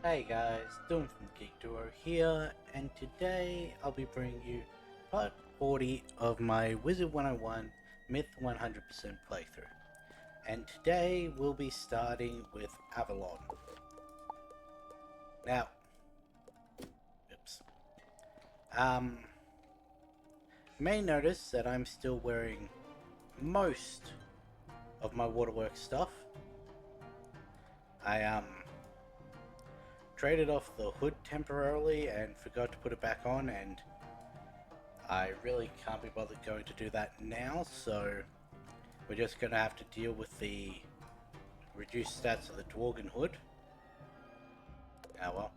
Hey guys, Dylan from Geek Duo here, and today I'll be bringing you part 40 of my Wizard101 Myth 100% playthrough. And today we'll be starting with Avalon. Now, oops. You may notice that I'm still wearing most of my Waterworks stuff. I traded off the hood temporarily and forgot to put it back on, and I really can't be bothered going to do that now, so we're just gonna have to deal with the reduced stats of the Dworgen hood. Oh well.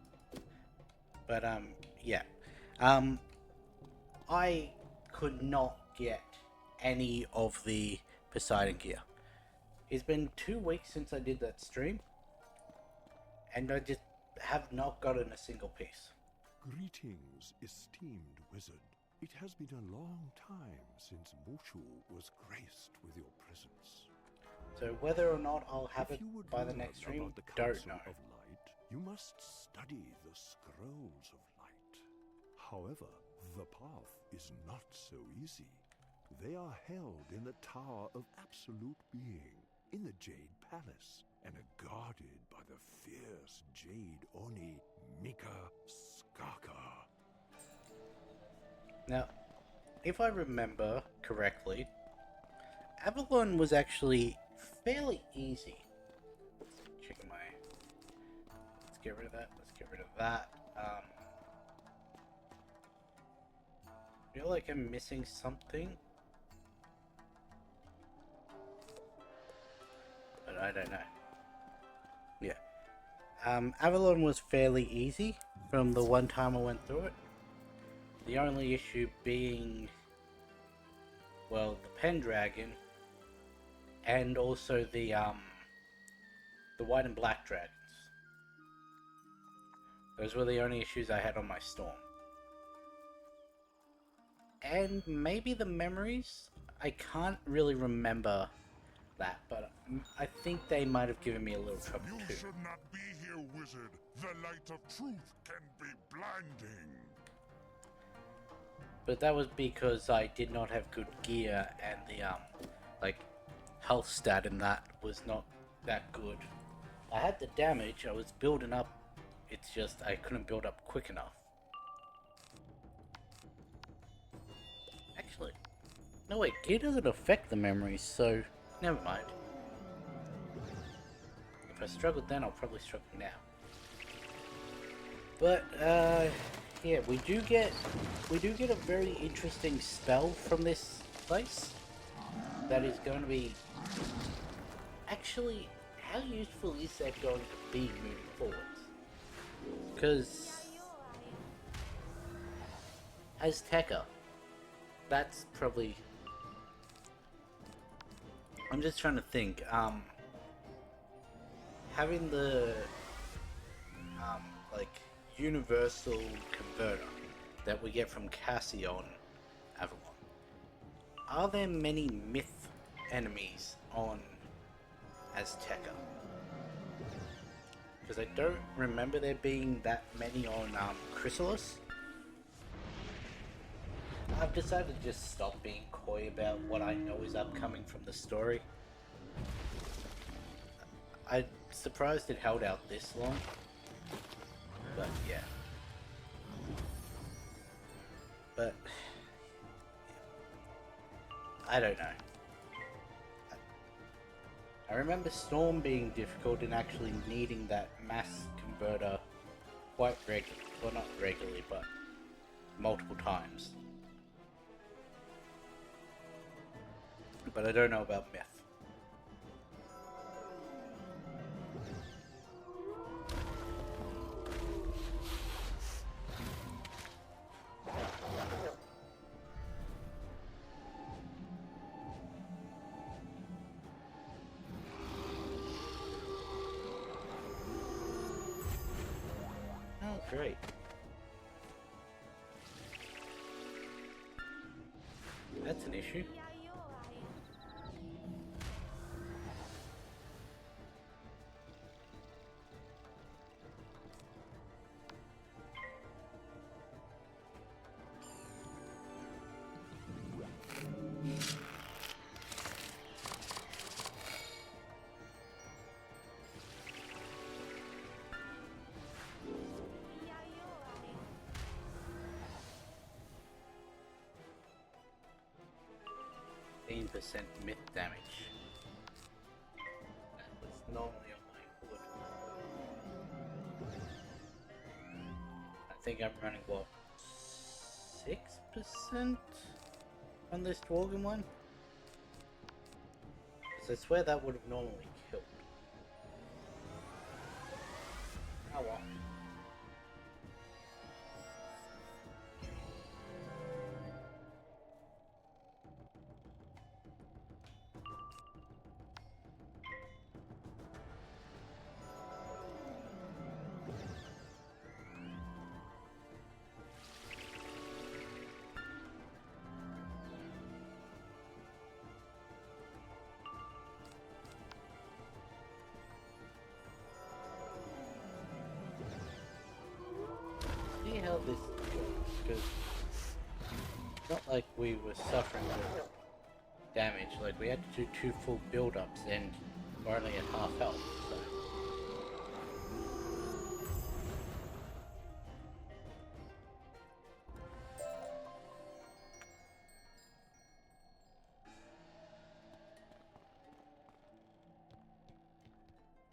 But yeah. I could not get any of the Poseidon gear. It's been 2 weeks since I did that stream, and I just have not gotten a single piece. Greetings, esteemed wizard. It has been a long time since Moshu was graced with your presence. So whether or not I'll have it If you would by the learn next stream, about the don't Council know. of Light, you must study the Scrolls of Light. However, the path is not so easy. They are held in the Tower of Absolute Being, in the Jade Palace, and are guarded by the fierce Jade Oni Mika Skaka. Now, if I remember correctly, Avalon was actually fairly easy. Check my... Let's get rid of that. Let's get rid of that. I feel like I'm missing something, but I don't know. Yeah. Avalon was fairly easy from the one time I went through it. The only issue being, well, the Pendragon and also the white and black dragons. Those were the only issues I had on my storm. And maybe the memories? I can't really remember that, but I think they might have given me a little trouble too. You should not be here, wizard. The light of truth can be blinding. But that was because I did not have good gear, and the like health stat in that was not that good. I had the damage, I was building up, it's just I couldn't build up quick enough. Actually, no wait, gear doesn't affect the memories, so never mind. If I struggled then, I'll probably struggle now. But yeah, we do get a very interesting spell from this place that is going to be... Actually, how useful is that going to be moving forwards? Because as Tekka, that's probably... I'm just trying to think. Having the like universal converter that we get from Cassie on Avalon. Are there many myth enemies on Azteca? Because I don't remember there being that many on Chrysalis. I've decided to just stop being coy about what I know is upcoming from the story. I'm surprised it held out this long. But yeah. But I don't know. I remember Storm being difficult and actually needing that mass converter quite regularly. Well, not regularly, but multiple times. But I don't know about Myth. Oh, great. That's an issue. 15% myth damage. That was normally on my hood. I think I'm running, what, 6% on this Dwarven one? Because I swear that would have normally killed. Oh well. See how this goes, because it's not like we were suffering with damage, like we had to do 2 full build-ups and we're only at half health, so...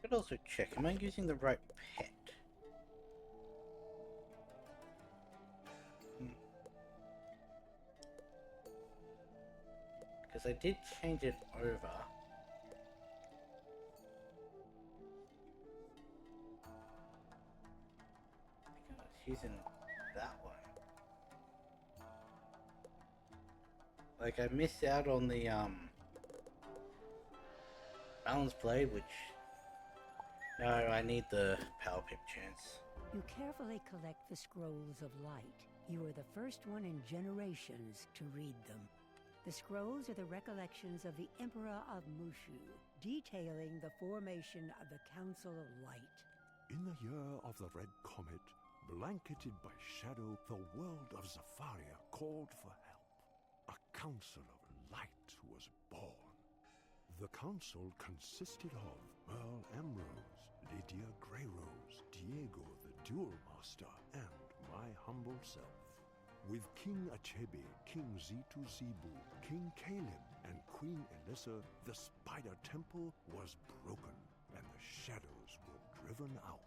Could also check, am I using the right pet? Because I did change it over. I think I was using that one. Like I missed out on the balance blade, which no, I need the power pip chance. You carefully collect the scrolls of light. You are the first one in generations to read them. The scrolls are the recollections of the Emperor of Mushu, detailing the formation of the Council of Light. In the year of the Red Comet, blanketed by shadow, the world of Zafaria called for help. A Council of Light was born. The council consisted of Merle Ambrose, Lydia Greyrose, Diego the Duel Master, and my humble self. With King Achebe, King Zitu Zibu, King Kalim, and Queen Elissa, the Spider Temple was broken, and the shadows were driven out.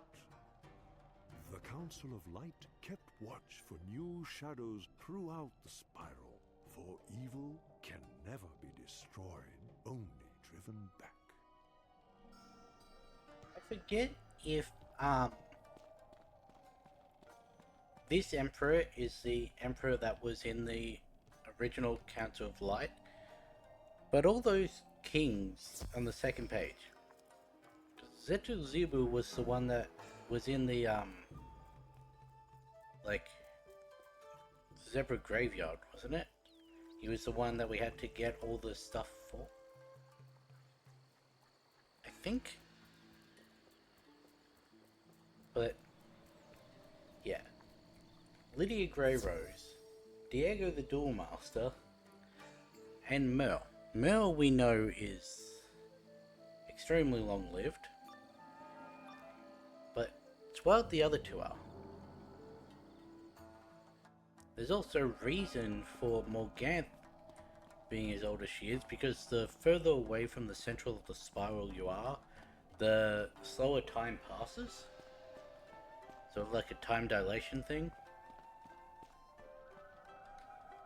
The Council of Light kept watch for new shadows throughout the spiral, for evil can never be destroyed, only driven back. I forget if this emperor is the emperor that was in the original Council of Light, but all those kings on the second page, Zetu Zibu was the one that was in the like Zebra Graveyard, wasn't it? He was the one that we had to get all the stuff for, I think. But yeah, Lydia Greyrose, Diego the Duel Master, and Merle. Merle we know is extremely long-lived, but it's what the other two are. There's also reason for Morganth being as old as she is, because the further away from the central of the spiral you are, the slower time passes. Sort of like a time dilation thing.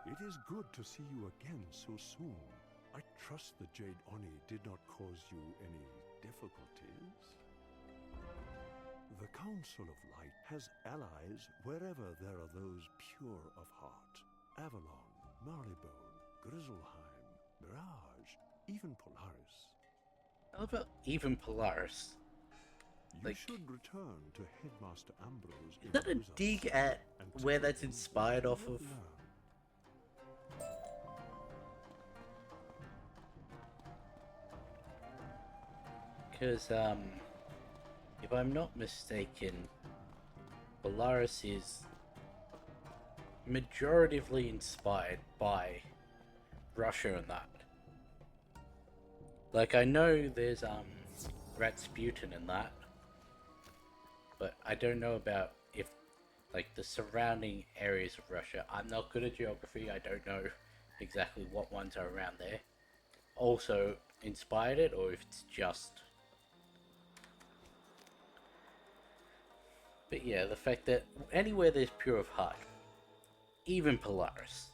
It is good to see you again so soon. I trust the Jade Oni did not cause you any difficulties. The Council of Light has allies wherever there are those pure of heart. Avalon, Marleybone, Grizzleheim, Mirage, even Polaris. How about even Polaris? You should return to Headmaster Ambrose. Is that a dig at where that's inspired off of? Because, if I'm not mistaken, Polaris is majoritively inspired by Russia and that. Like, I know there's, Rasputin and that, but I don't know about if, like, the surrounding areas of Russia. I'm not good at geography, I don't know exactly what ones are around there. also inspired it, or if it's just. But yeah, the fact that anywhere there's Pure of Heart, even Polaris.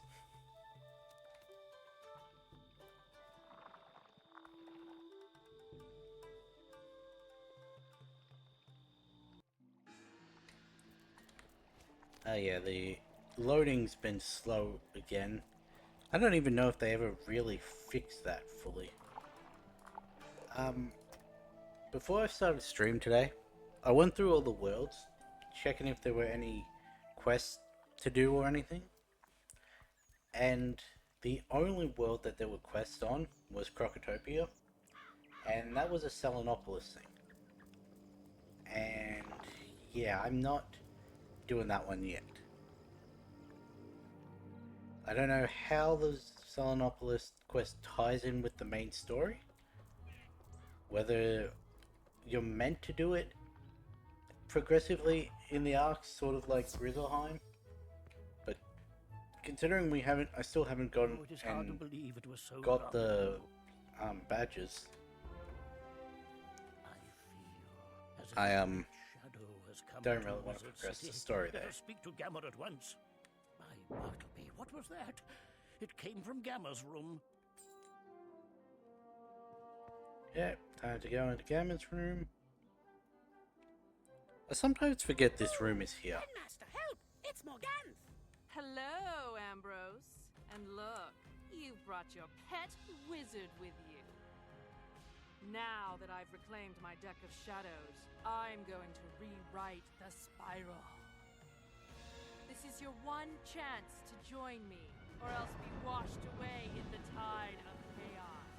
Yeah, the loading's been slow again. I don't even know if they ever really fixed that fully. Before I started stream today, I went through all the worlds, checking if there were any quests to do or anything. And the only world that there were quests on was Crocotopia, and that was a Selenopolis thing. And yeah, I'm not doing that one yet. I don't know how the Selenopolis quest ties in with the main story. Whether you're meant to do it progressively in the arcs, sort of like Grizzleheim. But considering I still haven't gotten and got the badges. I don't really want to progress the story there. Speak to Gamma at once. My Bartleby, what was that? It came from Gamma's room. Yeah, time to go into Gamma's room. I sometimes forget this room is here. Headmaster, help! It's Morganthe! Hello, Ambrose. And look, you've brought your pet wizard with you. Now that I've reclaimed my deck of shadows, I'm going to rewrite the spiral. This is your one chance to join me, or else be washed away in the tide of chaos.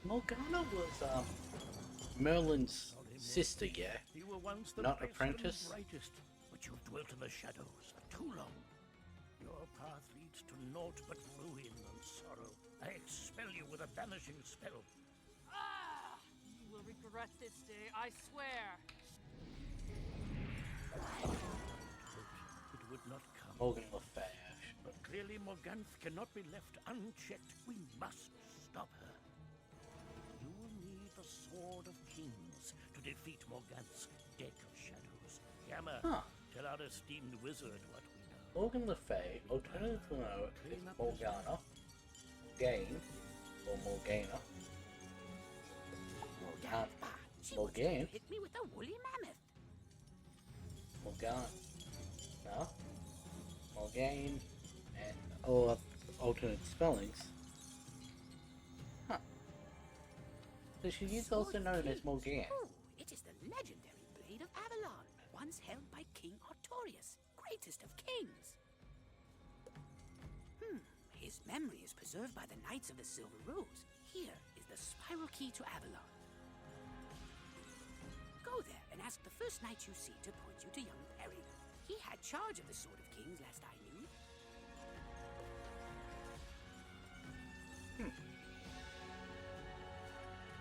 Morgana was Merlin's sister, yeah? You were once the Not best apprentice? and brightest, but you've dwelt in the shadows for too long. Your path leads to naught but ruin and sorrow. I expel you with a banishing spell. Ah! You will regret this day, I swear. It would not come. Morgan Le Fay. But clearly Morganthe cannot be left unchecked. We must stop her. You will need the Sword of Kings to defeat Morganthe's deck of shadows. Gamma, tell our esteemed wizard what we know. Morgan Le Fay, alternatively known as Morgana, Gain, or Morgana. She Morgane? hit me with a woolly mammoth. Morgana, Morgane, and all alternate spellings. Huh. So she is also known as Morgane. Oh, it is the legendary Blade of Avalon, once held by King Artorius, greatest of kings. His memory is preserved by the Knights of the Silver Rose. Here is the spiral key to Avalon. Go there and ask the first knight you see to point you to young Perry. He had charge of the Sword of Kings last I knew.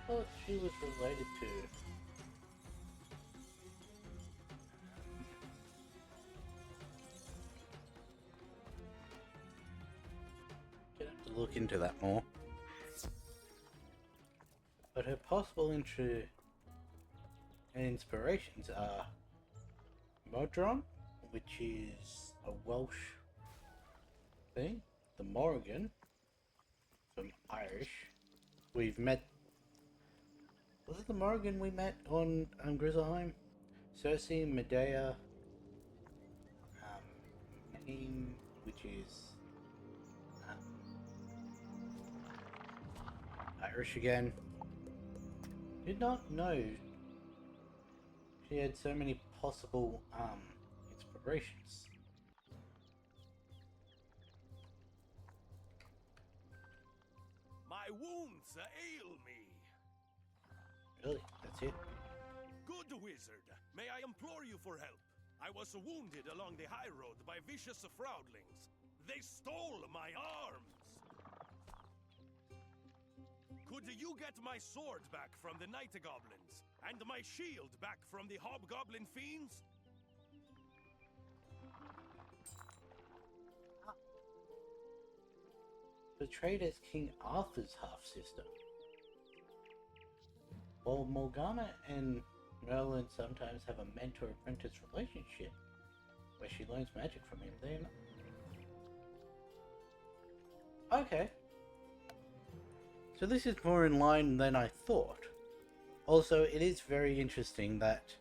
Thought she was related to. Gonna have to look into that more. But her possible inspirations are Modron, which is a Welsh thing, the Morrigan from Irish. We've met. Was it the Morrigan we met on Grizzleheim? Cersei, Medea, Maine, which is Irish again. Did not know she had so many possible inspirations. My wounds ail me. Really? That's it? Good wizard, may I implore you for help? I was wounded along the high road by vicious fraudlings. They stole my arms. Could you get my sword back from the night goblins, and my shield back from the hobgoblin fiends? Portrayed as King Arthur's half-sister. Well, Morgana and Merlin sometimes have a mentor-apprentice relationship, where she learns magic from him. Then, okay. So this is more in line than I thought. Also, it is very interesting that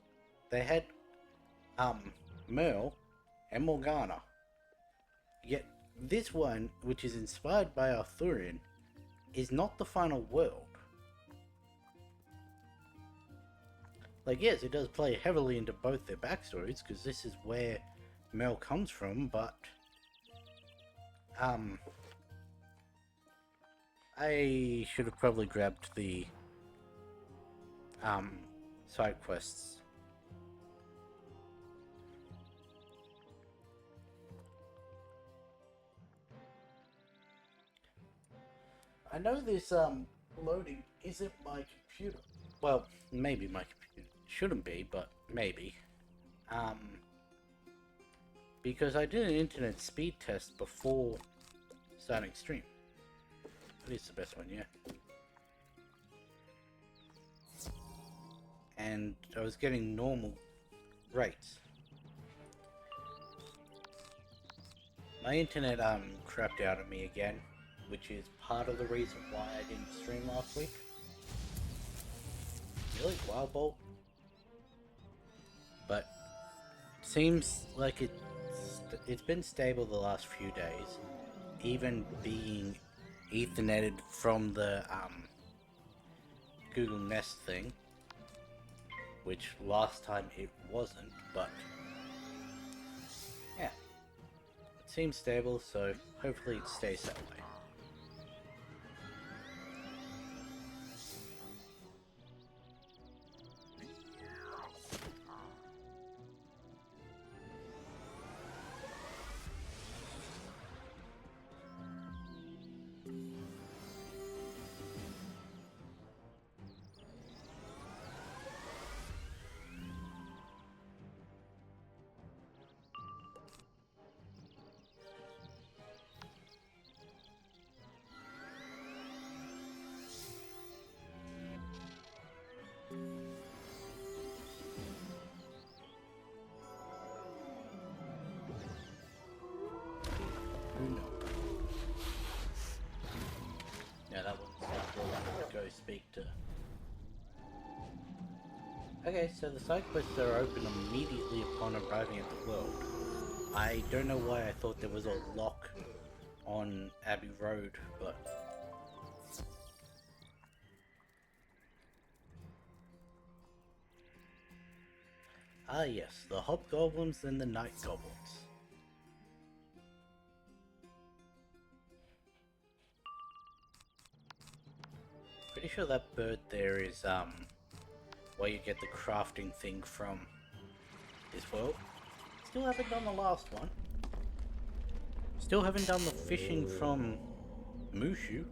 they had Merle and Morgana. Yet this one, which is inspired by Arthurian, is not the final world. Like, yes, it does play heavily into both their backstories, because this is where Merle comes from, but I should have probably grabbed the side quests. I know this loading isn't my computer. Well, maybe my computer. Shouldn't be, but maybe. Because I did an internet speed test before starting stream. That is the best one, yeah. And I was getting normal rates. My internet crapped out on me again, which is part of the reason why I didn't stream last week. Really? Wild Bolt? But seems like it's been stable the last few days, even being Etherneted from the Google Nest thing, which last time it wasn't, but yeah, it seems stable, so hopefully it stays that way. Yeah, that one's not go speak to. Okay, so the side quests are open immediately upon arriving at the world. I don't know why I thought there was a lock on Abbey Road, but ah yes, the hobgoblins and the night goblins. Pretty sure that bird there is where you get the crafting thing from this world. Still haven't done the last one. Still haven't done the fishing from Mushu.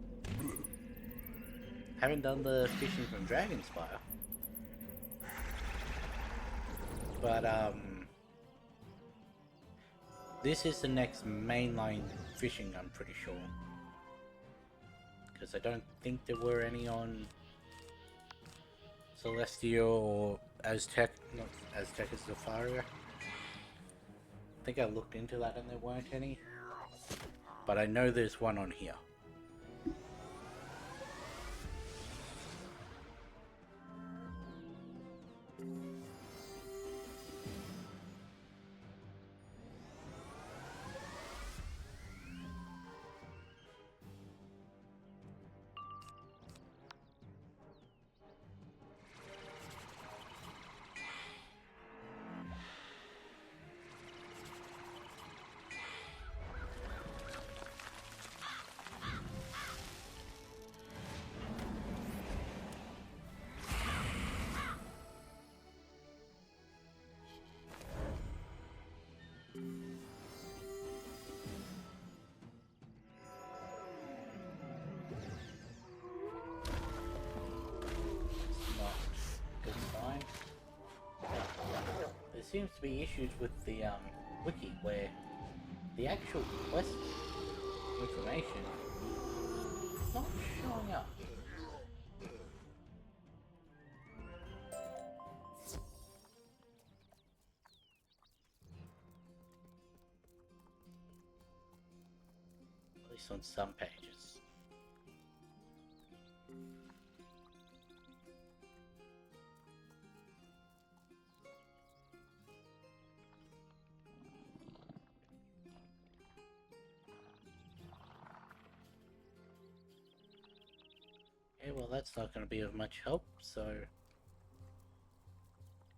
Haven't done the fishing from Dragonspire. But this is the next mainline fishing, I'm pretty sure. Because I don't think there were any on Celestia or Aztec, not Aztec as Zafaria. I think I looked into that and there weren't any. But I know there's one on here. Seems to be issues with the wiki where the actual quest information is not showing up. least on some pages. Okay, well that's not going to be of much help, so...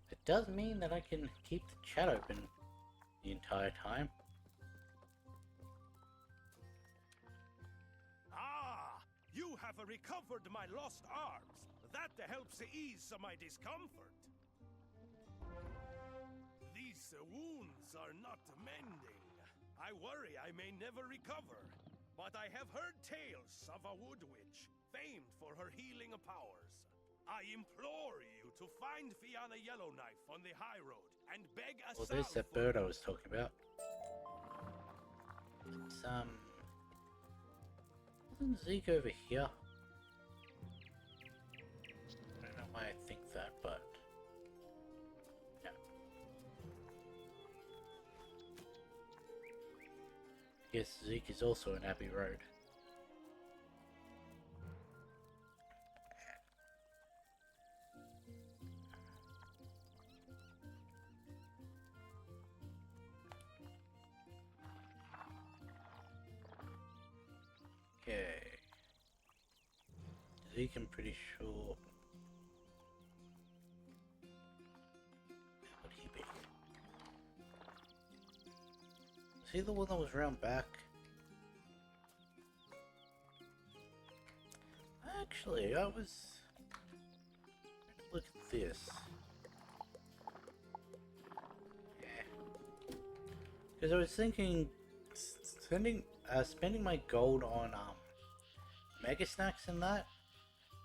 It does mean that I can keep the chat open the entire time. Ah! You have recovered my lost arms. That helps ease my discomfort. These wounds are not mending. I worry I may never recover. But I have heard tales of a wood witch, famed for her healing powers. I implore you to find Fianna Yellowknife on the high road and beg a Well, there's that bird I was talking about. It's, isn't Zeke over here? I don't know why I think that, but... yeah. Yes, Zeke is also in Abbey Road. Okay. Zeke, I'm pretty sure. Where would he be? Was he the one that was round back? Actually, I was... look at this. Yeah. Because I was thinking... spending my gold on mega snacks and that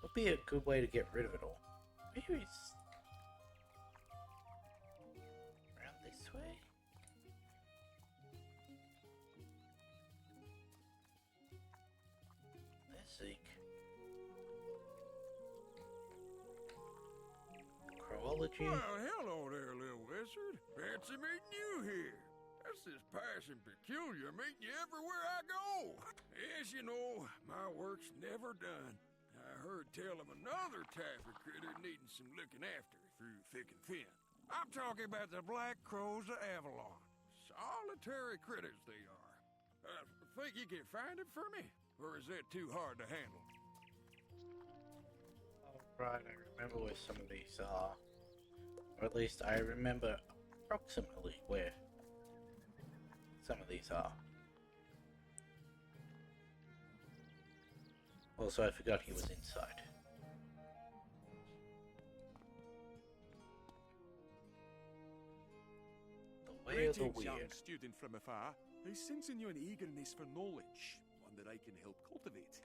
would be a good way to get rid of it all. Maybe it's around this way. There's Zeke. Croology. Well, hello there, little wizard. Fancy meeting you here. This is passing peculiar, meeting you everywhere I go. As you know, my work's never done. I heard tell of another taffy critter needing some looking after through thick and thin. I'm talking about the black crows of Avalon. Solitary critters they are. Think you can find it for me? Or is that too hard to handle? Alright, I remember where some of these are. Or at least I remember approximately where some of these are. Also, I forgot he was inside. The way of the Greetings, young weird. student from afar. I sense in you an eagerness for knowledge, one that I can help cultivate.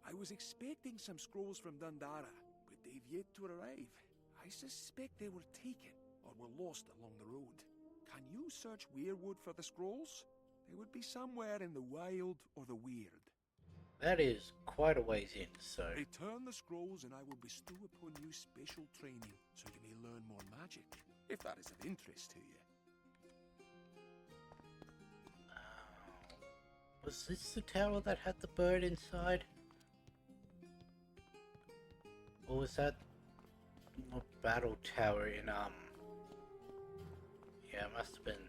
I was expecting some scrolls from Dandara, but they've yet to arrive. I suspect they were taken or were lost along the road. Can you search Weirwood for the scrolls? They would be somewhere in the wild or the weird. That is quite a ways in, so... Return the scrolls and I will bestow upon you special training, so you may learn more magic, if that is of interest to you. Was this the tower that had the bird inside? Or was that a battle tower in, yeah, it must have been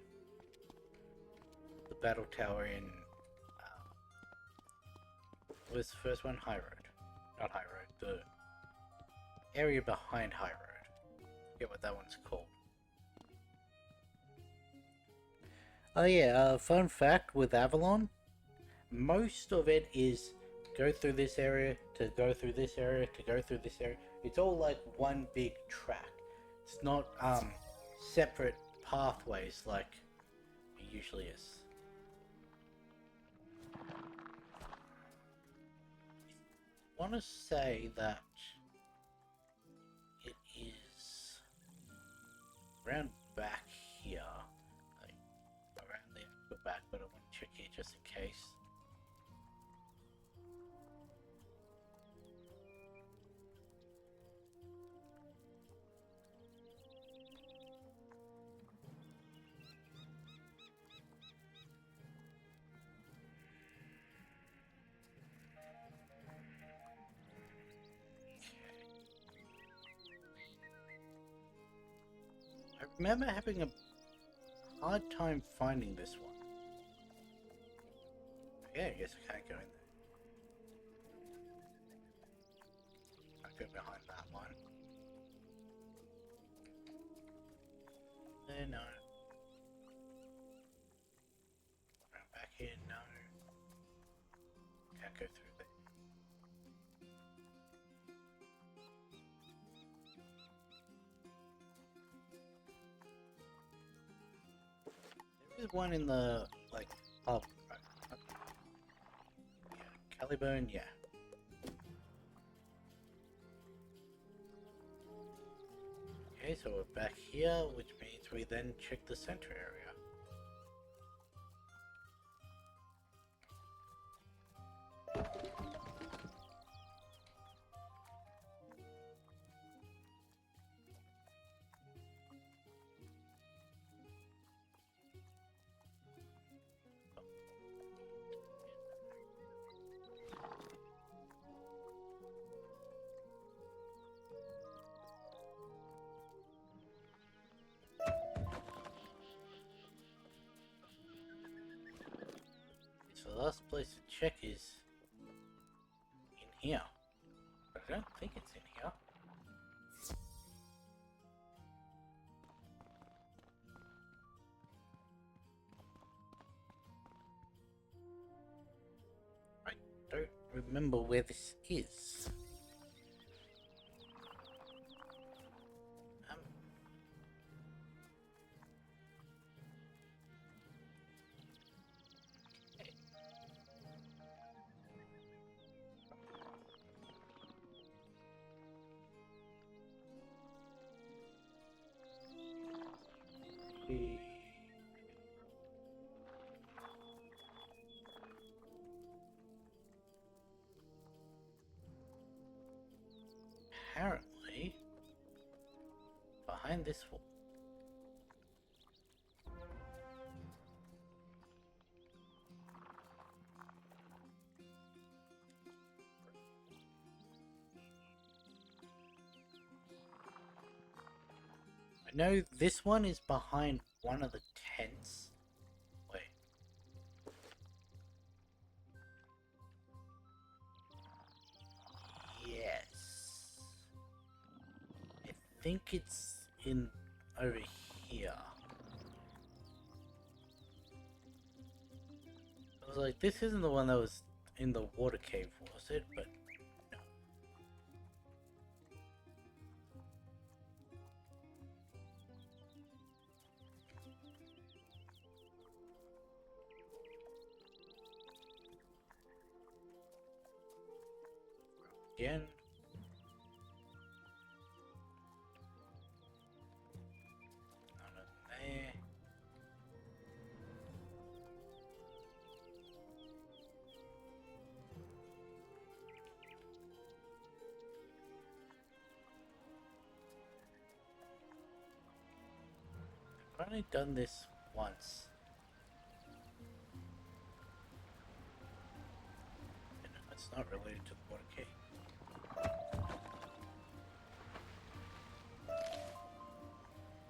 the battle tower in, what was the first one? High Road. Not High Road, the area behind High Road. I forget what that one's called. Oh yeah, fun fact with Avalon, most of it is go through this area, to go through this area, to go through this area. It's all like one big track. It's not separate pathways like it usually is. I want to say that it is around back here. Like, around there. Go back, but I want to check here just in case. remember having a hard time finding this one. Yeah, I guess I can't go in there. I go behind that one. No. Around back here, no. Can't go through there. There is one in the, like, pub. Right? Yeah, Caliburn, yeah. Okay, so we're back here, which means we then check the center area. So the last place to check is in here. But I don't think it's in here. I don't remember where this is. Apparently, behind this wall. I know this one is behind one of the tents. Wait. Yes. I think it's in over here. I was like, this isn't the one that was in the water cave, was it? But no. Again. None of there. I've only done this once. And it's not related to the water cave.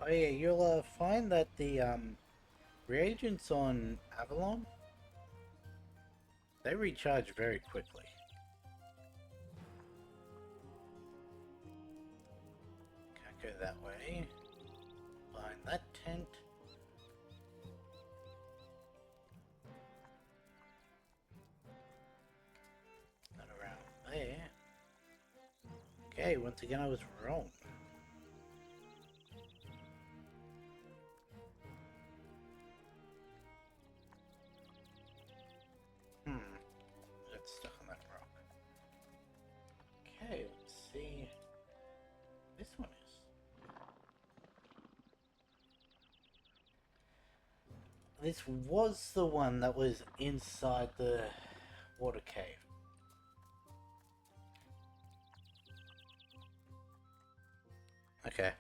Oh yeah, you'll find that the reagents on Avalon, they recharge very quickly. Can't go that way. Behind that tent. Not around there. Okay, once again I was wrong. That's stuck on that rock. Okay, let's see. This one is. This was the one that was inside the water cave. Okay.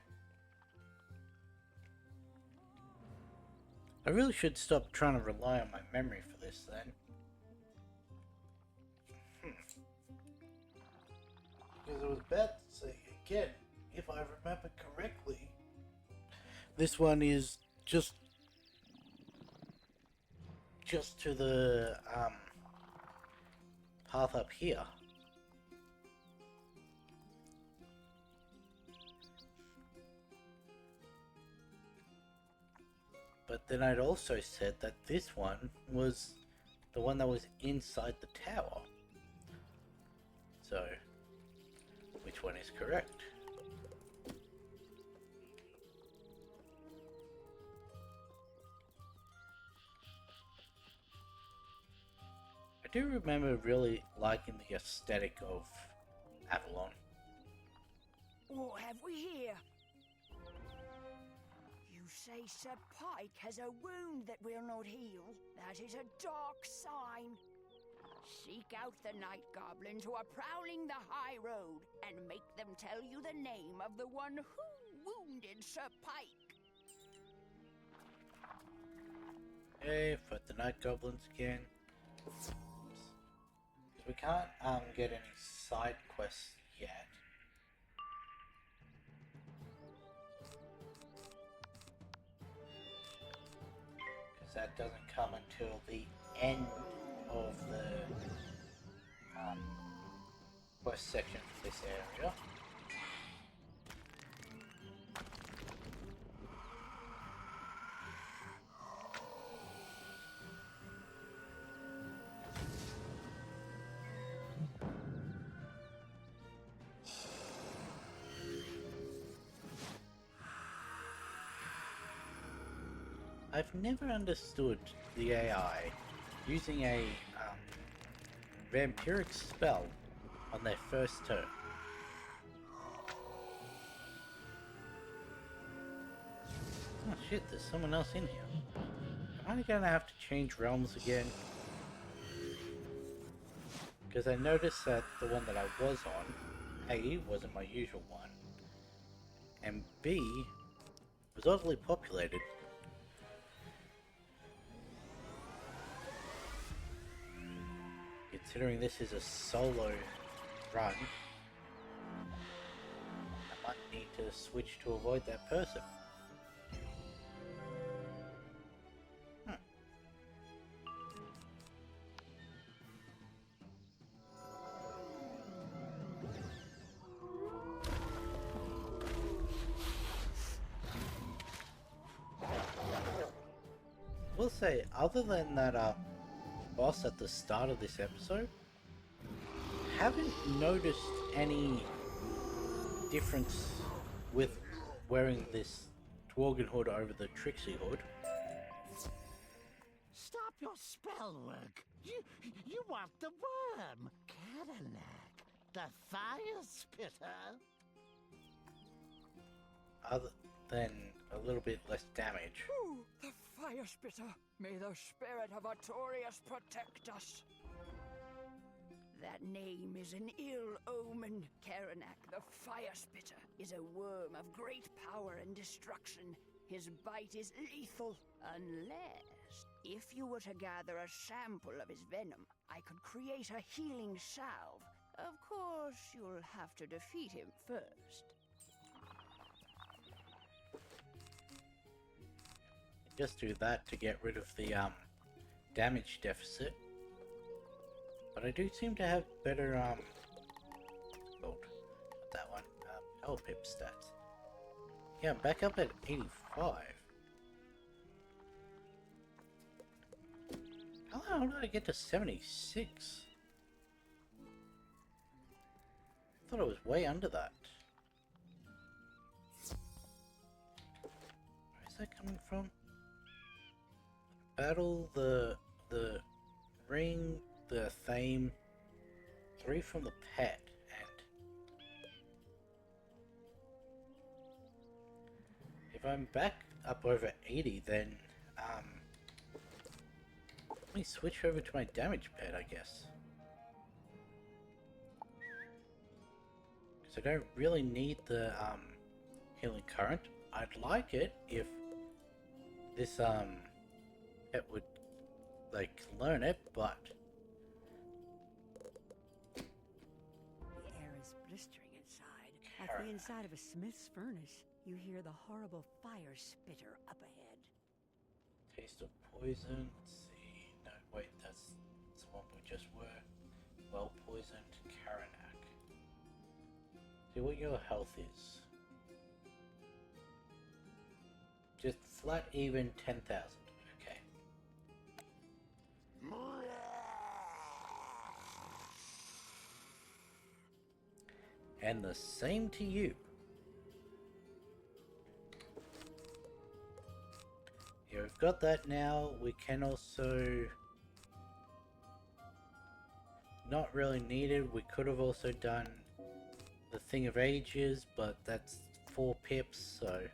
I really should stop trying to rely on my memory for this then. Because I was about to say again, if I remember correctly, this one is just to the path up here. But then I'd also said that this one was the one that was inside the tower. So, which one is correct? I do remember really liking the aesthetic of Avalon. What have we here? You say Sir Pike has a wound that will not heal. That is a dark sign. Seek out the night goblins who are prowling the high road and make them tell you the name of the one who wounded Sir Pike. Okay, fight the night goblins again. We can't get any side quests yet. Because that doesn't come until the end of the quest section for this area. I've never understood the AI using a vampiric spell on their first turn. Oh shit, there's someone else in here. Am I gonna have to change realms again? Because I noticed that the one that I was on, A, wasn't my usual one, and B, was oddly populated. Considering this is a solo run, I might need to switch to avoid that person. We'll say, other than that boss at the start of this episode, haven't noticed any difference with wearing this Dworgen hood over the Trixie hood. Stop your spell work. You want the worm, Karanak, the fire spitter. Other than a little bit less damage. Ooh, the fire spitter. May the spirit of Artorias protect us. That name is an ill omen. Karanak, the fire spitter, is a worm of great power and destruction. His bite is lethal, unless, if you were to gather a sample of his venom, I could create a healing salve. Of course, you'll have to defeat him first. Just do that to get rid of the damage deficit. But I do seem to have better gold. Not that one. Power pip stats. Yeah, I'm back up at 85. How did I get to 76? I thought I was way under that. Where is that coming from? Battle, the ring, the theme, 3 from the pet, and if I'm back up over 80, then let me switch over to my damage pet, I guess. Because I don't really need the healing current. I'd like it if this pet would like learn it, but the air is blistering inside, like the inside of a smith's furnace. you hear the horrible fire spitter up ahead. Taste of poison. Let's see. No, wait, that's the one we just were. Well poisoned Karanak. See what your health is. Just flat even 10,000. Okay. And the same to you. Yeah, we've got that now. We can also... Not really needed. We could have also done the Thing of Ages, but that's 4 pips, so...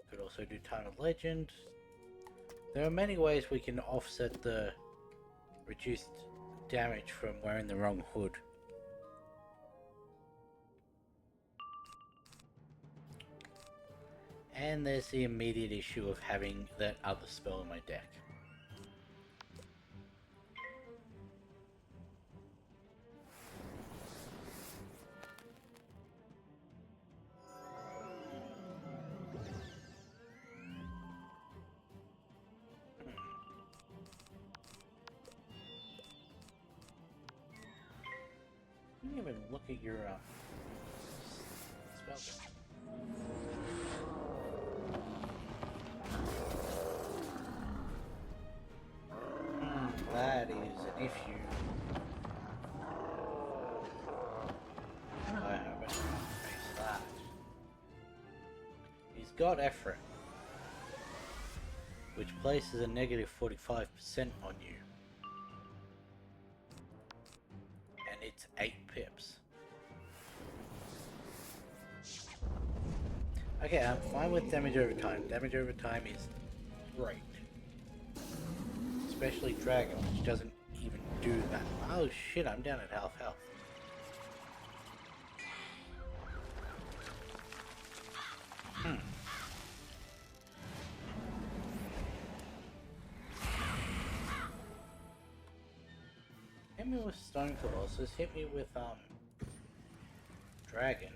Could also do Time of Legend. There are many ways we can offset the reduced damage from wearing the wrong hood. And there's the immediate issue of having that other spell in my deck. I didn't even look at your spell deck. That is an issue. I haven't faced that. He's got Ephraim, which places a negative 45% on you. And it's 8 pips. Okay, I'm fine with damage over time. Damage over time is great. Especially Dragon, which doesn't even do that. Oh shit, I'm down at half health. Hit me with Stone Colossus, hit me with Dragon.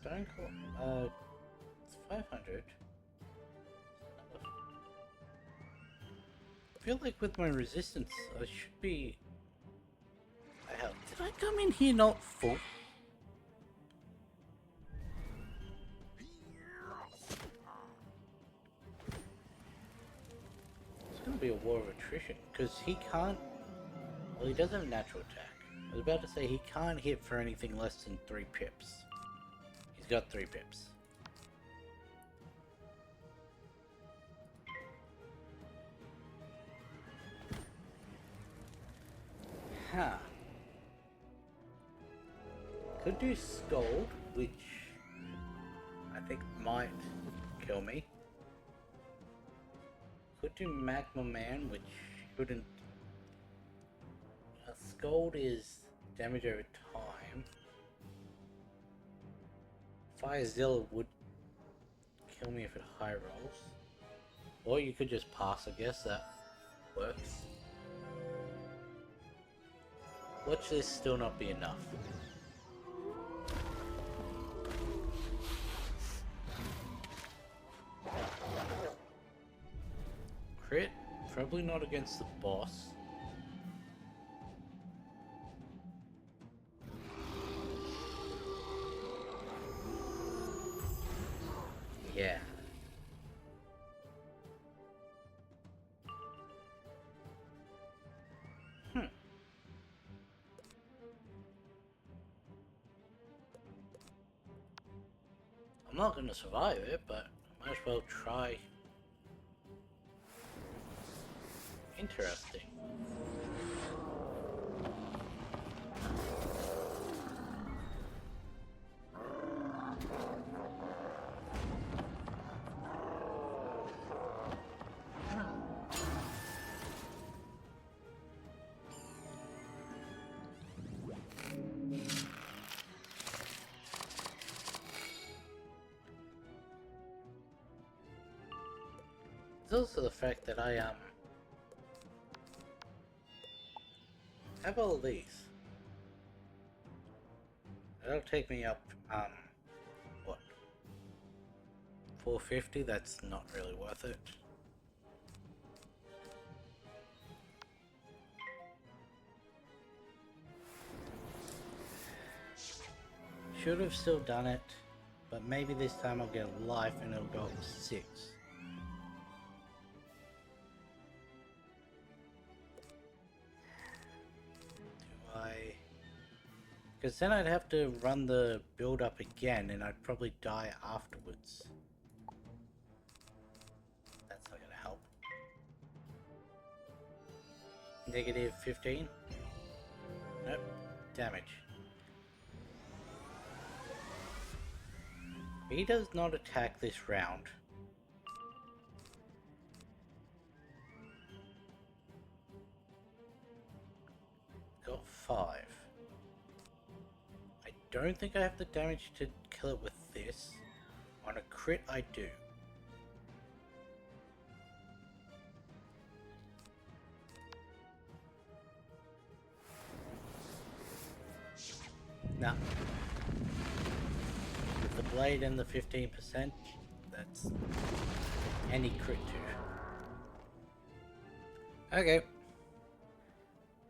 Stone Colossus, it's 500. I feel like with my resistance, I should be... Did I come in here not full? It's gonna be a war of attrition, because he can't... Well, he does have a natural attack. I was about to say he can't hit for anything less than 3 pips. He's got 3 pips. Huh. Could do Scold, which I think might kill me. Could do Magma Man, which couldn't... Scold is damage over time. Firezilla would kill me if it high rolls. Or you could just pass, I guess that works. Watch this still not be enough. Crit? Probably not against the boss. Yeah. I'm not gonna survive it, but I might as well try. Interesting. There's also the fact that I have all these. That'll take me up, what? 450? That's not really worth it. Should have still done it, but maybe this time I'll get a life and it'll go up to 6. Do I... Because then I'd have to run the build up again and I'd probably die afterwards. That's not gonna help. Negative 15? Nope. Damage. He does not attack this round. Got 5. I don't think I have the damage to kill it with this. On a crit, I do. Nah. With the blade and the 15%, that's any crit to. Okay.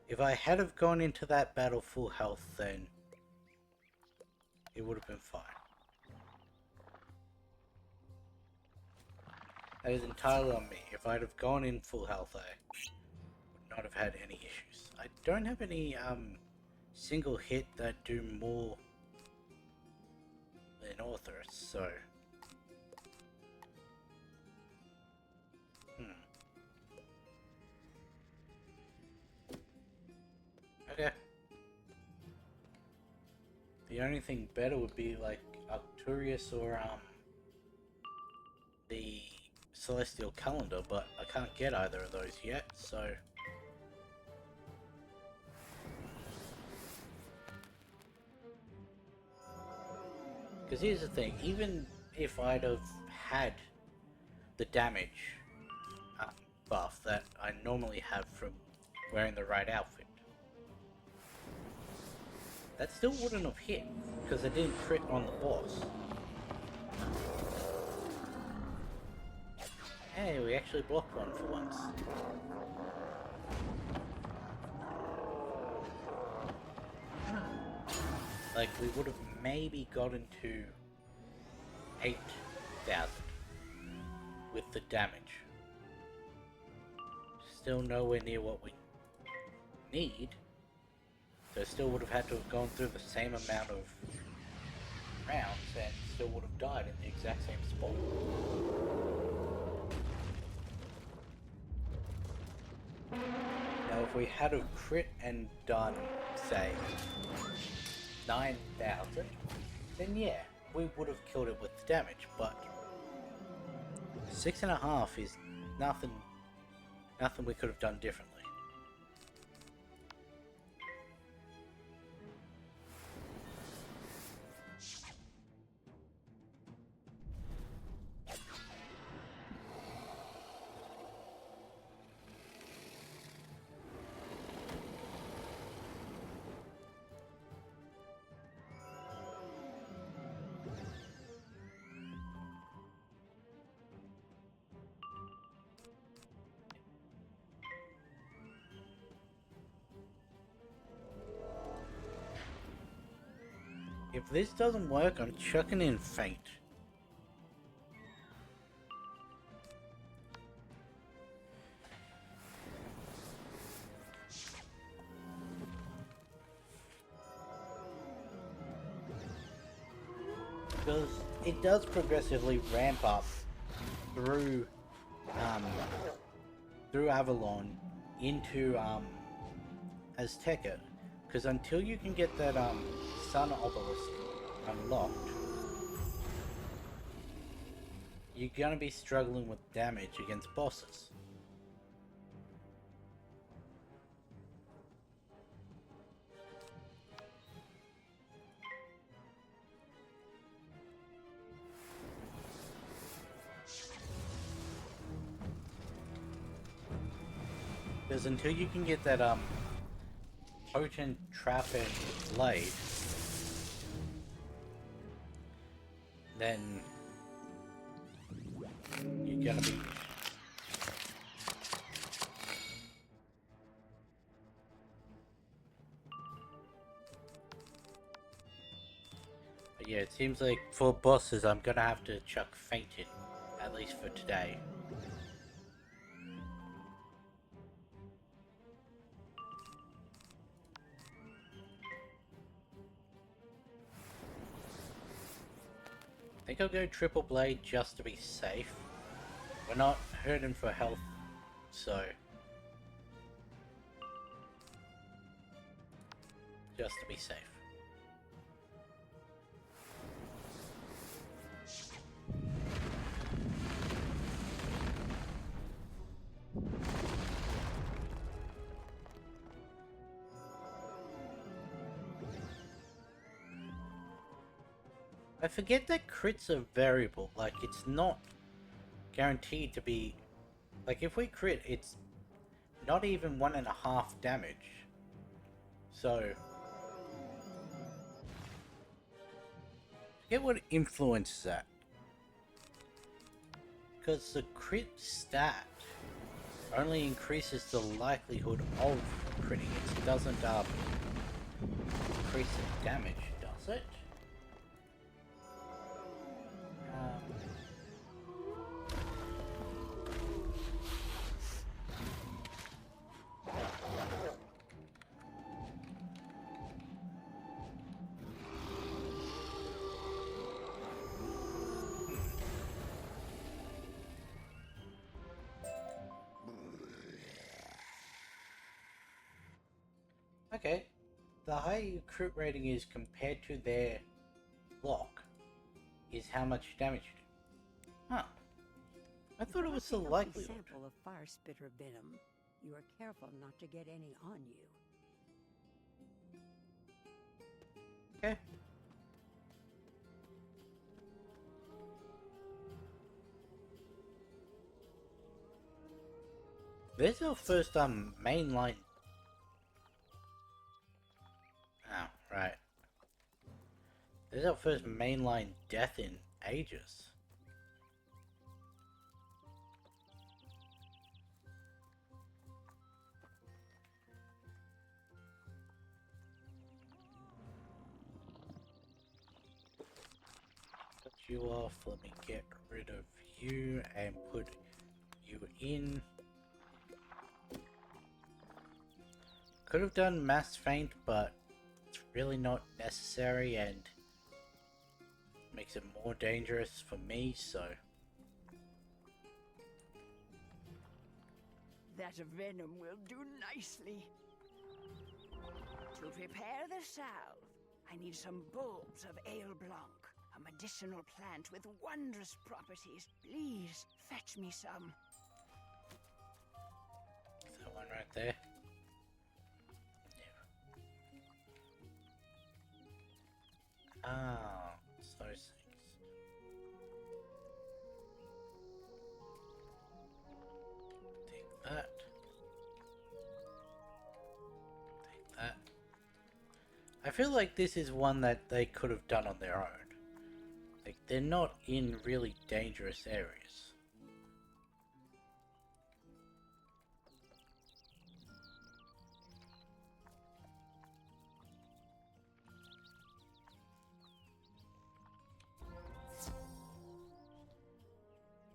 If I had have gone into that battle full health, then it would have been fine. That is entirely on me. If I'd have gone in full health, I would not have had any issues. I don't have any single hit that do more than Author, so... Okay. The only thing better would be like Arcturus or the Celestial Calendar, but I can't get either of those yet, so... Because here's the thing, even if I'd have had the damage buff that I normally have from wearing the right outfit, that still wouldn't have hit, because I didn't crit on the boss. Hey, we actually blocked one for once. Like, we would have maybe gotten to 8,000 with the damage. Still nowhere near what we need. So still would have had to have gone through the same amount of rounds and still would have died in the exact same spot. Now if we had a crit and done, say, 9,000, then yeah, we would have killed it with the damage, but 6.5 is nothing we could have done differently. If this doesn't work, I'm chucking in Faint. Because it does progressively ramp up through Avalon into Azteca. Because until you can get that Sun Obelisk unlocked, you're gonna be struggling with damage against bosses. Because until you can get that potent trap and blade, then you're gonna be... But yeah, it seems like for bosses I'm gonna have to chuck fainting, at least for today. I think I'll go triple blade just to be safe. We're not hurting for health, so just to be safe. I forget that crits are variable, like it's not guaranteed to be, like if we crit it's not even 1.5 damage, so forget what influences that, because the crit stat only increases the likelihood of critting, it doesn't increase the damage, does it? Okay, the higher your crit rating is compared to their lock is how much damage you do. Huh. I thought it was the likelihood. Sample of fire spitter venom. You are careful not to get any on you. Okay. There's our first mainline. Oh, right. There's our first mainline death in ages. Cut you off, let me get rid of you and put you in. Could have done mass feint, but it's really not necessary and makes it more dangerous for me, so. That venom will do nicely. To prepare the salve, I need some bulbs of ale blanc, a medicinal plant with wondrous properties. Please fetch me some. That one right there. Ah, those things. Take that. Take that. I feel like this is one that they could have done on their own. Like, they're not in really dangerous areas.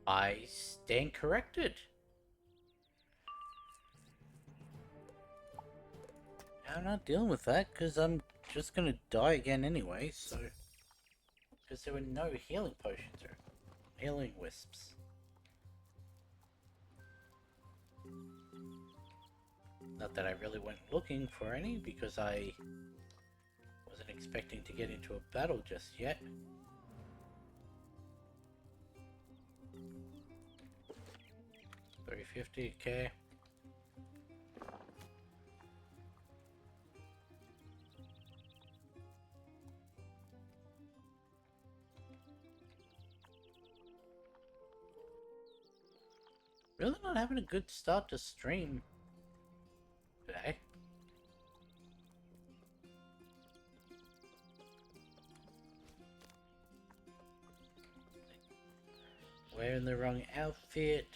I stand corrected. I'm not dealing with that because I'm just gonna die again anyway, so. Because there were no healing potions or healing wisps. Not that I really went looking for any because I wasn't expecting to get into a battle just yet. 350, okay. Really not having a good start to stream today. wearing the wrong outfit,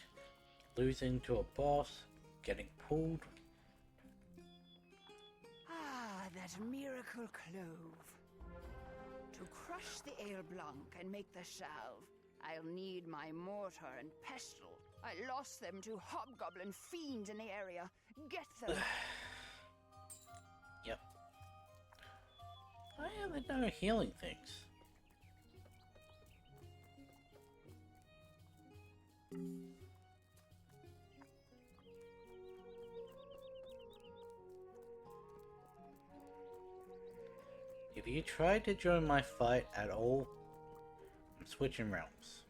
losing to a boss, getting pulled. Ah, that miracle clove. To crush the ale blanc and make the salve, I'll need my mortar and pestle. I lost them to hobgoblin fiends in the area. Get them! Yep. Why are there no healing things? If you try to join my fight at all, I'm switching realms.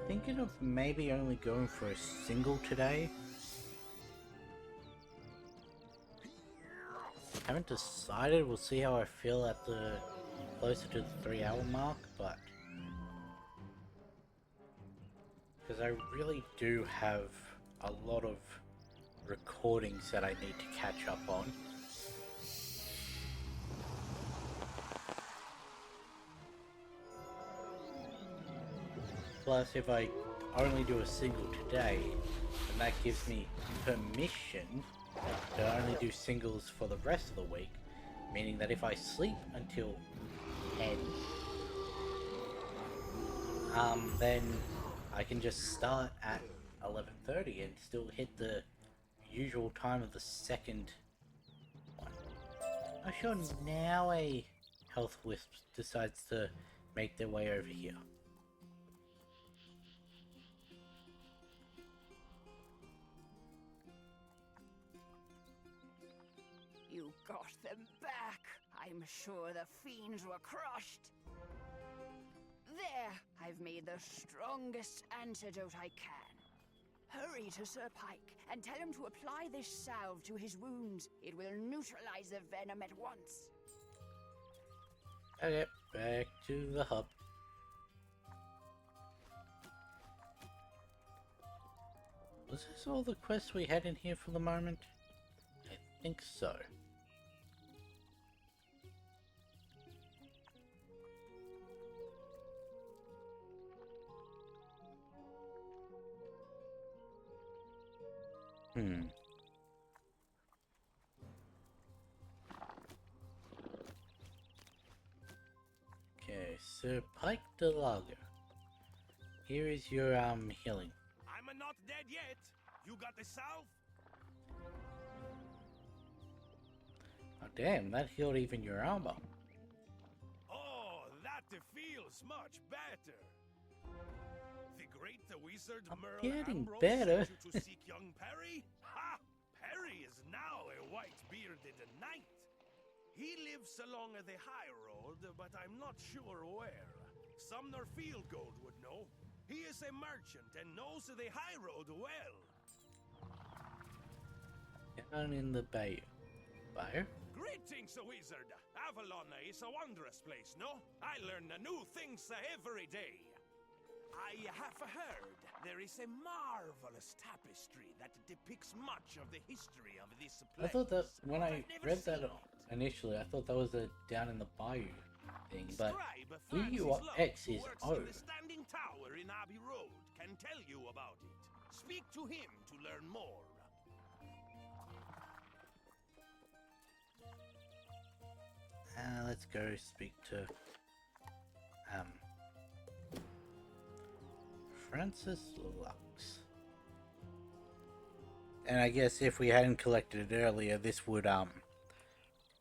Thinking of maybe only going for a single today. Haven't decided. We'll see how I feel at the closer to the 3-hour mark, but because I really do have a lot of recordings that I need to catch up on. Plus, if I only do a single today, then that gives me permission to only do singles for the rest of the week, meaning that if I sleep until 10, then I can just start at 11:30 and still hit the usual time of the second one. I'm sure now a health wisp decides to make their way over here. You got them back. I'm sure the fiends were crushed. There, I've made the strongest antidote I can. Hurry to Sir Pike and tell him to apply this salve to his wounds. It will neutralize the venom at once. Okay, back to the hub. Was this all the quests we had in here for the moment? I think so. Okay, Sir Pike de Lager. Here is your healing. I'm not dead yet. You got the salve? Oh damn, that healed even your armor. Oh, that feels much better. The great wizard Merle getting Ambrose better. sent you to seek young Perry? Ha! Perry is now a white-bearded knight. He lives along the high road, but I'm not sure where. Sumner Fieldgold would know. He is a merchant and knows the high road well. Down in the bay. Bayou? Greetings, wizard. Avalon is a wondrous place, no? I learn new things every day. I have heard there is a marvelous tapestry that depicts much of the history of this place. I thought that when I I've never read seen that it. initially, I thought that was a down in the bayou thing, but Scribe Francis UUX Love, who is works O. in the Standing Tower in Abbey Road, can tell you about it. Speak to him to learn more. Let's go speak to Francis Lux. And I guess if we hadn't collected it earlier, this would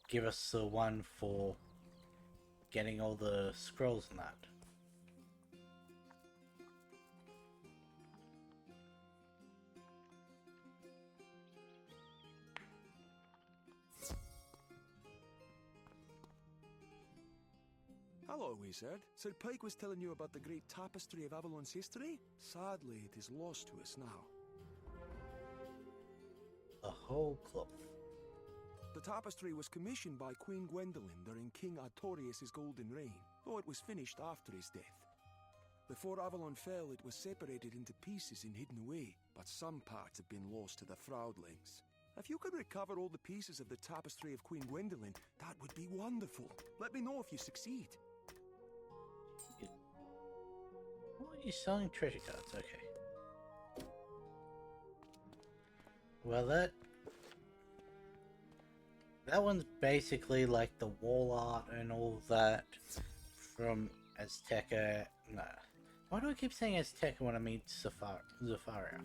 give us the one for getting all the scrolls and that. Hello, Wizard. Sir Pike was telling you about the great tapestry of Avalon's history. Sadly, it is lost to us now. A whole cloth. The tapestry was commissioned by Queen Gwendolyn during King Artorius' golden reign, though it was finished after his death. Before Avalon fell, it was separated into pieces and hidden away, but some parts have been lost to the Fraudlings. If you could recover all the pieces of the tapestry of Queen Gwendolyn, that would be wonderful. Let me know if you succeed. What are you selling? Treasure cards, okay. Well, that one's basically like the wall art and all that from Azteca. Nah. Why do I keep saying Azteca when I mean Zafaria?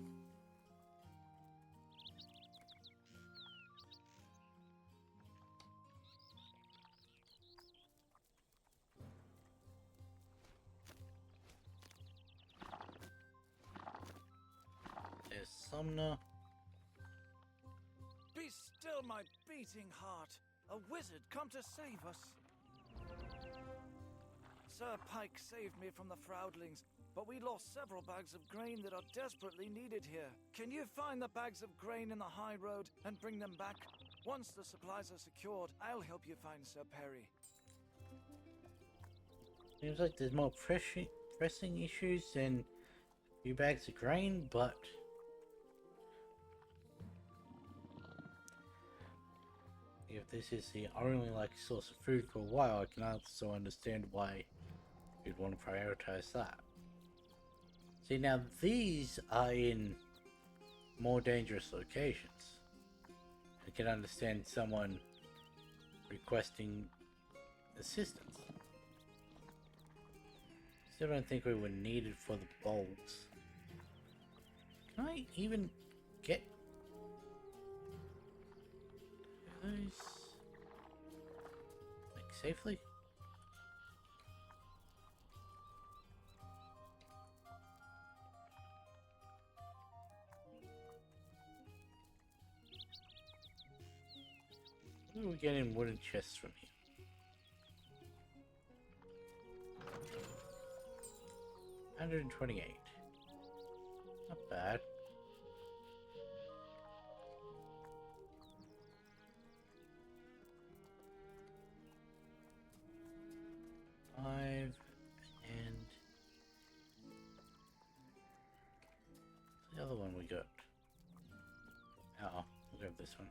There's Sumner. Be still, my beating heart. A wizard come to save us. Sir Pike saved me from the Fraudlings, but we lost several bags of grain that are desperately needed here. Can you find the bags of grain in the high road and bring them back? Once the supplies are secured, I'll help you find Sir Perry. Seems like there's more pressing issues than a few bags of grain, but if this is the only source of food for a while, I can also understand why you'd want to prioritize that. See, now these are in more dangerous locations. I can understand someone requesting assistance. Still don't think we were needed for the bolts. Can I even get those safely? Where are we getting wooden chests from here? $128. Not bad. And the other one we got. Oh, we'll grab this one.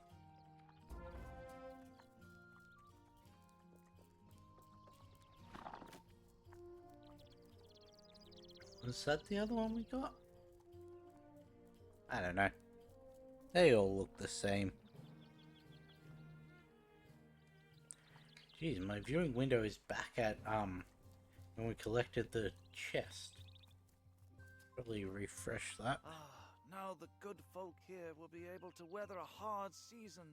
Was that the other one we got? I don't know. They all look the same. Jeez, my viewing window is back at when we collected the chest. Probably refresh that. Now the good folk here will be able to weather a hard season.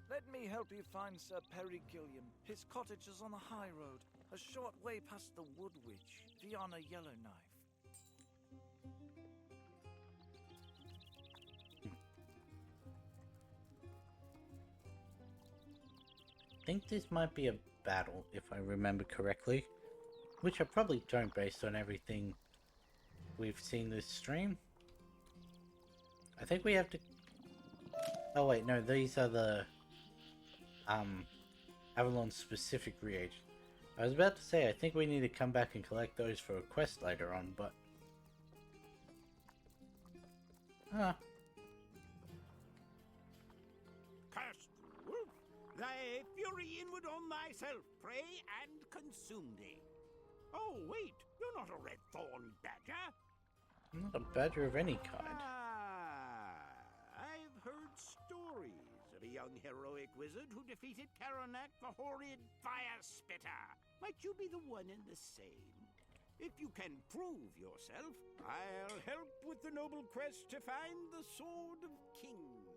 Let me help you find Sir Perry Gilliam. His cottage is on the high road, a short way past the Wood Witch, beyond a Yellowknife. I think this might be a battle, if I remember correctly. Which I probably don't based on everything we've seen this stream. I think we have to... Oh wait, no, these are the Avalon specific reagents. I was about to say, I think we need to come back and collect those for a quest later on, but... Cursed wolf, thy fury inward on thyself, prey and consume thee. Oh, wait, you're not a red thorn badger. I'm not a badger of any kind. I've heard stories of a young heroic wizard who defeated Karanak, the horrid fire spitter. Might you be the one and the same? If you can prove yourself, I'll help with the noble quest to find the Sword of Kings.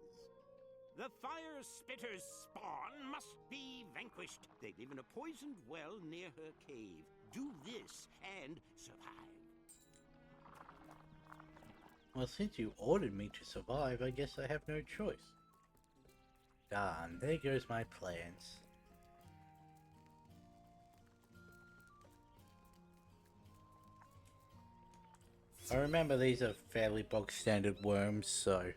The fire spitter's spawn must be vanquished. They live in a poisoned well near her cave. Do this and survive. Well, since you ordered me to survive, I guess I have no choice. Darn, there goes my plans. I remember these are fairly bog standard worms, so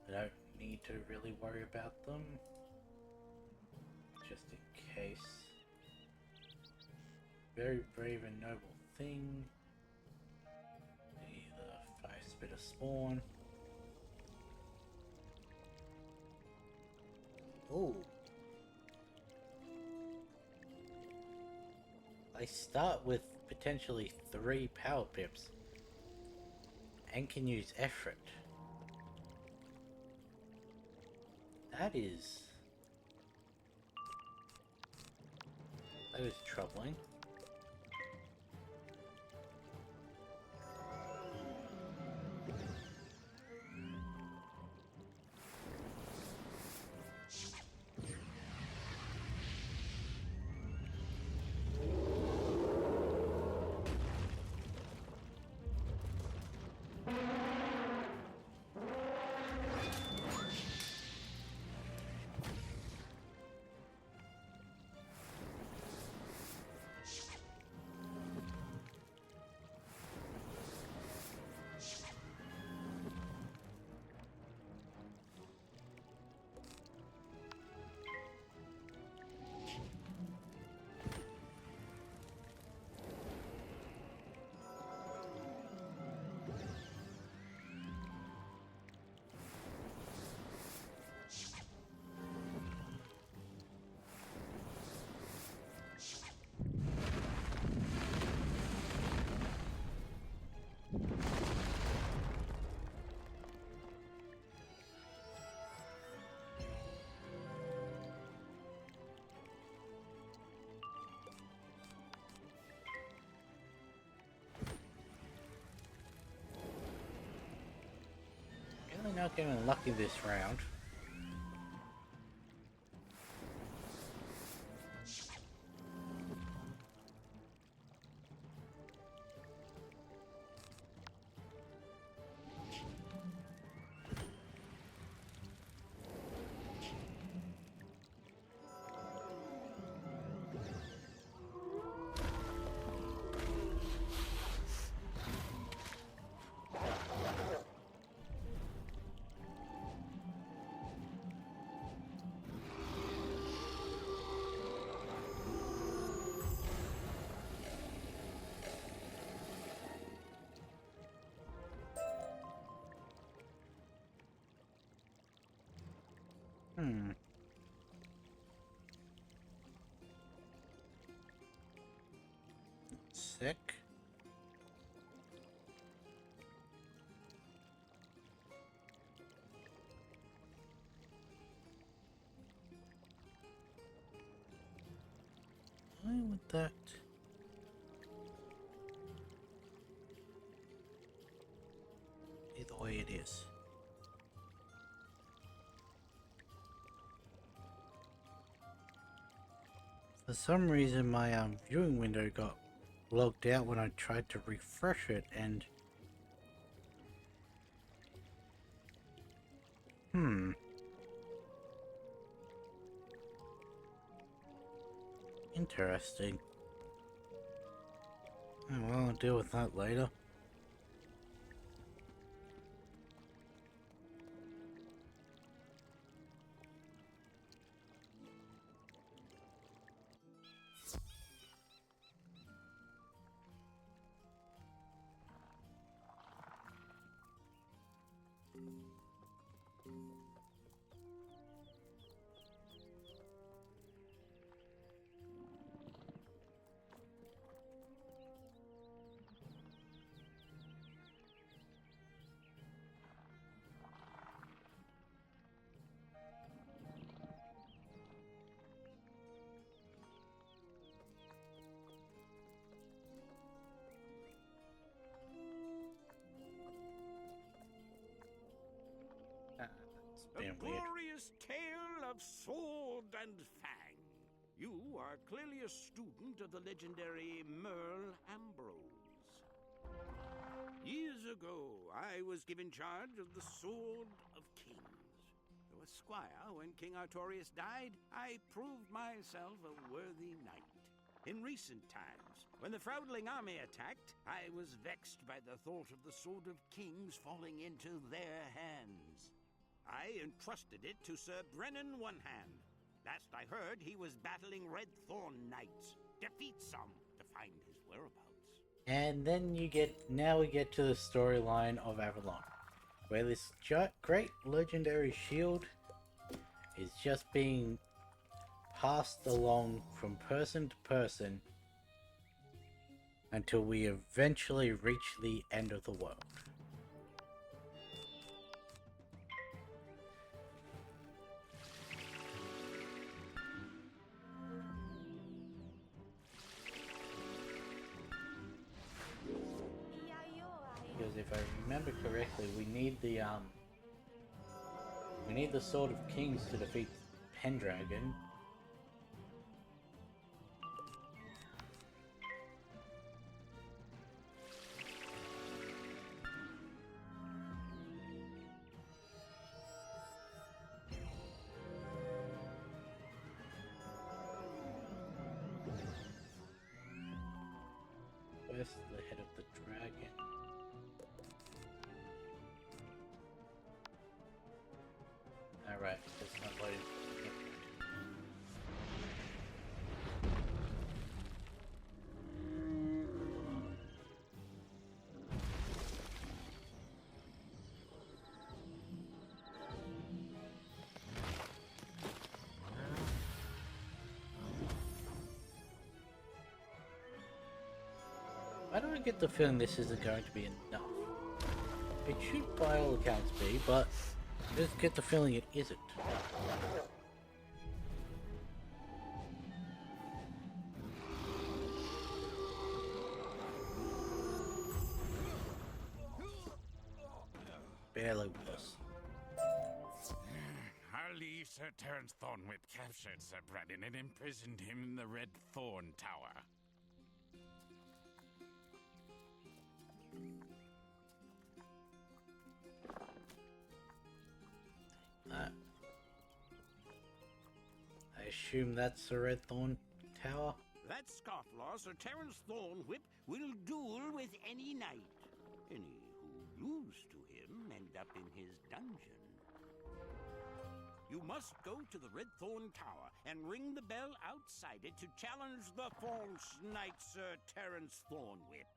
I don't need to really worry about them. Just in case. Very brave and noble thing. The fire spitter spawn. Ooh. I start with potentially 3 power pips and can use effort. That is troubling. Really not getting lucky this round. Sick. Why would that? Either way it is. For some reason my viewing window got logged out when I tried to refresh it, and interesting. Oh, well, I'll deal with that later. damn A weird. glorious tale of sword and fang. You are clearly a student of the legendary Merle Ambrose. Years ago, I was given charge of the Sword of Kings. Though a squire when King Artorius died, I proved myself a worthy knight. In recent times, when the Fraudling army attacked, I was vexed by the thought of the Sword of Kings falling into their hands. I entrusted it to Sir Brennan One-Hand. Last I heard, he was battling Red Thorn Knights. Defeat some to find his whereabouts. And then now we get to the storyline of Avalon, where this great legendary shield is just being passed along from person to person until we eventually reach the end of the world. Because if I remember correctly, we need the Sword of Kings to defeat Pendragon. Where's the head of the dragon? Alright, that's not loaded. Why do I get the feeling this isn't going to be enough? It should by all accounts be, but I just get the feeling it isn't. Barely was. Our liege Sir Terence Thornwhip captured Sir Bradin and imprisoned him in the Red Thorn Tower. I assume that's the Red Thorn Tower? That scofflaw, Sir Terence Thornwhip, will duel with any knight. Any who lose to him end up in his dungeon. You must go to the Red Thorn Tower and ring the bell outside it to challenge the false knight, Sir Terence Thornwhip.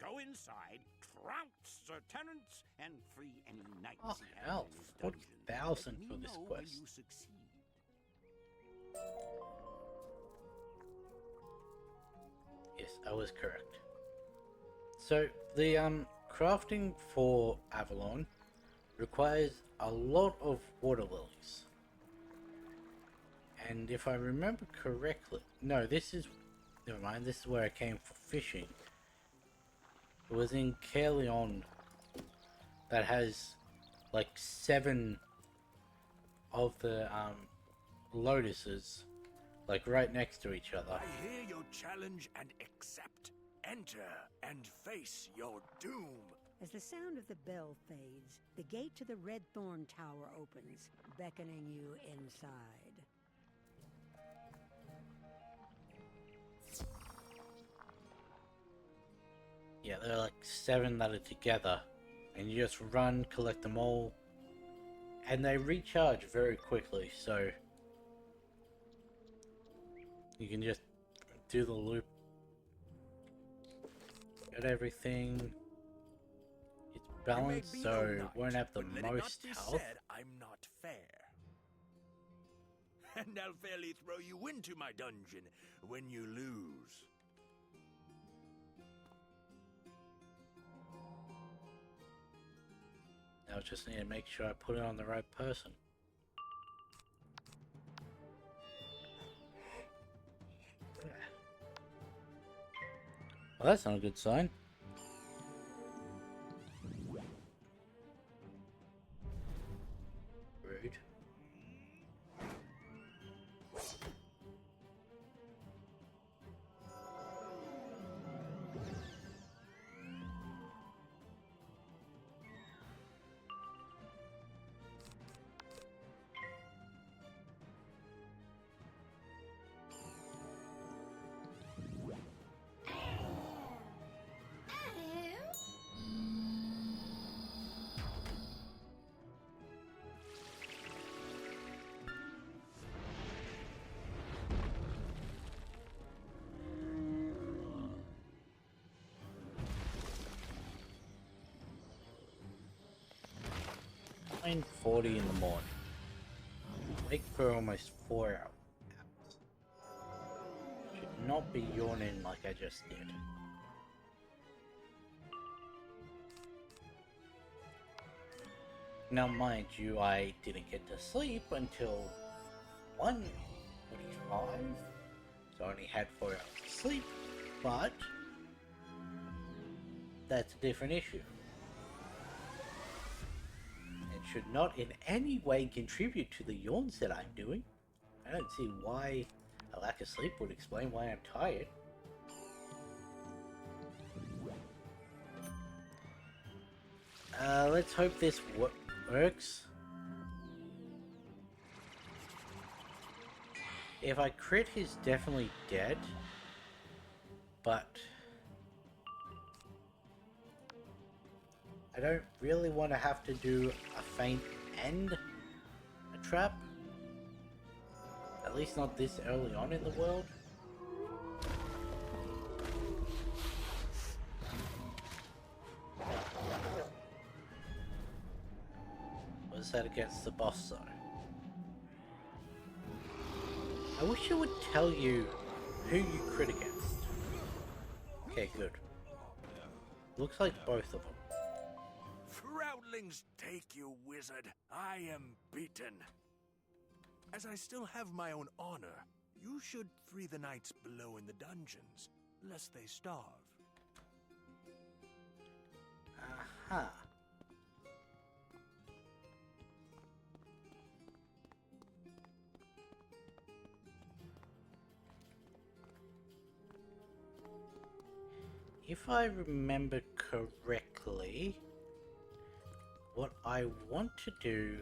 Go inside, trounce Sir Terence, and free any knights he has hell, in his dungeon. 40,000 for Let me this know quest. when you succeed. Yes, I was correct. So, the crafting for Avalon requires a lot of water lilies. And if I remember correctly, no, never mind, this is where I came for fishing. It was in Caerleon that has like 7 of the lotuses like right next to each other. I hear your challenge and accept. Enter and face your doom. As the sound of the bell fades, the gate to the Red Thorn Tower opens, beckoning you inside. Yeah, there are like 7 that are together, and you just run, collect them all, and they recharge very quickly, so you can just do the loop, get everything. It's balanced, so it won't have the most health. Said I'm not fair. And I'll fairly throw you into my dungeon when you lose. Now I just need to make sure I put it on the right person. Well, that's not a good sign. Rude. 9:40 in the morning. Wake for almost 4 hours. Should not be yawning like I just did. Now, mind you, I didn't get to sleep until 1:45, so I only had 4 hours of sleep, but that's a different issue. It should not in any way contribute to the yawns that I'm doing. I don't see why a lack of sleep would explain why I'm tired. Let's hope this works. If I crit, he's definitely dead. But I don't really want to have to do a feint and a trap. At least not this early on in the world. Was that against the boss though? I wish it would tell you who you crit against. Okay, good. Looks like both of them. Proudlings take you, wizard. I am beaten. As I still have my own honor, you should free the knights below in the dungeons, lest they starve. Aha. If I remember correctly, what I want to do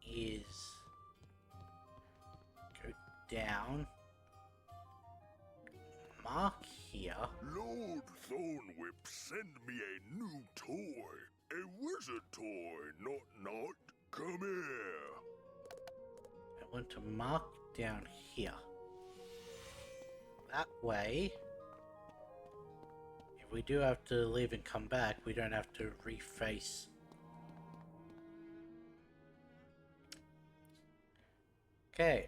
is go down, mark here. Lord Thornwhip, send me a new toy. A wizard toy, not. Come here. I want to mark down here. That way, if we do have to leave and come back, we don't have to reface. Okay.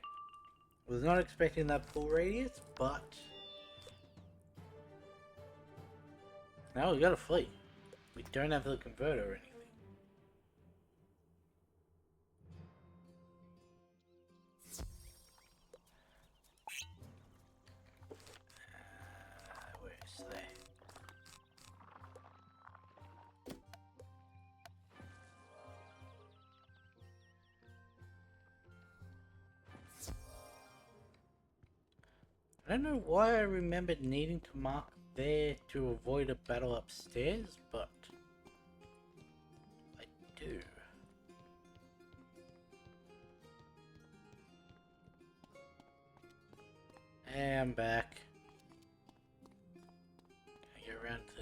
Was not expecting that full radius, but now we gotta flee. We don't have the converter or anything. Where is that? I don't know why I remembered needing to mark there to avoid a battle upstairs, but I do. And I'm back. Can I get around to...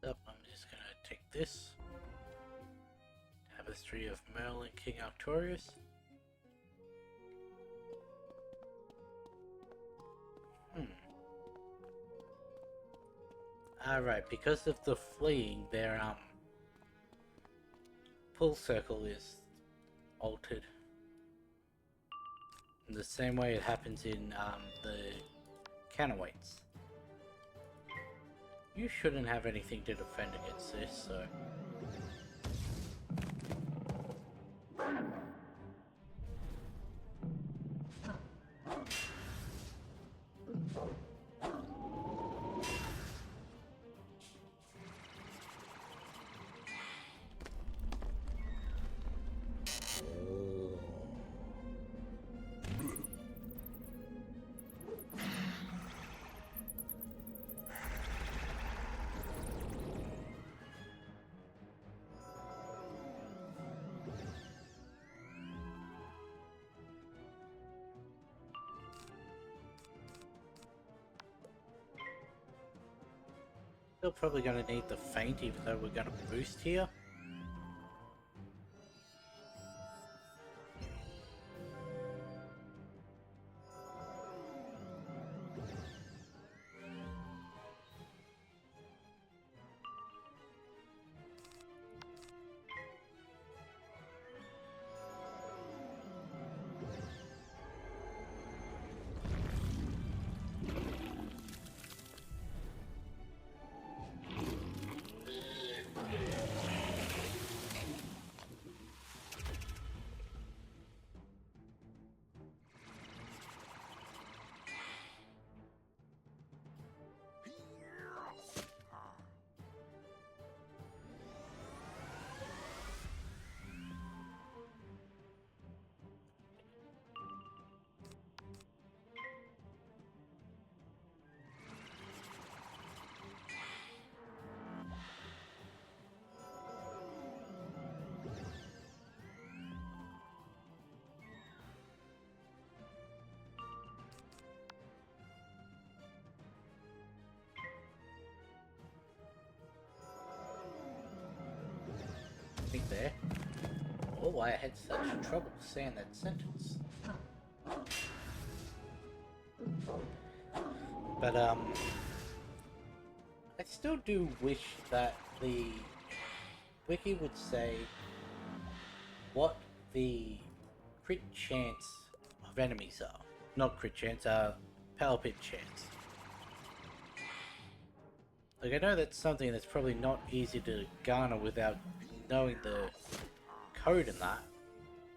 Up, I'm just gonna take this. Tapestry of Merlin, King Artorias. Alright, because of the fleeing, their pull circle is altered. In the same way it happens in the counterweights. You shouldn't have anything to defend against this, so... Still probably going to need the feint, even though we're going to boost here. There. Oh, why I had such trouble saying that sentence. But I still do wish that the wiki would say what the crit chance of enemies are. Not crit chance, power pit chance. Like, I know that's something that's probably not easy to garner without knowing the code in that,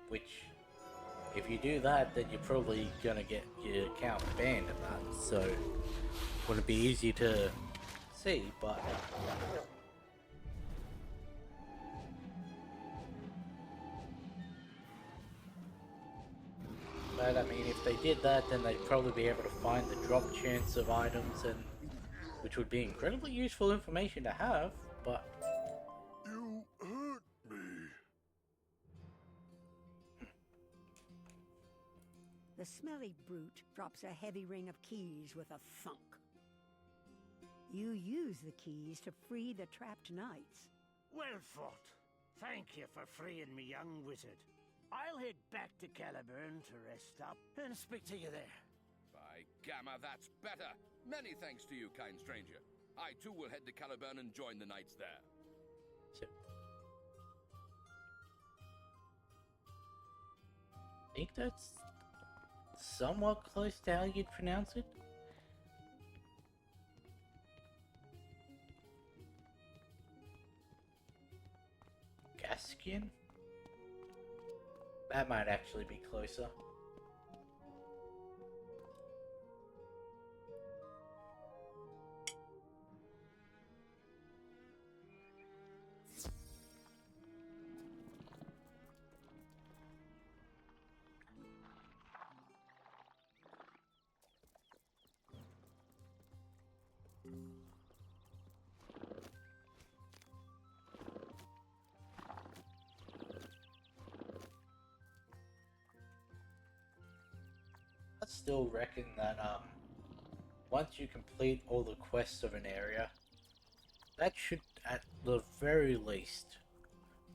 which, if you do that, then you're probably gonna get your account banned in that, so wouldn't be easy to see, but I mean, if they did that, then they'd probably be able to find the drop chance of items, and which would be incredibly useful information to have, but You hurt me. The smelly brute drops a heavy ring of keys with a thunk. You use the keys to free the trapped knights. Well fought. Thank you for freeing me, young wizard. I'll head back to Caliburn to rest up and speak to you there. By Gamma, that's better. Many thanks to you, kind stranger. I too will head to Caliburn and join the knights there. I think that's somewhat close to how you'd pronounce it. Gaskian? That might actually be closer. I still reckon that once you complete all the quests of an area, that should at the very least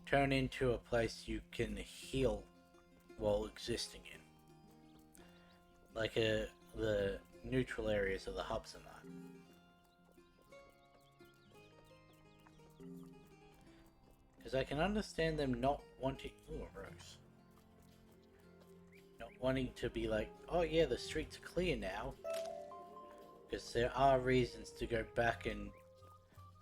turn into a place you can heal while existing in. Like the neutral areas of the hubs and that. Because I can understand them not wanting... Ooh, a rose. Not wanting to be like, oh yeah, the streets are clear now. Because there are reasons to go back and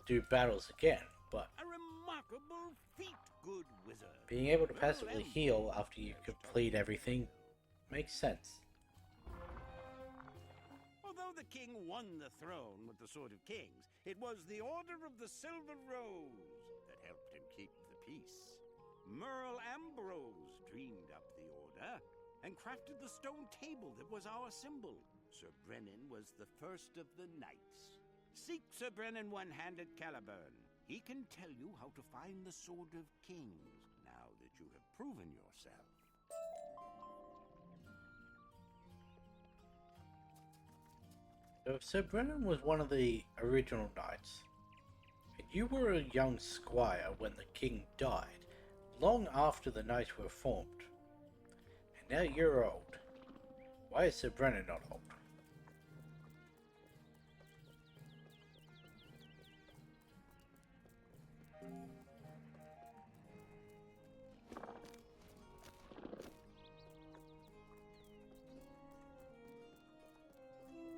do battles again, but... A remarkable feat, good wizard. Being able to passively heal after you complete everything makes sense. Although the king won the throne with the Sword of Kings, it was the Order of the Silver Rose that helped him keep the peace. Merle Ambrose dreamed up the order and crafted the stone table that was our symbol. Sir Brennan was the first of the knights. Seek Sir Brennan one-handed Caliburn. He can tell you how to find the Sword of Kings, now that you have proven yourself. So if Sir Brennan was one of the original knights, You were a young squire when the king died, long after the knights were formed. And now you're old. Why is Sir Brennan not old?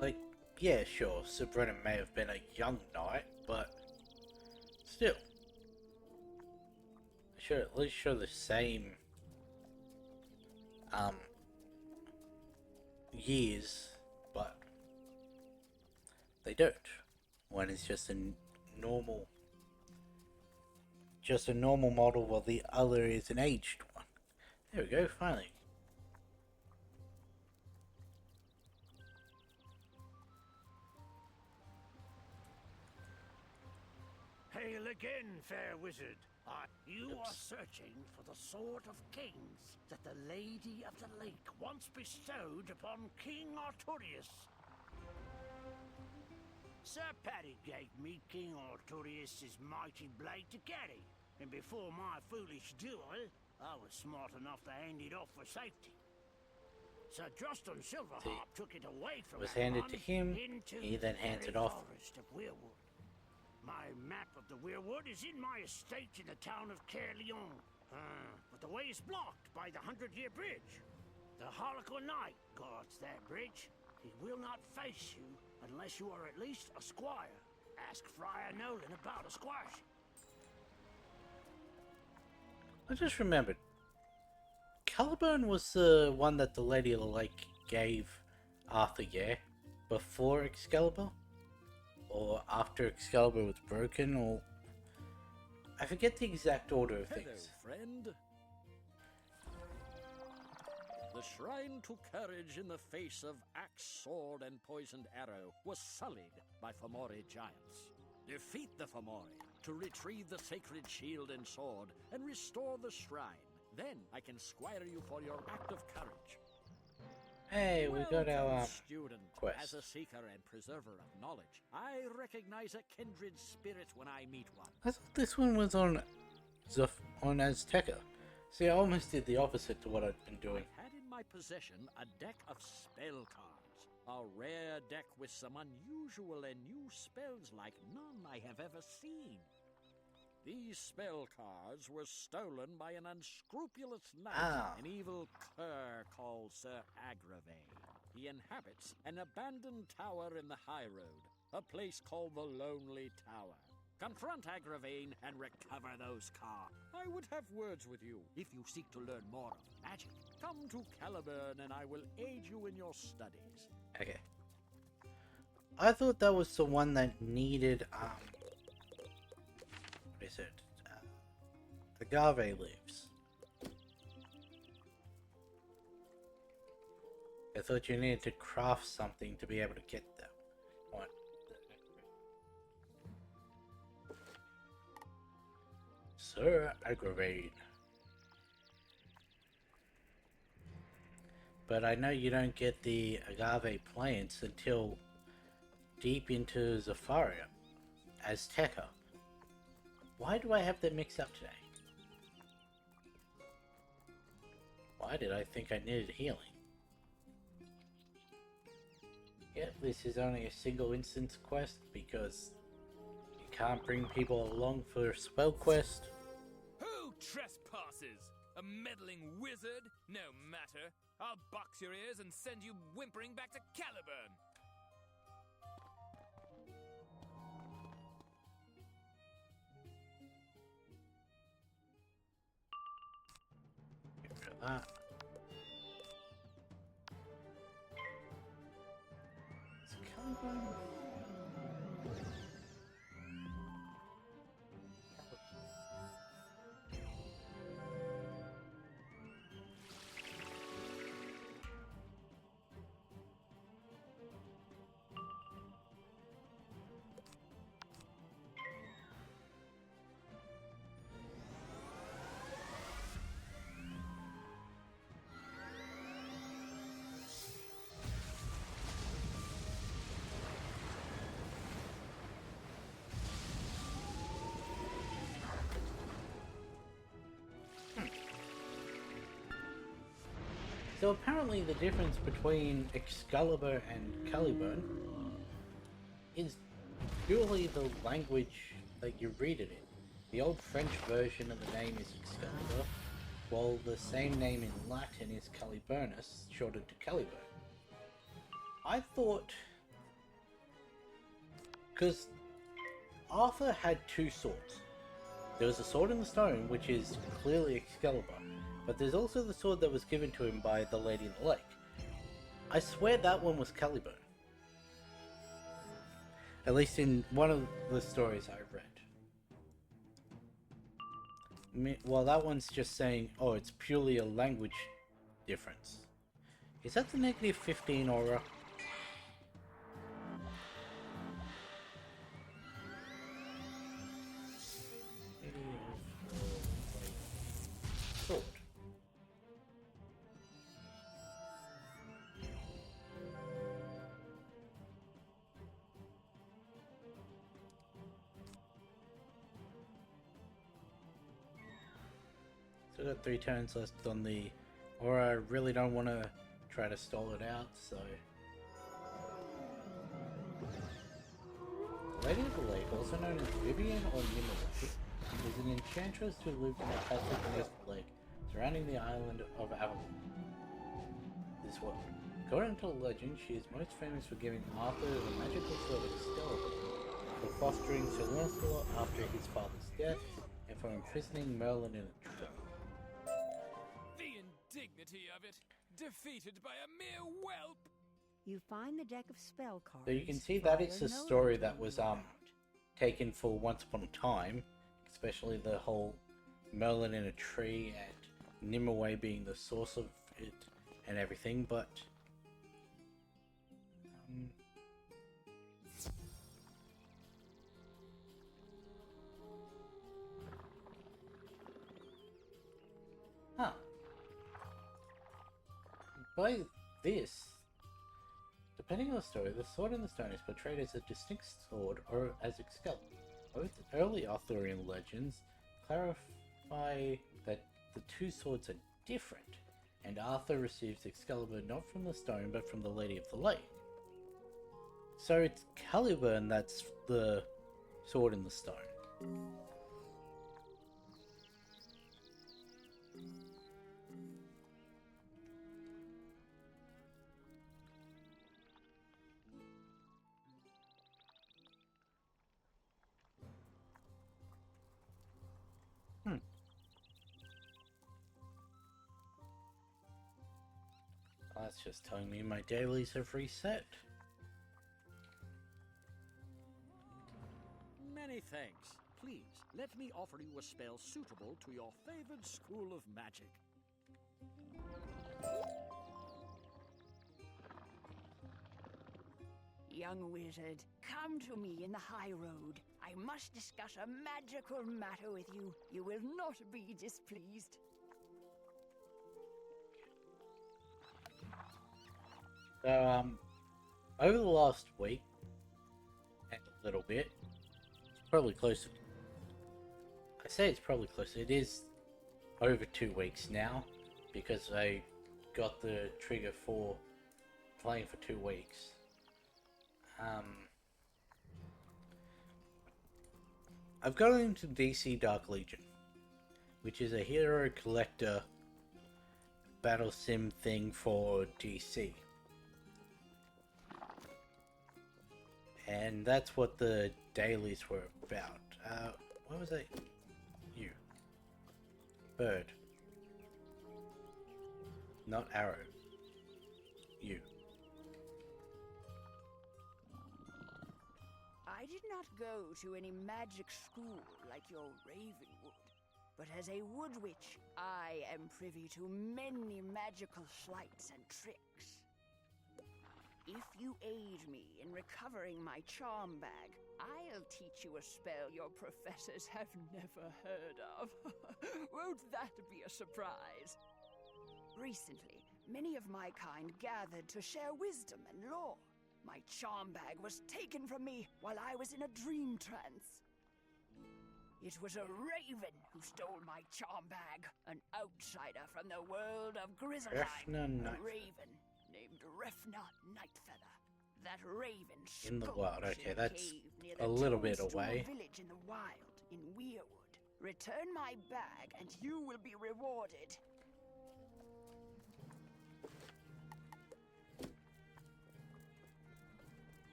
Like, yeah, sure, Sir Brennan may have been a young knight, but still. They should at least show the same, years, but they don't. One is just a normal model, while the other is an aged one. There we go, finally. Hail again, fair wizard. You are searching for the Sword of Kings that the Lady of the Lake once bestowed upon King Arturius. Sir Paddy gave me King Arturius's mighty blade to carry, and before my foolish duel, I was smart enough to hand it off for safety. Sir Justin Silverharp took it away from was handed to him, into he then hands the it off. forest of Weirwood. My map of the Weirwood is in my estate in the town of Caerleon. But the way is blocked by the 100-Year Bridge. The Harlequin Knight guards that bridge. He will not face you unless you are at least a squire. Ask Friar Nolan about a squireship. I just remembered. Caliburn was the one that the Lady of the Lake gave Arthur, yeah? Before Excalibur? Or after Excalibur was broken, or... I forget the exact order of things. Hello, friend. The shrine to courage in the face of axe, sword, and poisoned arrow was sullied by Fomori giants. Defeat the Fomori to retrieve the sacred shield and sword and restore the shrine. Then I can squire you for your act of courage. Hey, we got our student. quest. As a seeker and preserver of knowledge, I recognize a kindred spirit when I meet one. I thought this one was on Azteca. See, I almost did the opposite to what I'd been doing. I had in my possession a deck of spell cards. A rare deck with some unusual and new spells like none I have ever seen. These spell cards were stolen by an unscrupulous knight, an evil cur called Sir Agravain. He inhabits an abandoned tower in the high road, a place called the Lonely Tower. Confront Agravain and recover those cards. I would have words with you if you seek to learn more of magic. Come to Caliburn and I will aid you in your studies. Okay. I thought that was the one that needed, what is it? Agave leaves. I thought you needed to craft something to be able to get them. What? Sir Agravain. But I know you don't get the agave plants until deep into Zafaria, Azteca. Why do I have them mixed up today? Why did I think I needed healing? Yep, this is only a single instance quest because you can't bring people along for a spell quest. Who trespasses? A meddling wizard? No matter. I'll box your ears and send you whimpering back to Caliburn. Get rid of that. Is Caliburn? So apparently the difference between Excalibur and Caliburn is purely the language that you read it in. The old French version of the name is Excalibur, while the same name in Latin is Caliburnus, shortened to Caliburn. I thought... because Arthur had two swords. There was a sword in the stone, which is clearly Excalibur, but there's also the sword that was given to him by the Lady in the Lake. I swear that one was Caliburn. At least in one of the stories I read. Well, that one's just saying, oh, it's purely a language difference. Is that the negative 15 aura? Sword. So I've got 3 turns left on the aura. I really don't want to try to stall it out, so... The Lady of the Lake, also known as Vivian or Nimue, is an enchantress who lived in a castle beneath the lake, surrounding the island of Avalon. This world. According to legend, she is most famous for giving Arthur the magical sword Excalibur, for fostering Sir Lancelot after his father's death, and for imprisoning Merlin in a trap. The indignity of it! Defeated by a mere whelp! You find the deck of spell cards. So you can see that it's a story that was taken for Once Upon a Time, especially the whole Merlin in a tree and Nimue being the source of it and everything, but by this, depending on the story, the sword in the stone is portrayed as a distinct sword or as Excalibur. Both early Arthurian legends clarify that the two swords are different, and Arthur receives Excalibur not from the stone but from the Lady of the Lake. So it's Caliburn that's the sword in the stone. That's just telling me my dailies have reset. Many thanks. Please, let me offer you a spell suitable to your favored school of magic. Young wizard, come to me in the high road. I must discuss a magical matter with you. You will not be displeased. So, over the last week, and a little bit, it's probably close. I say it's probably close. It is over 2 weeks now, because I got the trigger for playing for 2 weeks. I've gotten into DC Dark Legion, which is a hero collector battle sim thing for DC. And that's what the dailies were about. What was it? You. Bird. Not arrow. You. I did not go to any magic school like your Ravenwood, but as a wood witch, I am privy to many magical sleights and tricks. If you aid me in recovering my charm bag, I'll teach you a spell your professors have never heard of. Won't that be a surprise? Recently, many of my kind gathered to share wisdom and lore. My charm bag was taken from me while I was in a dream trance. It was a raven who stole my charm bag. An outsider from the world of Grizzleheim. Refna A Nightfeather. raven named Refna Nightfeather. That raven In the skulks wild, in okay, a that's cave near a the little bit Toadstool away. Village in the wild, in Weirwood. Return my bag and you will be rewarded.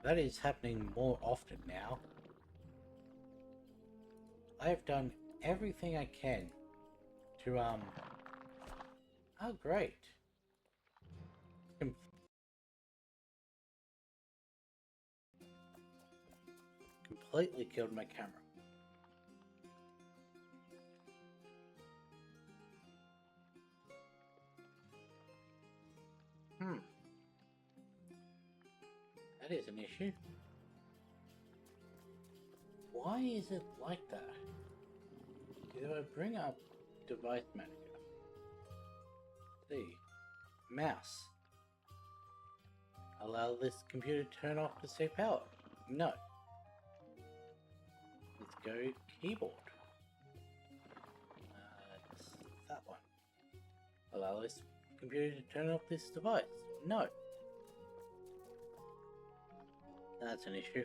That is happening more often now. I have done everything I can to, oh great. Completely killed my camera. That is an issue. Why is it like that? If I bring up device manager, see, mouse, allow this computer to turn off to save power. No. Let's go keyboard. It's that one. Allow this computer to turn off this device. No. That's an issue.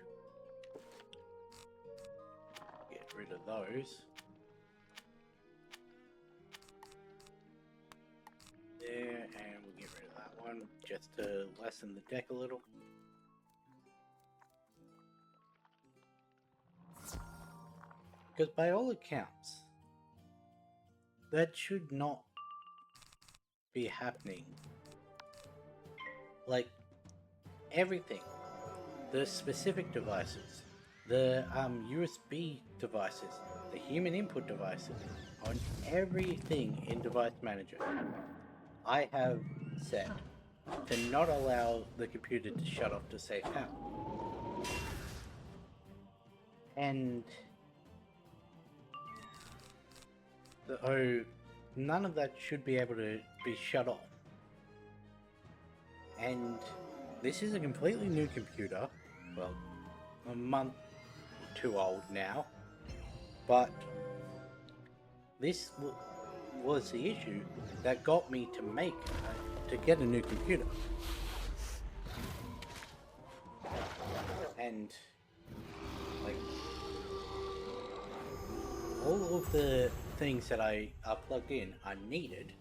Get rid of those. There, and we'll get rid of that one just to lessen the deck a little. Because by all accounts, that should not be happening. Like, everything. The specific devices, the USB devices, the human input devices, on everything in Device Manager, I have set to not allow the computer to shut off to save power. And so none of that should be able to be shut off. And this is a completely new computer. Well, a month or two old now, but this was the issue that got me to get a new computer. And like all of the things that I plugged in are needed,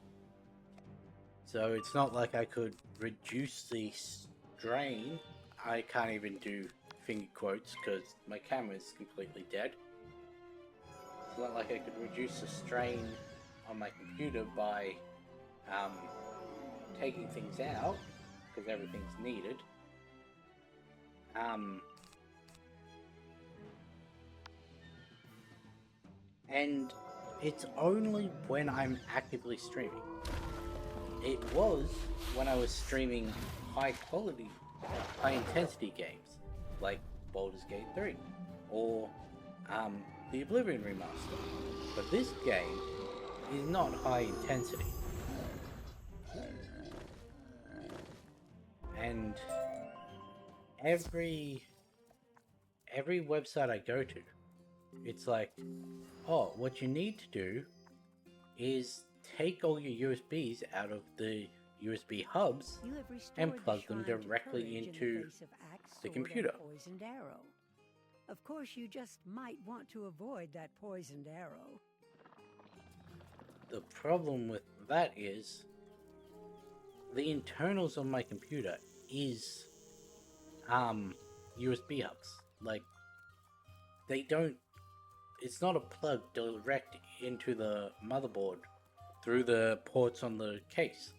so it's not like I could reduce the strain. I can't even do finger quotes because my camera is completely dead. It's not like I could reduce the strain on my computer by taking things out because everything's needed. And it's only when I'm actively streaming. It was when I was streaming high quality, high intensity games like Baldur's Gate 3 or the Oblivion remaster. But this game is not high intensity. And every website I go to, it's like, oh, what you need to do is take all your USBs out of the USB hubs and plug them directly into the computer. Poisoned arrow. Of course, you just might want to avoid that poisoned arrow. The problem with that is the internals of my computer is USB hubs. Like, they don't, it's not a plug direct into the motherboard through the ports on the case.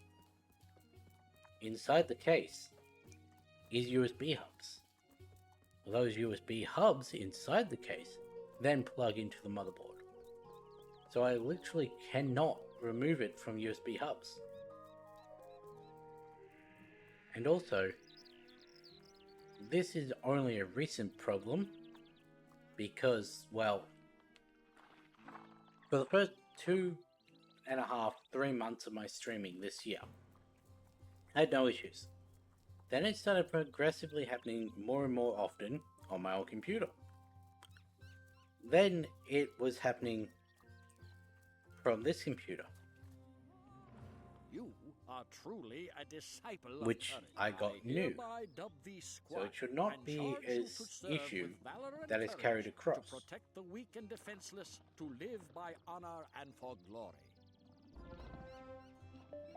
Inside the case is USB hubs. Those USB hubs inside the case then plug into the motherboard. So I literally cannot remove it from USB hubs. And also, this is only a recent problem because, well, for the first 2.5, 3 months of my streaming this year, I had no issues. Then it started progressively happening more and more often on my old computer. Then it was happening from this computer, You are truly a disciple which of courage. I got new. hereby dub thee So squire, it should not and be charge you as to serve issue with valor and that is courage carried across. to protect the weak and defenseless, to live by honor and for glory.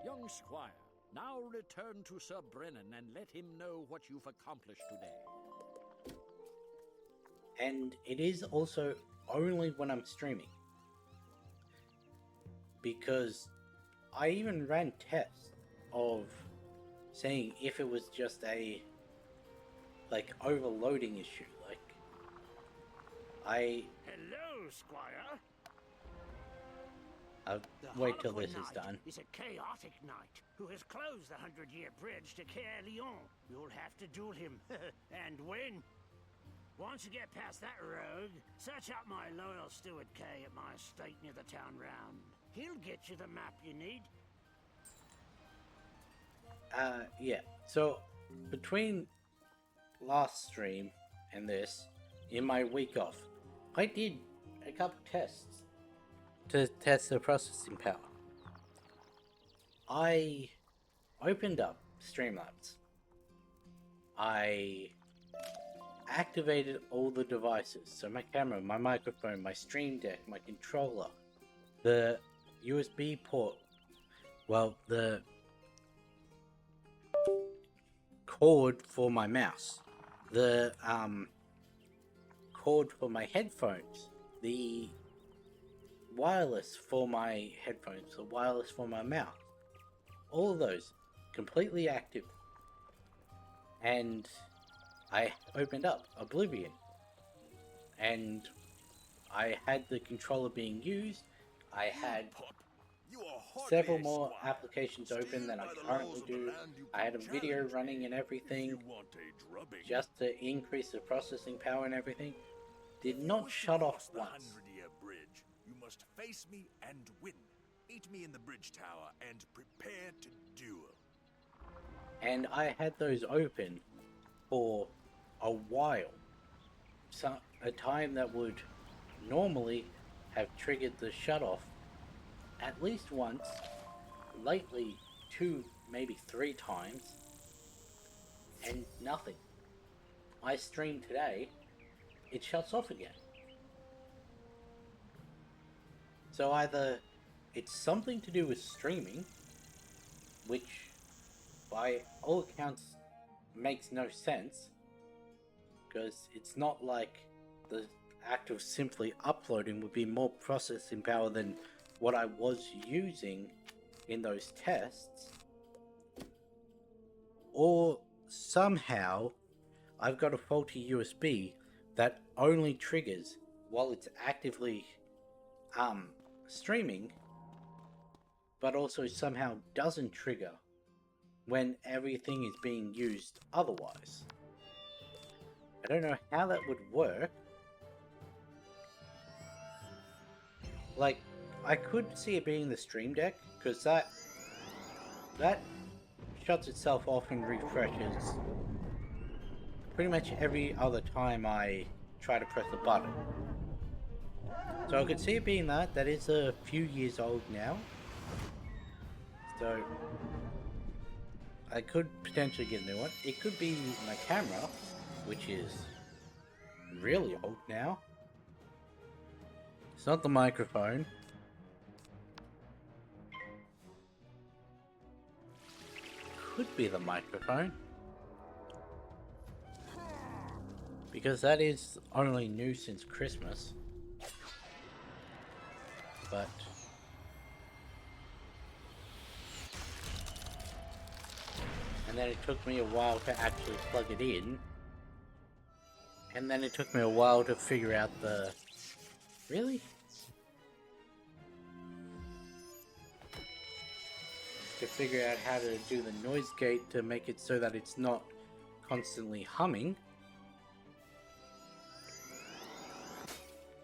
Young squire, now return to Sir Brennan and let him know what you've accomplished today. And it is also only when I'm streaming. Because I even ran tests of saying if it was just a like overloading issue. Like Hello, Squire. I'll The wait till Harlequin this is Knight done. is a chaotic knight who has closed the 100-year bridge to Caer Leon. You'll have to duel him and win. Once you get past that rogue, search out my loyal steward Kay at my estate near the town round. He'll get you the map you need. Yeah. So between last stream and this, in my week off, I did a couple tests to test the processing power. I opened up Streamlabs. I activated all the devices. So my camera, my microphone, my stream deck, my controller, the USB port, well, the cord for my mouse, the cord for my headphones, the wireless for my headphones, the wireless for my mouse, all of those completely active. And I opened up Oblivion and I had the controller being used. I had several more applications open than I currently do. I had a video running and everything just to increase the processing power and everything. Did not shut off once. Bridge. You must face me and win. Meet me in the bridge tower and prepare to duel. And I had those open for a while. A time that would normally have triggered the shut off at least once, lately 2, maybe 3 times, and nothing. I stream today, it shuts off again. So either it's something to do with streaming, which by all accounts makes no sense, because it's not like the act of simply uploading would be more processing power than what I was using in those tests, or somehow I've got a faulty USB that only triggers while it's actively streaming, but also somehow doesn't trigger when everything is being used otherwise. I don't know how that would work. Like, I could see it being the stream deck, because that shuts itself off and refreshes pretty much every other time I try to press the button. So I could see it being that. That is a few years old now. So I could potentially get a new one. It could be my camera, which is really old now. It's not the microphone. Could be the microphone. Because that is only new since Christmas. But and then it took me a while to actually plug it in. And then it took me a while to figure out the... Really? To to figure out how to do the noise gate to make it so that it's not constantly humming.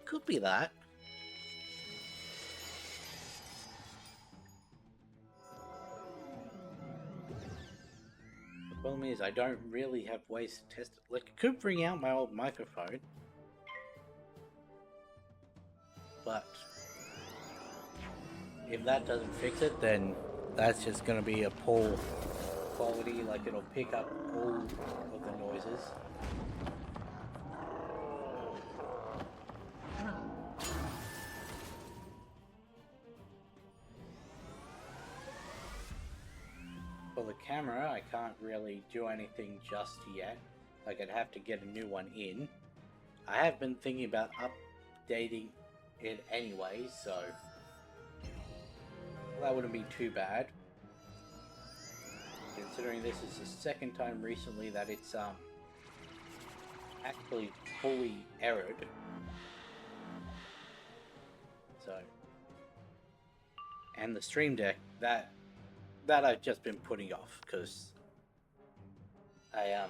Could be that. The problem is I don't really have ways to test it. Like, I could bring out my old microphone, but if that doesn't fix it, then that's just gonna be a poor quality. Like, it'll pick up all of the noises. For the camera, I can't really do anything just yet. Like, I'd have to get a new one in. I have been thinking about updating it anyway, so that wouldn't be too bad. Considering this is the second time recently that it's actually fully errored. So, and the Stream Deck, that I've just been putting off because I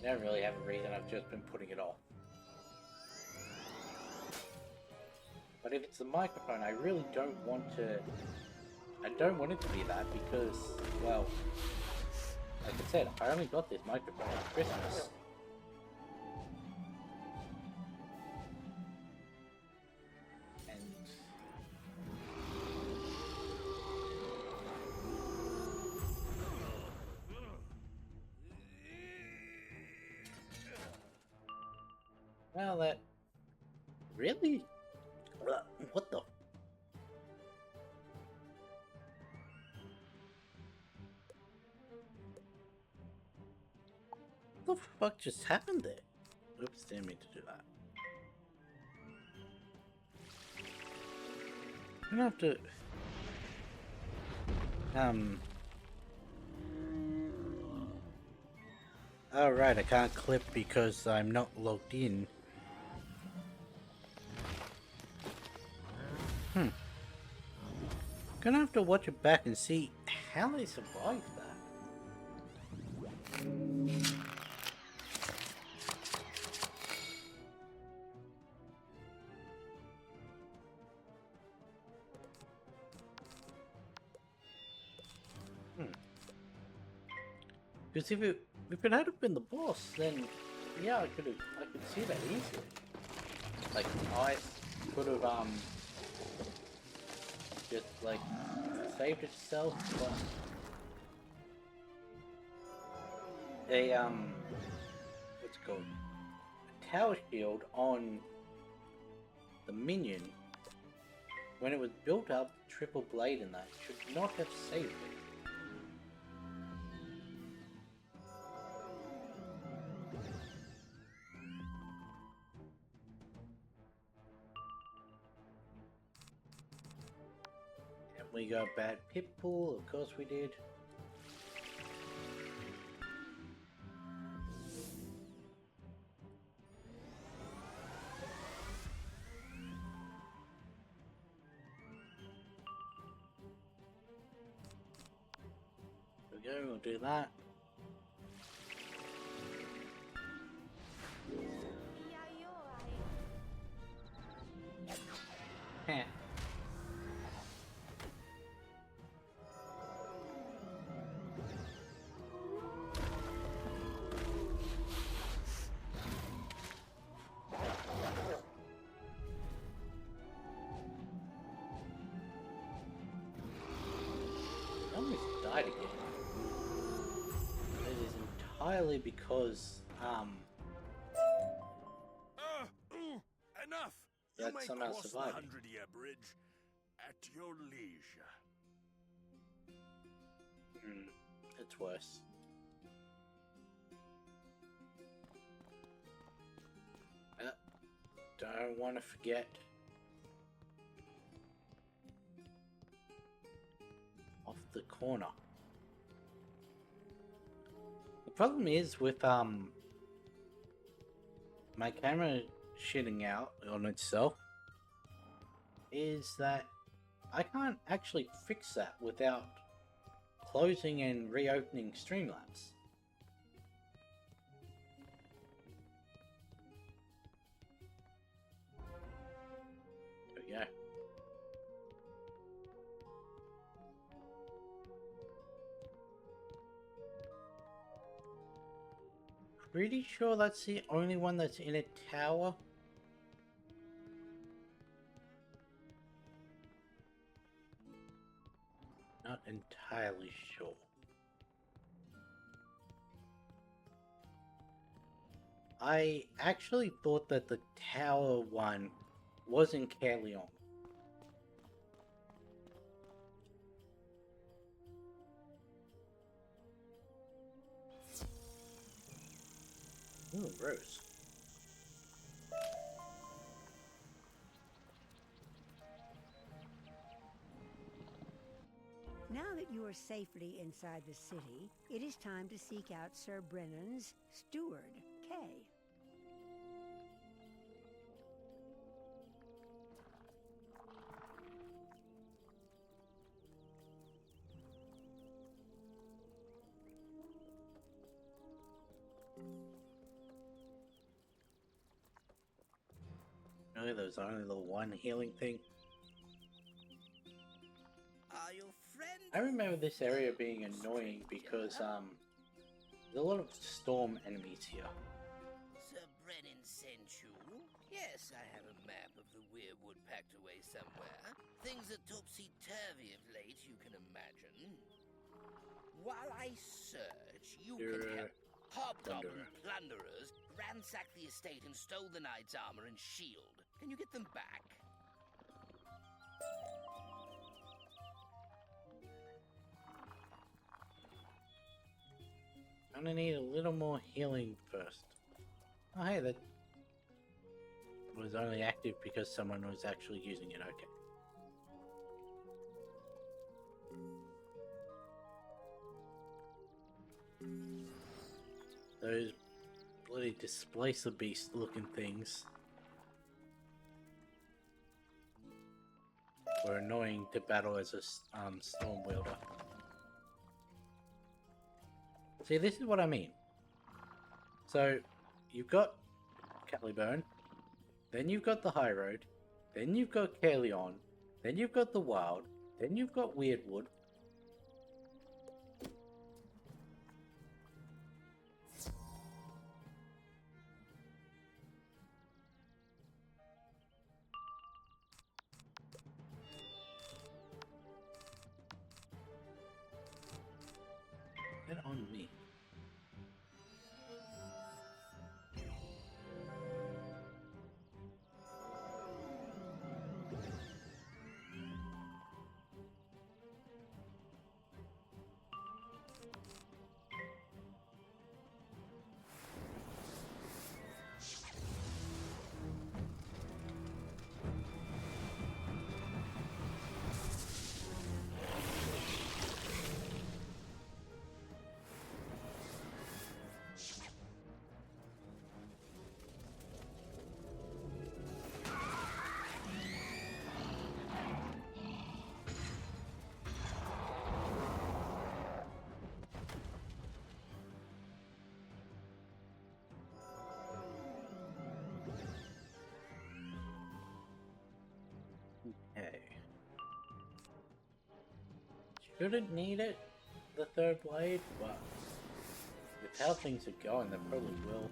don't really have a reason. I've just been putting it off. But if it's the microphone, I really don't want to. I don't want it to be that because, well, like I said, I only got this microphone at Christmas. Well, that... Really? What the... What the fuck just happened there? Oops, didn't mean to do that. I'm gonna have to... Oh, right, I can't clip because I'm not logged in. Gonna have to watch it back and see how they survived that. Because if it had been the boss, then yeah, I could see that easily. Like, I could have just like saved itself, but a what's it called? A tower shield on the minion when it was built up, triple blade in that should not have saved it. We got bad Pitbull, of course we did. There we go, we'll do that. Heh. Died again. It is entirely because enough. That You may somehow cross the survived. 100-year bridge at your leisure. It's worse. Don't want to forget. Off the corner. The problem is with my camera shitting out on itself is that I can't actually fix that without closing and reopening Streamlabs. There we go. Pretty sure that's the only one that's in a tower. Not entirely sure. I actually thought that the tower one was in Caerleon. Ooh, Rose. Now that you are safely inside the city, it is time to seek out Sir Brennan's steward, Kay. Really, there's only the one healing thing. Are your friends? I remember this area being annoying because there's a lot of storm enemies here. Sir Brennan sent you? Yes, I have a map of the Weirwood packed away somewhere. Things are topsy-turvy of late, you can imagine. While I search, you can help hobgoblin plunderers ransack the estate and stole the knight's armor and shield. Can you get them back? I'm gonna need a little more healing first. Oh hey, that was only active because someone was actually using it, okay. Those bloody displacer beast looking things were annoying to battle as a storm wielder. See, this is what I mean. So, you've got Caliburn, then you've got the High Road, then you've got Caerleon, then you've got the Wild, then you've got Weirdwood. Get on me. Okay. Shouldn't need it, the third blade, but with how things are going, they probably will.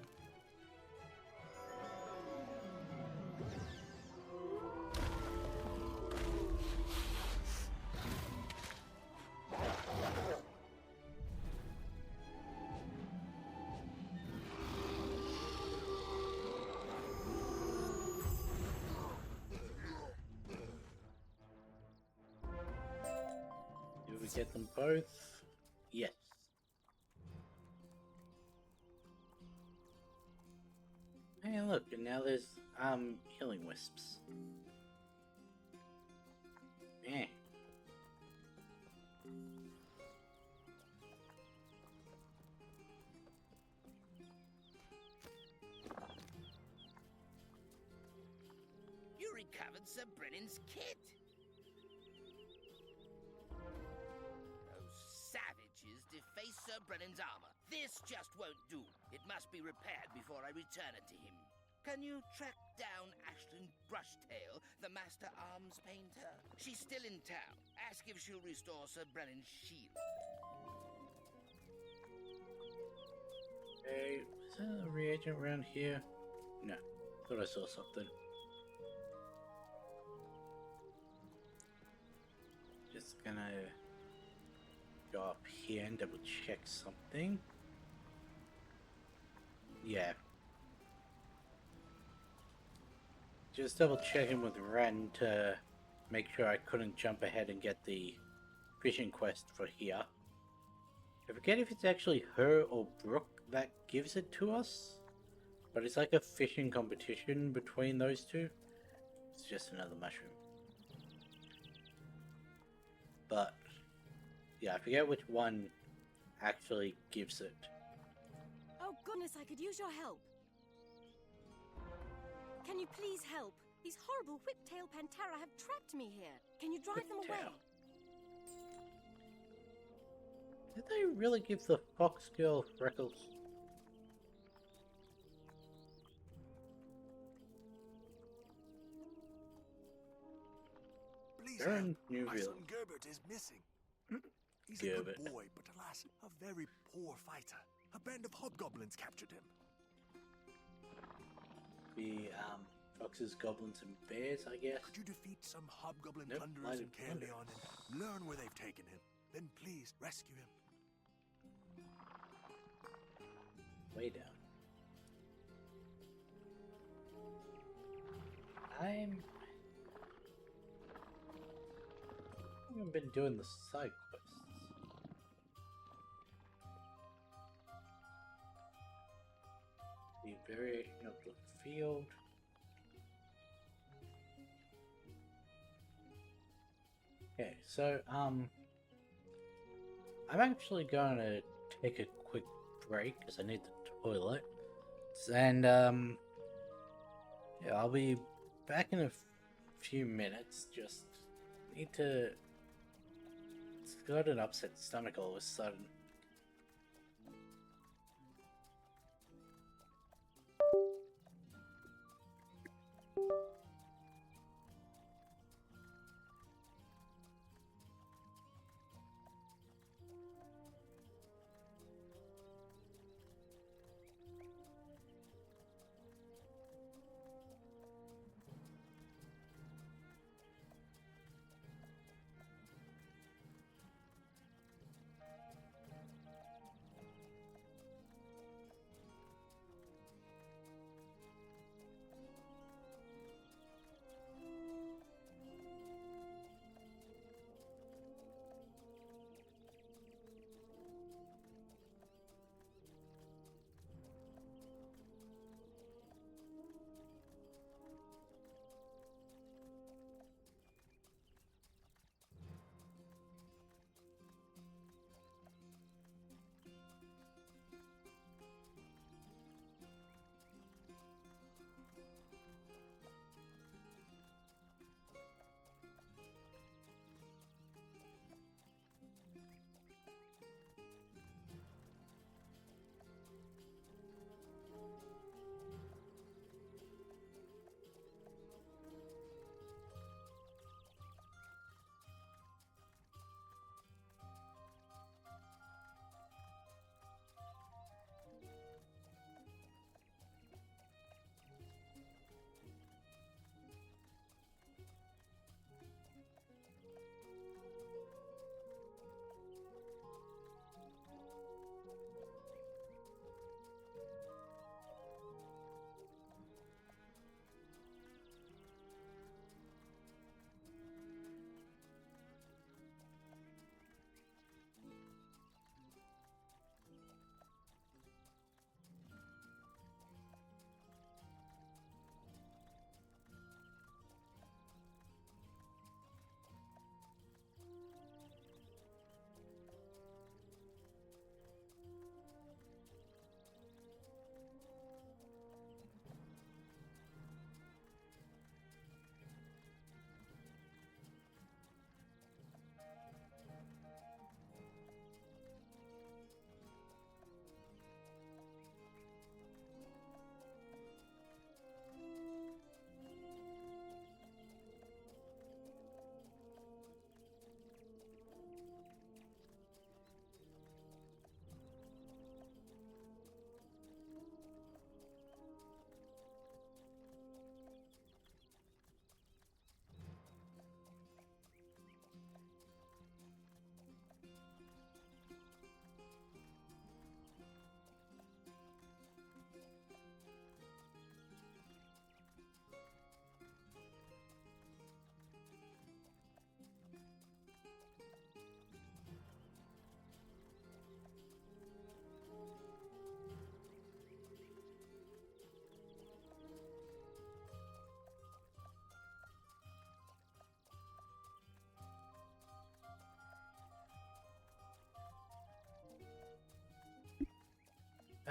Did we get them both? Yes. Hey, look, and now there's healing wisps. Eh. You recovered Sir Brennan's kit. Sir Brennan's armor. This just won't do. It must be repaired before I return it to him. Can you track down Ashlyn Brushtail, the master arms painter? She's still in town. Ask if she'll restore Sir Brennan's shield. Hey, is there a reagent around here? No. Thought I saw something. Just gonna go up here and double check something. Yeah. Just double checking with Ren to make sure I couldn't jump ahead and get the fishing quest for here. I forget if it's actually her or Brooke that gives it to us, but it's like a fishing competition between those two. It's just another mushroom. But yeah, I forget which one actually gives it. Oh goodness, I could use your help. Can you please help? These horrible whiptail Pantera have trapped me here. Can you drive them away? Did they really give the fox girl freckles? Please They're help. in New My Village. son Gerbert is missing. He's a Gerbert. good boy, but alas, a very poor fighter. A band of hobgoblins captured him. The foxes, goblins, and bears, I guess. Could you defeat some hobgoblin Nope, plunderers in lighted Caerleon and learn where they've taken him? Then please rescue him. Way down. I haven't been doing the side quests. The variation of the field. Okay, so I'm actually going to take a quick break because I need the toilet, and yeah, I'll be back in a few minutes. Just need to. It's got an upset stomach all of a sudden.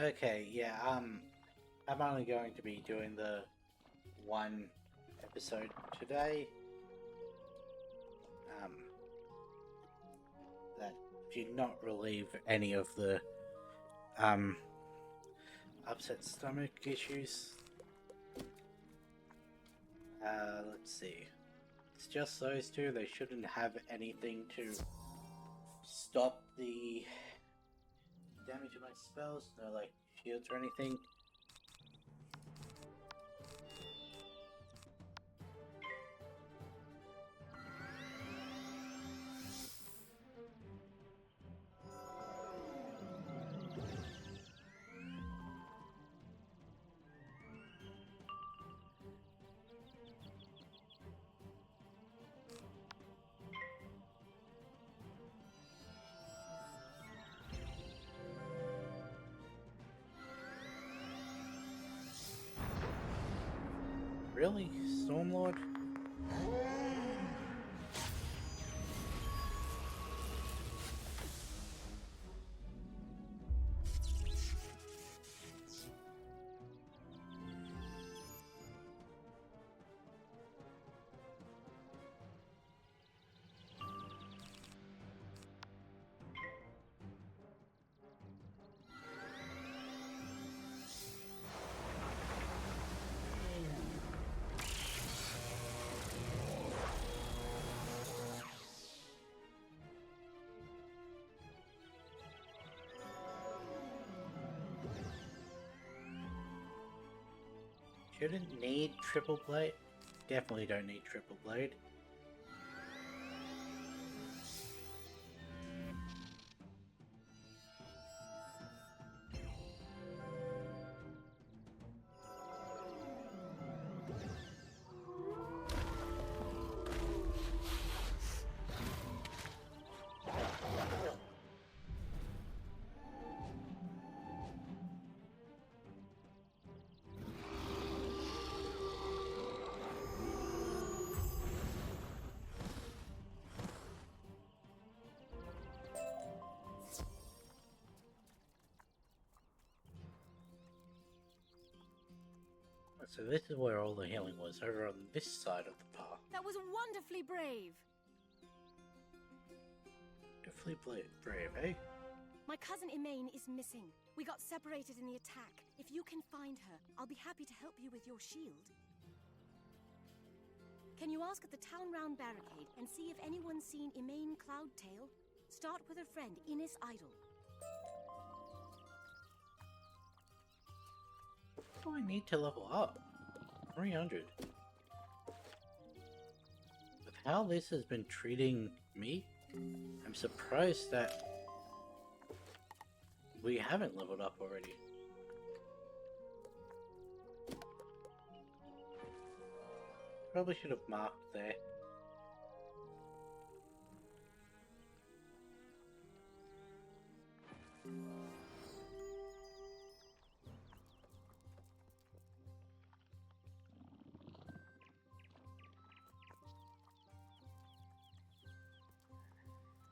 Okay, yeah, I'm only going to be doing the one episode today. That did not relieve any of the, upset stomach issues. Let's see. It's just those two. They shouldn't have anything to stop the damage of my spells. No, like, shields or anything. Really? Stormlord? Shouldn't need triple blade. Definitely don't need triple blade. So this is where all the healing was, over on this side of the path. That was wonderfully brave. Definitely brave, eh? My cousin Emaine is missing. We got separated in the attack. If you can find her, I'll be happy to help you with your shield. Can you ask at the town round barricade and see if anyone's seen Emaine Cloudtail? Start with her friend, Ines Idle. What do I need to level up? 300. With how this has been treating me, I'm surprised that we haven't leveled up already. Probably should have marked there.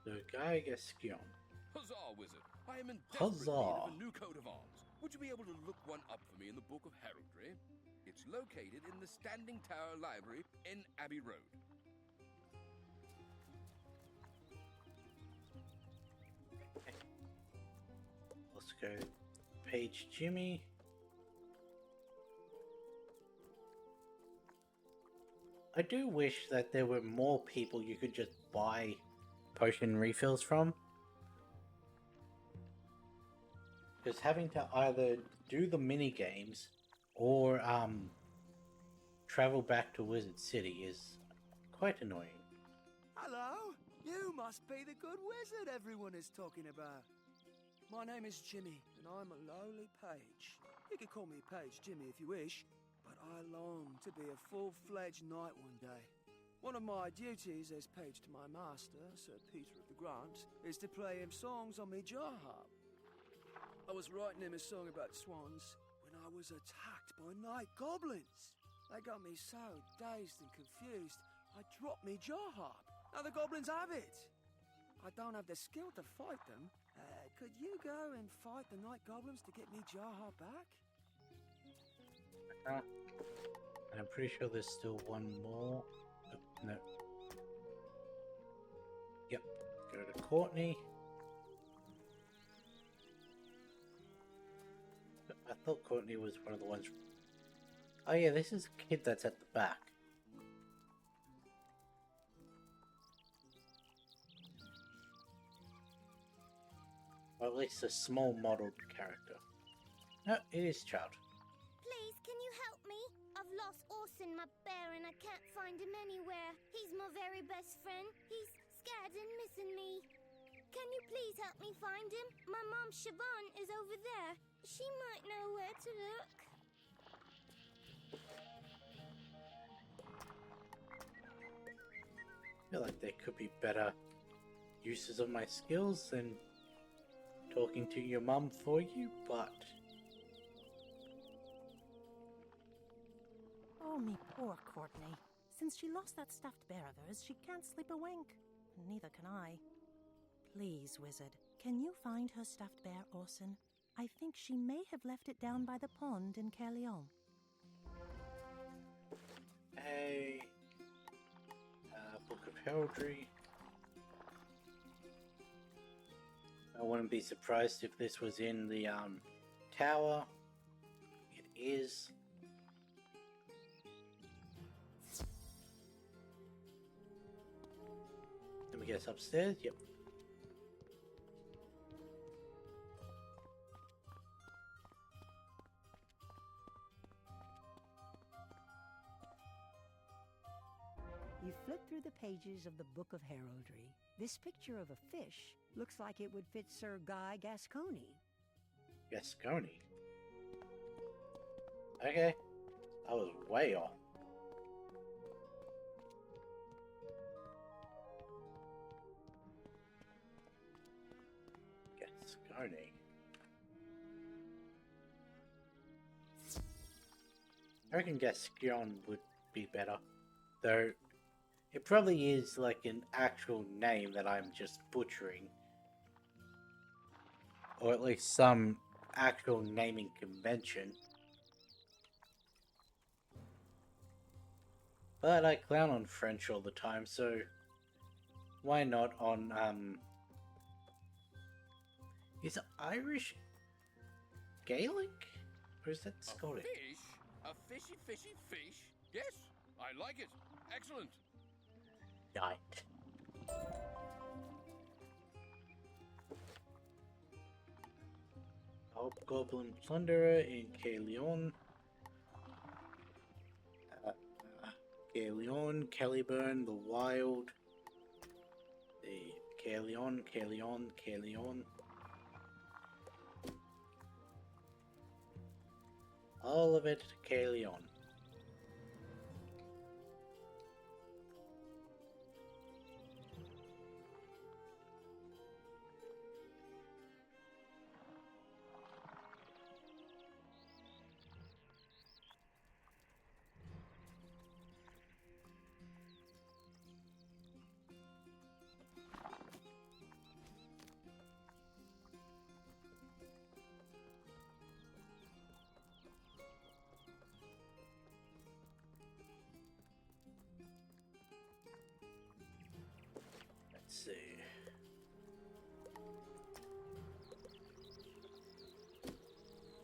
The guy gets skilled. Huzzah, wizard! I am in desperate need Huzzah! of a new coat of arms. Would you be able to look one up for me in the Book of Heraldry? It's located in the Standing Tower Library in Abbey Road. Let's go. Page Jimmy. I do wish that there were more people you could just buy potion refills from. Because having to either do the mini games or travel back to Wizard City is quite annoying. Hello? You must be the good wizard everyone is talking about. My name is Jimmy, and I'm a lowly page. You can call me Page Jimmy if you wish, but I long to be a full-fledged knight one day. One of my duties as page to my master, Sir Peter of the Grant, is to play him songs on me jar harp. I was writing him a song about swans when I was attacked by night goblins. They got me so dazed and confused, I dropped me jar harp. Now the goblins have it. I don't have the skill to fight them, Could you go and fight the night goblins to get me Jaha back? And I'm pretty sure there's still one more. Oh, no. Yep. Go to Courtney. I thought Courtney was one of the ones. Oh yeah, this is a kid that's at the back. Or at least a small modeled character. No, it is child. Please, can you help me? I've lost Orson, my bear, and I can't find him anywhere. He's my very best friend. He's scared and missing me. Can you please help me find him? My mom, Siobhan, is over there. She might know where to look. I feel like there could be better uses of my skills than talking to your mum for you, but... Oh, me poor Courtney. Since she lost that stuffed bear of hers, she can't sleep a wink. Neither can I. Please, Wizard, can you find her stuffed bear, Orson? I think she may have left it down by the pond in Caerleon. Hey... Book of Heraldry. I wouldn't be surprised if this was in the tower. It is. Let me guess, upstairs? Yep. You flip through the pages of the Book of Heraldry. This picture of a fish looks like it would fit Sir Guy Gascony. Gascony? Okay. I was way off. Gascony. I reckon Gascon would be better. Though, it probably is like an actual name that I'm just butchering. Or at least some actual naming convention. But I clown on French all the time, so why not on, is it Irish Gaelic? Or is that Scottish? Fish? A fishy, fishy fish? Yes, I like it. Excellent. Night. Hobgoblin Plunderer in Caerleon. Caerleon, Caliburn, the Wild. The Caerleon. All of it Caerleon. Let's see.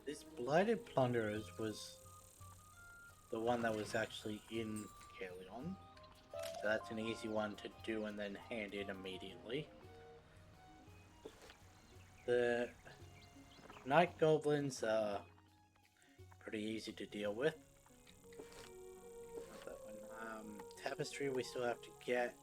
This Blighted Plunderers was the one that was actually in Caerleon. So that's an easy one to do and then hand in immediately. The Night Goblins are pretty easy to deal with. Not that one. Tapestry we still have to get.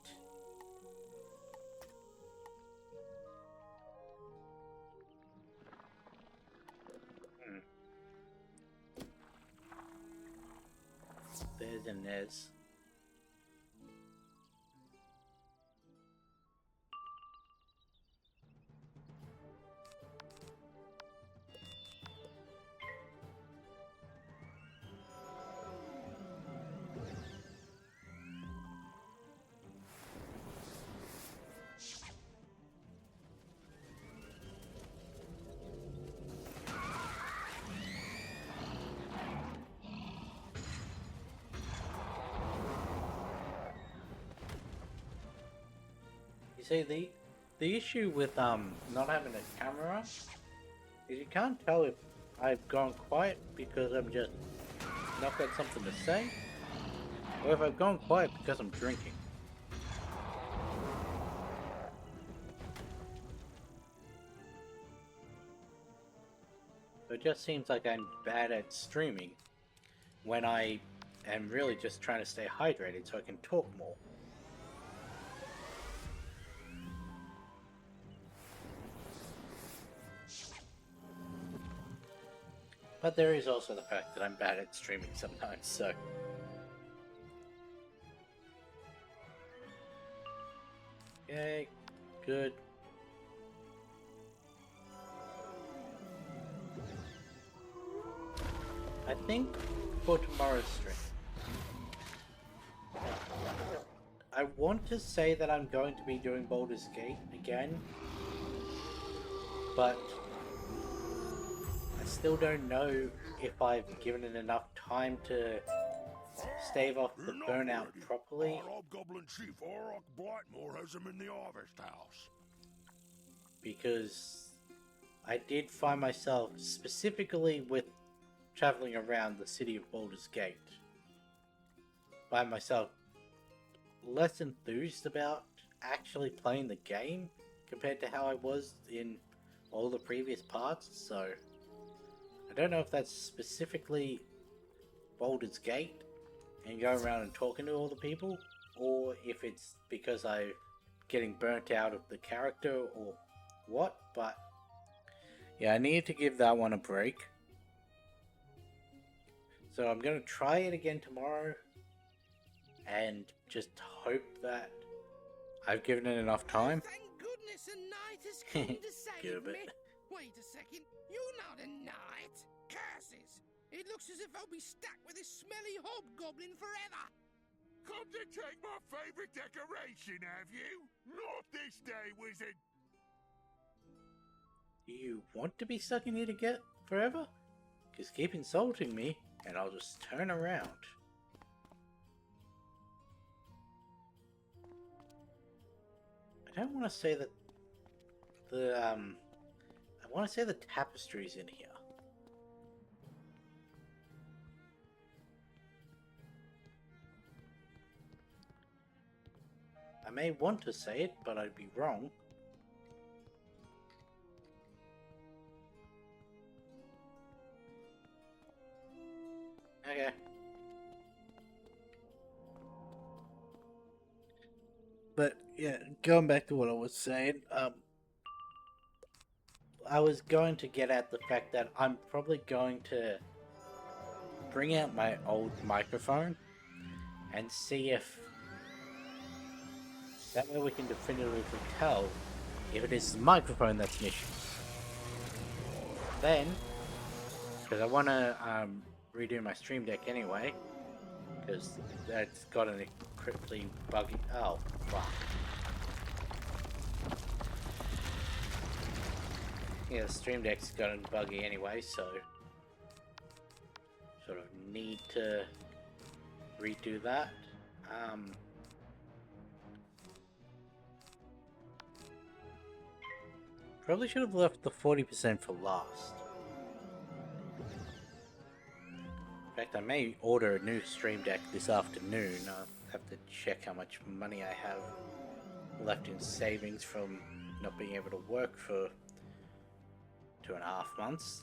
There's Inez. You see, the issue with not having a camera is you can't tell if I've gone quiet because I'm just not got something to say, or if I've gone quiet because I'm drinking. So it just seems like I'm bad at streaming when I am really just trying to stay hydrated so I can talk more. But there is also the fact that I'm bad at streaming sometimes, so... Okay, good. I think for tomorrow's stream, I want to say that I'm going to be doing Baldur's Gate again, but I still don't know if I've given it enough time to stave off the burnout properly. Our Hobgoblin Chief Auroch Blightmore has him in the harvest house. Because I did find myself, specifically with traveling around the city of Baldur's Gate, by myself, less enthused about actually playing the game compared to how I was in all the previous parts, so I don't know if that's specifically Baldur's Gate and going around and talking to all the people, or if it's because I'm getting burnt out of the character or what, but yeah, I need to give that one a break. So I'm going to try it again tomorrow and just hope that I've given it enough time. Thank goodness a knight has come to save Gilbert. me. Wait a second, you're not a knight. Curses! It looks as if I'll be stuck with this smelly hobgoblin forever. Come to take my favorite decoration, have you? Not this day, wizard. You want to be stuck in here to get forever? Because keep insulting me and I'll just turn around. I don't want to say that the I want to say the tapestry's in here. I may want to say it, but I'd be wrong. Okay. But yeah, going back to what I was saying, I was going to get at the fact that I'm probably going to bring out my old microphone and see if that way we can definitively tell if it is the microphone that's an issue. Then, because I want to redo my stream deck anyway, because that's got an incredibly buggy... Oh, fuck. Yeah, the stream deck's gotten buggy anyway, so sort of need to redo that. Probably should have left the 40% for last. In fact, I may order a new stream deck this afternoon. I'll have to check how much money I have left in savings from not being able to work for 2.5 months.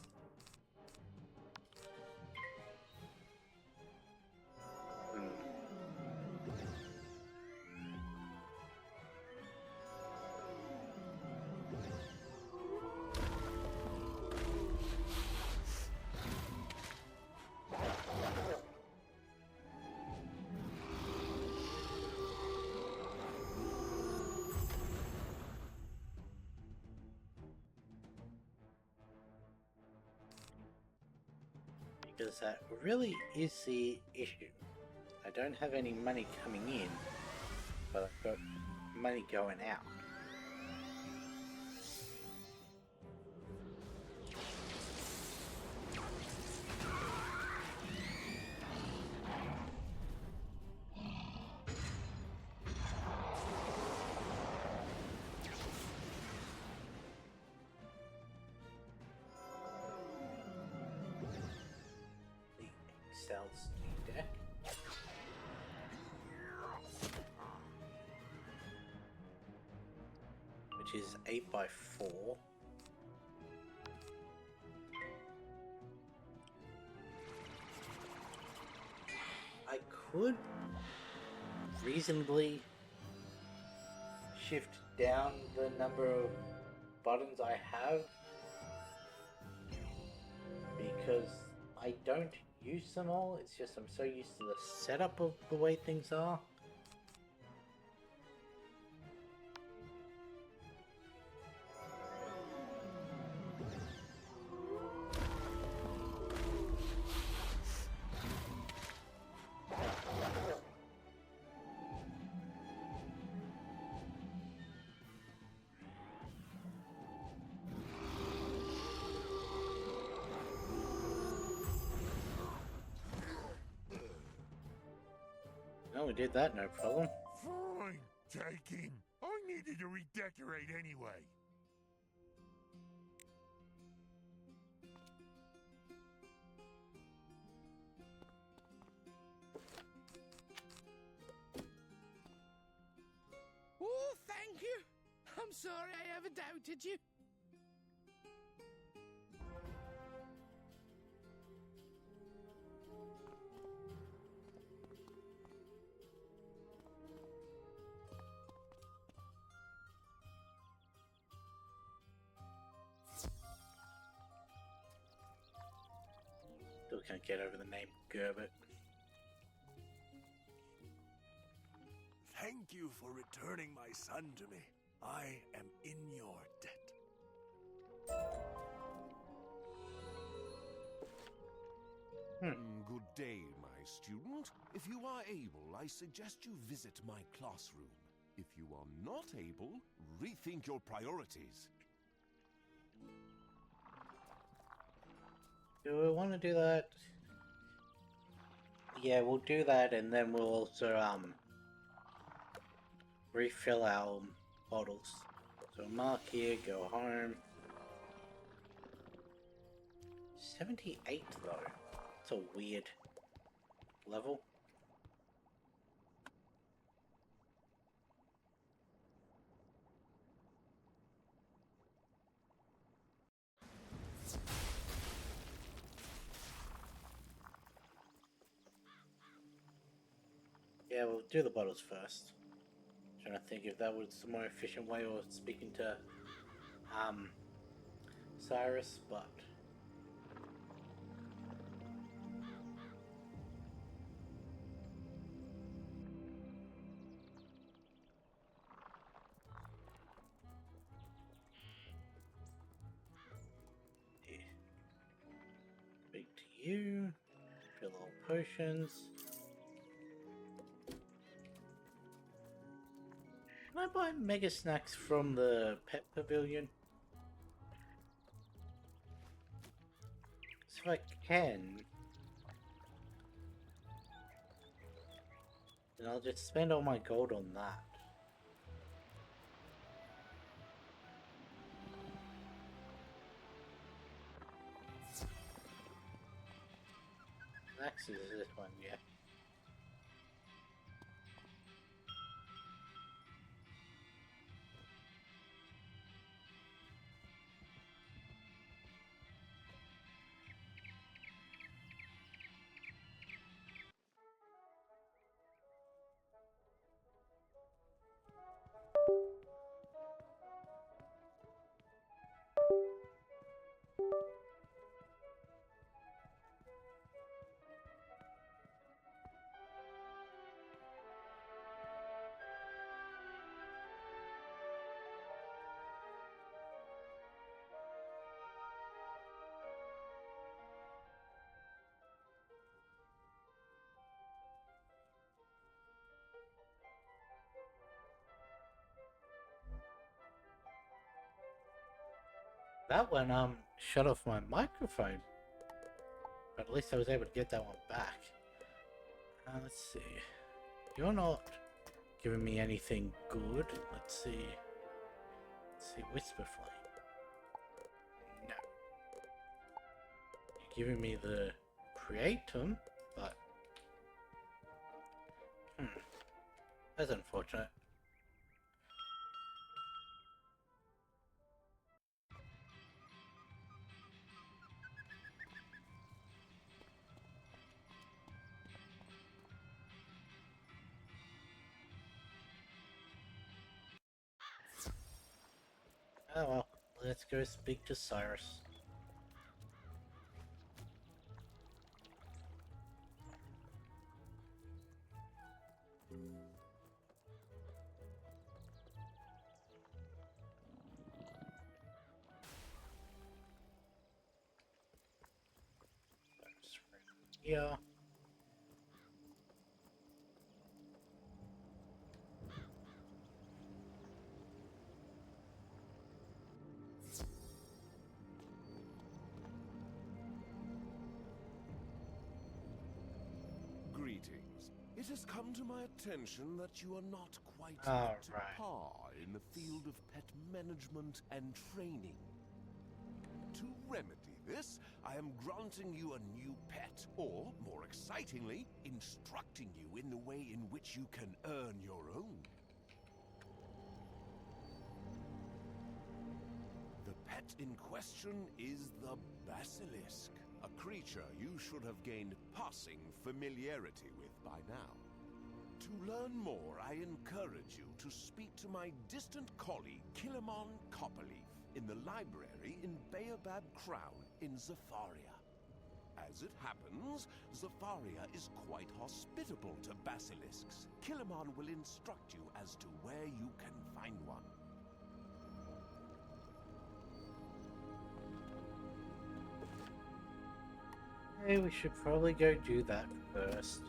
Because that really is the issue. I don't have any money coming in, but I've got money going out. XL deck. Which is 8x4. I could reasonably shift down the number of buttons I have because I don't use them all. It's just I'm so used to the setup of the way things are. No, we did that, no problem. Fine, taking. I needed to redecorate anyway. Oh, thank you. I'm sorry I ever doubted you. Still can't get over the name Gerbert. Thank you for returning my son to me. I am in your debt. Good day, my student. If you are able, I suggest you visit my classroom. If you are not able, rethink your priorities. Do we want to do that? Yeah, we'll do that, and then we'll also refill our bottles. So mark here, go home. 78 though. It's a weird level. Yeah, we'll do the bottles first. Trying to think if that was the more efficient way of speaking to Cyrus, but yeah. Speak to you. Fill all potions. Can I buy mega snacks from the pet pavilion? So if I can, then I'll just spend all my gold on that. Snacks is this one, yeah. That one shut off my microphone, but at least I was able to get that one back. Let's see. You're not giving me anything good. Let's see. Let's see, Whisper Flame. No. You're giving me the Creatum, but That's unfortunate. Oh well, let's go speak to Cyrus. Yeah. Greetings. It has come to my attention that you are not quite All up to right. par in the field of pet management and training. To remedy this, I am granting you a new pet, or, more excitingly, instructing you in the way in which you can earn your own. The pet in question is the basilisk, a creature you should have gained passing familiarity with by now. To learn more, I encourage you to speak to my distant colleague, Kilimon Copperleaf, in the library in Baobab Crown in Zafaria. As it happens, Zafaria is quite hospitable to basilisks. Kilimon will instruct you as to where you can find one. Hey, we should probably go do that first.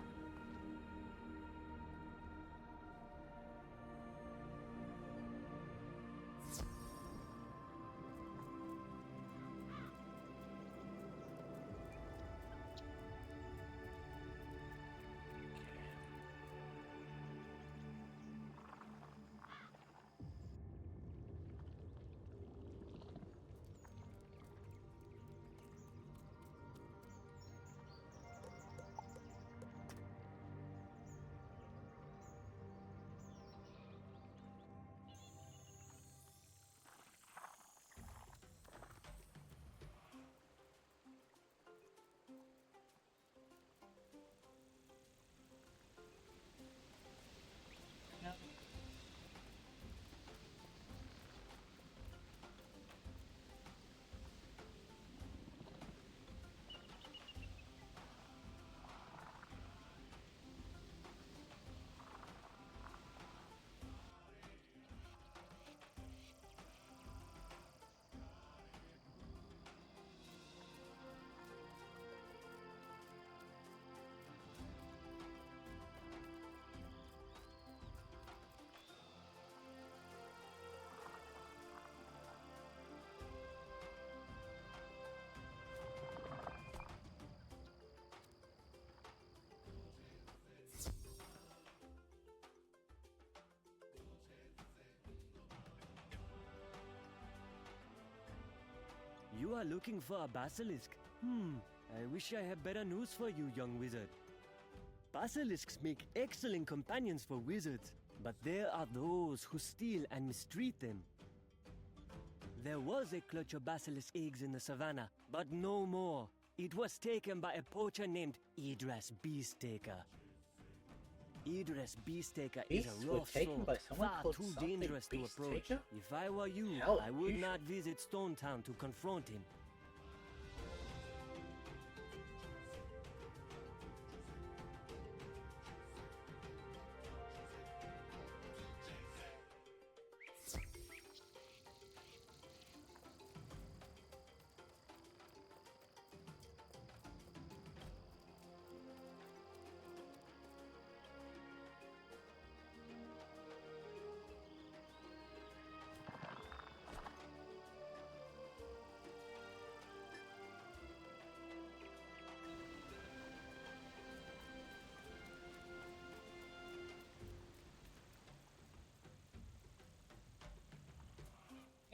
You are looking for a basilisk? I wish I had better news for you, young wizard. Basilisks make excellent companions for wizards, but there are those who steal and mistreat them. There was a clutch of basilisk eggs in the savannah, but no more. It was taken by a poacher named Idris Beastaker. Idris Beastaker is Beasts a were rough taken soul, by someone far called too something dangerous to approach. Beastaker? If I were you, Hell, I would you not visit Stone Town to confront him.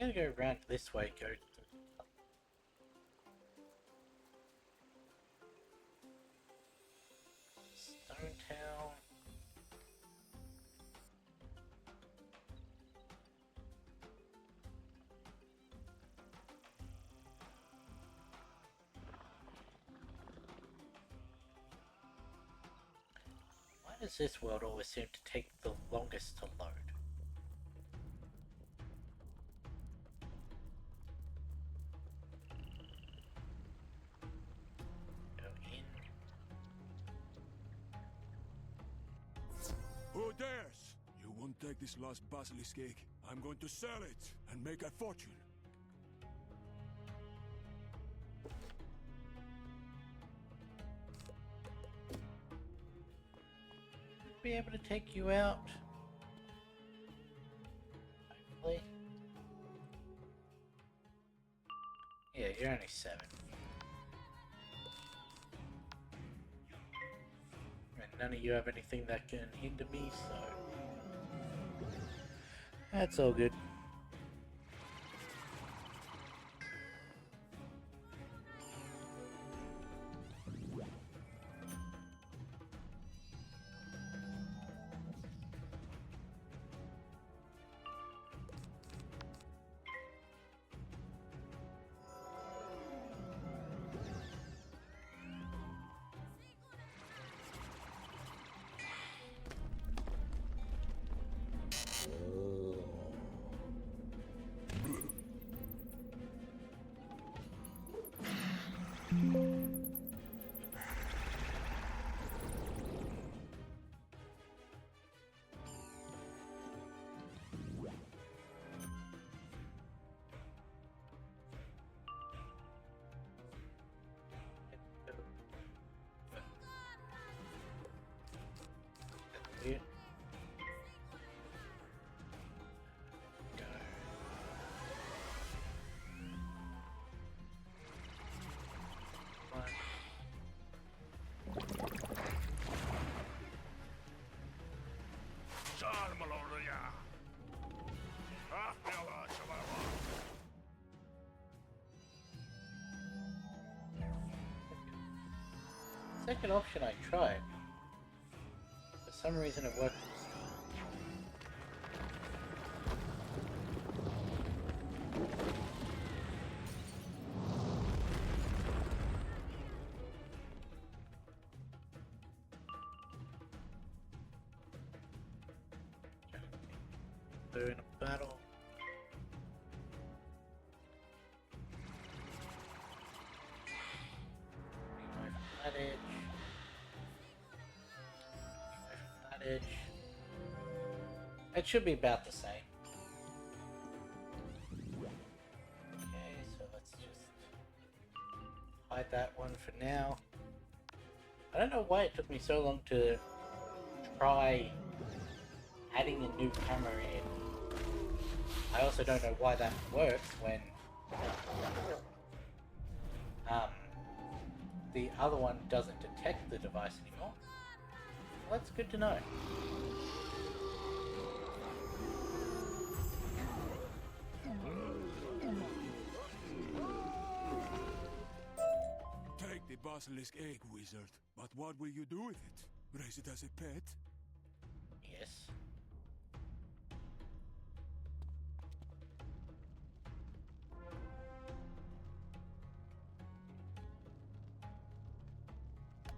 I'm gonna go around this way, go to Stone Town. does this world always seem to take the longest to load? Go in. Who dares? You won't take this last basilisk egg. I'm going to sell it and make a fortune. Be able to take you out. Hopefully. Yeah, you're only 7. And none of you have anything that can hinder me, so that's all good. Weird. Go. One. Second option I tried. For some reason it worked. They're in a battle. That edge. That edge. It should be about the same. Okay, so let's just hide that one for now. I don't know why it took me so long to try adding a new camera in. I also don't know why that works when the other one doesn't detect the device anymore. Well, that's good to know. Take the basilisk egg, wizard. But what will you do with it? Raise it as a pet? Yes.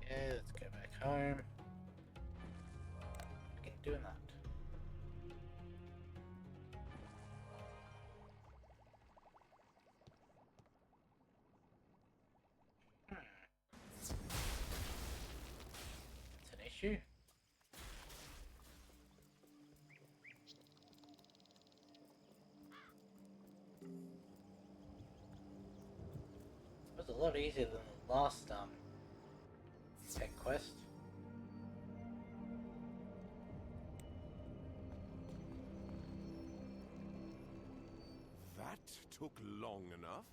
Yeah, let's go back home. Begin doing that. It's an issue. It was a lot easier than the last tech quest. That took long enough.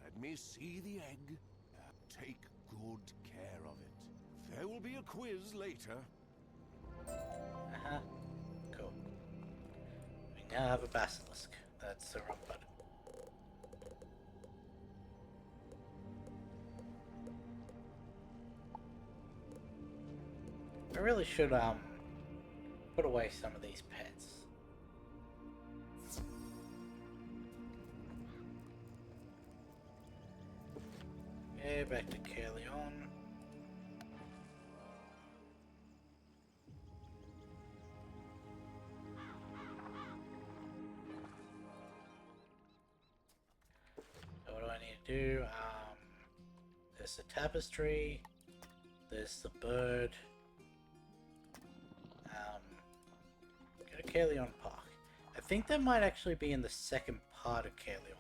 Let me see the egg. Take good care of it. There will be a quiz later. Uh-huh. Cool. We now have a basilisk. That's the wrong button. I really should put away some of these pets. Yeah, back to Caerleon. do? There's the tapestry. There's the bird. Go to Caerleon Park. I think that might actually be in the second part of Caerleon.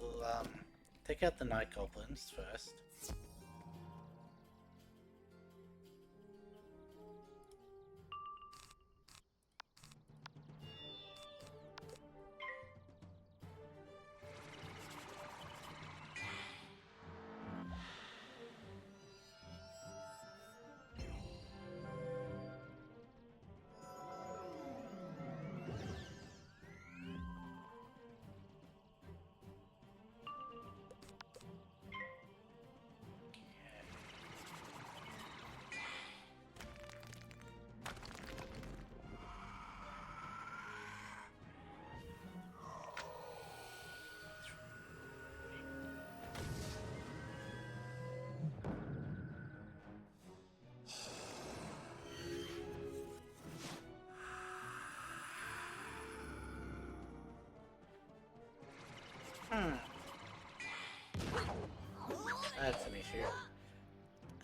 We'll take out the night goblins first. That's an issue.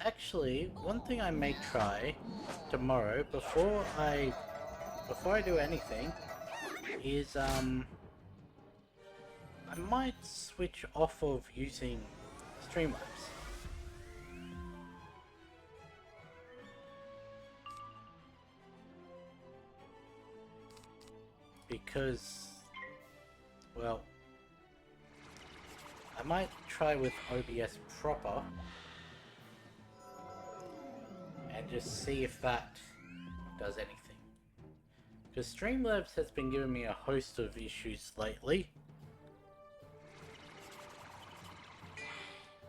Actually, one thing I may try tomorrow before I do anything is I might switch off of using Streamlabs. Because, well, I might try with OBS proper and just see if that does anything. Because Streamlabs has been giving me a host of issues lately.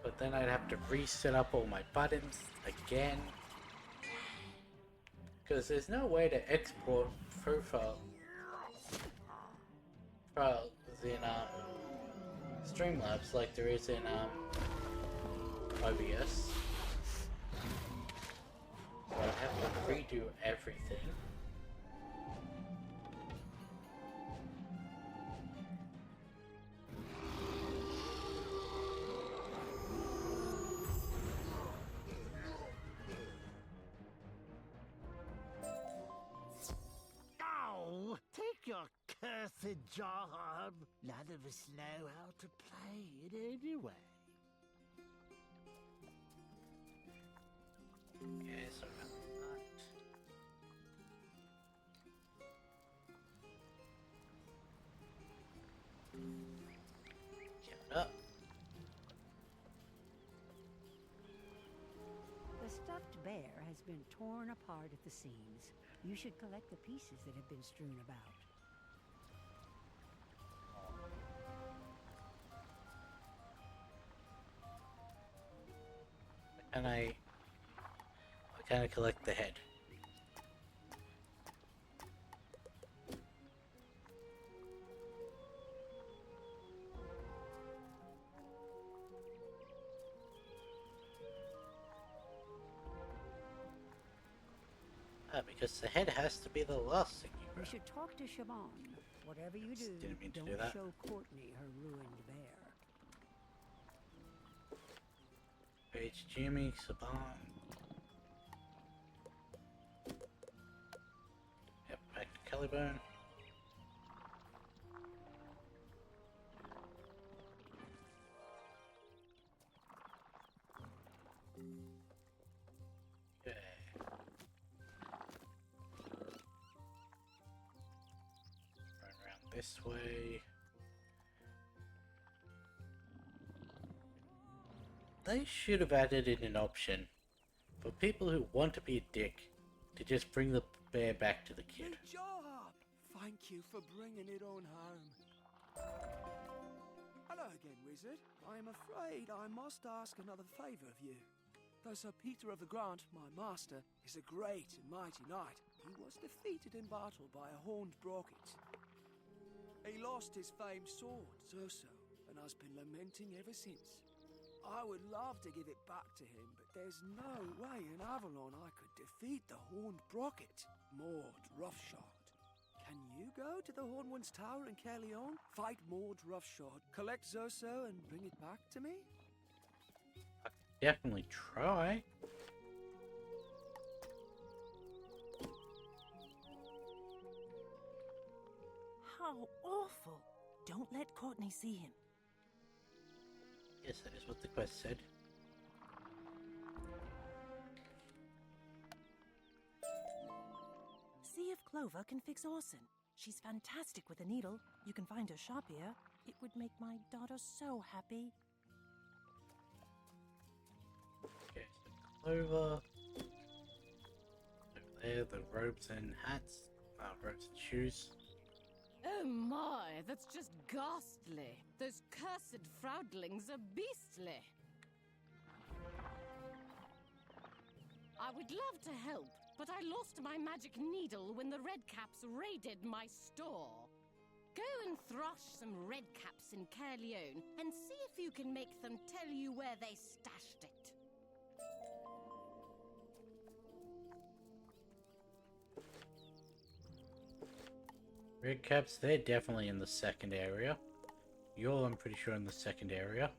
But then I'd have to reset up all my buttons again. Because there's no way to export profiles in Streamlabs like there is in OBS. So I have to redo everything. Oh, take your cursed job. None of us know how to play it anyway. Okay, so count up. The stuffed bear has been torn apart at the seams. You should collect the pieces that have been strewn about. And I kind of collect the head. Because the head has to be the last thing you grab. You should talk to Siobhan. Whatever you do, Didn't mean to don't do that. show Courtney her ruined bear. Page Jimmy, Saban. Yep, back to Callybone. Okay. Run around this way. They should have added in an option for people who want to be a dick to just bring the bear back to the kid. Good job! Thank you for bringing it on home. Hello again, Wizard. I am afraid I must ask another favour of you. Though Sir Peter of the Grant, my master, is a great and mighty knight, he was defeated in battle by a horned brocket. He lost his famed sword, Zoso, and has been lamenting ever since. I would love to give it back to him, but there's no way in Avalon I could defeat the horned brocket. Maud Roughshod. Can you go to the Hornwood's Tower in Caerleon, fight Maud Roughshod, collect Zoso, and bring it back to me? Definitely try. How awful! Don't let Courtney see him. Yes, that is what the quest said. See if Clover can fix Orson. She's fantastic with a needle. You can find her shop here. It would make my daughter so happy. Okay, so Clover. Over there, the robes and hats. Robes and shoes. Oh my, that's just ghastly. Those cursed Froudlings are beastly. I would love to help, but I lost my magic needle when the Redcaps raided my store. Go and thrash some Redcaps in Caerleon and see if you can make them tell you where they stashed it. Redcaps, they're definitely in the second area. You're, I'm pretty sure, in the second area.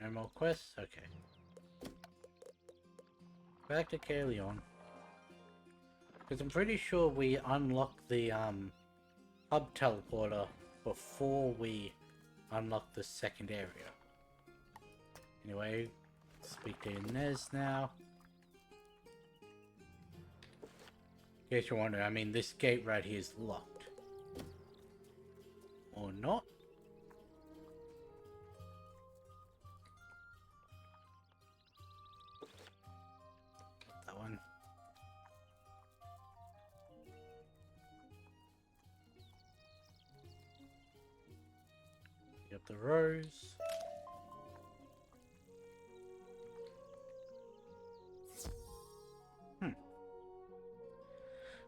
No more quests? Okay. Back to Caerleon. Because I'm pretty sure we unlocked the hub teleporter before we unlocked the second area. Anyway, speak to Inez now. In case you're wondering, I mean, this gate right here is locked. Or not. That one. Pick up the rose.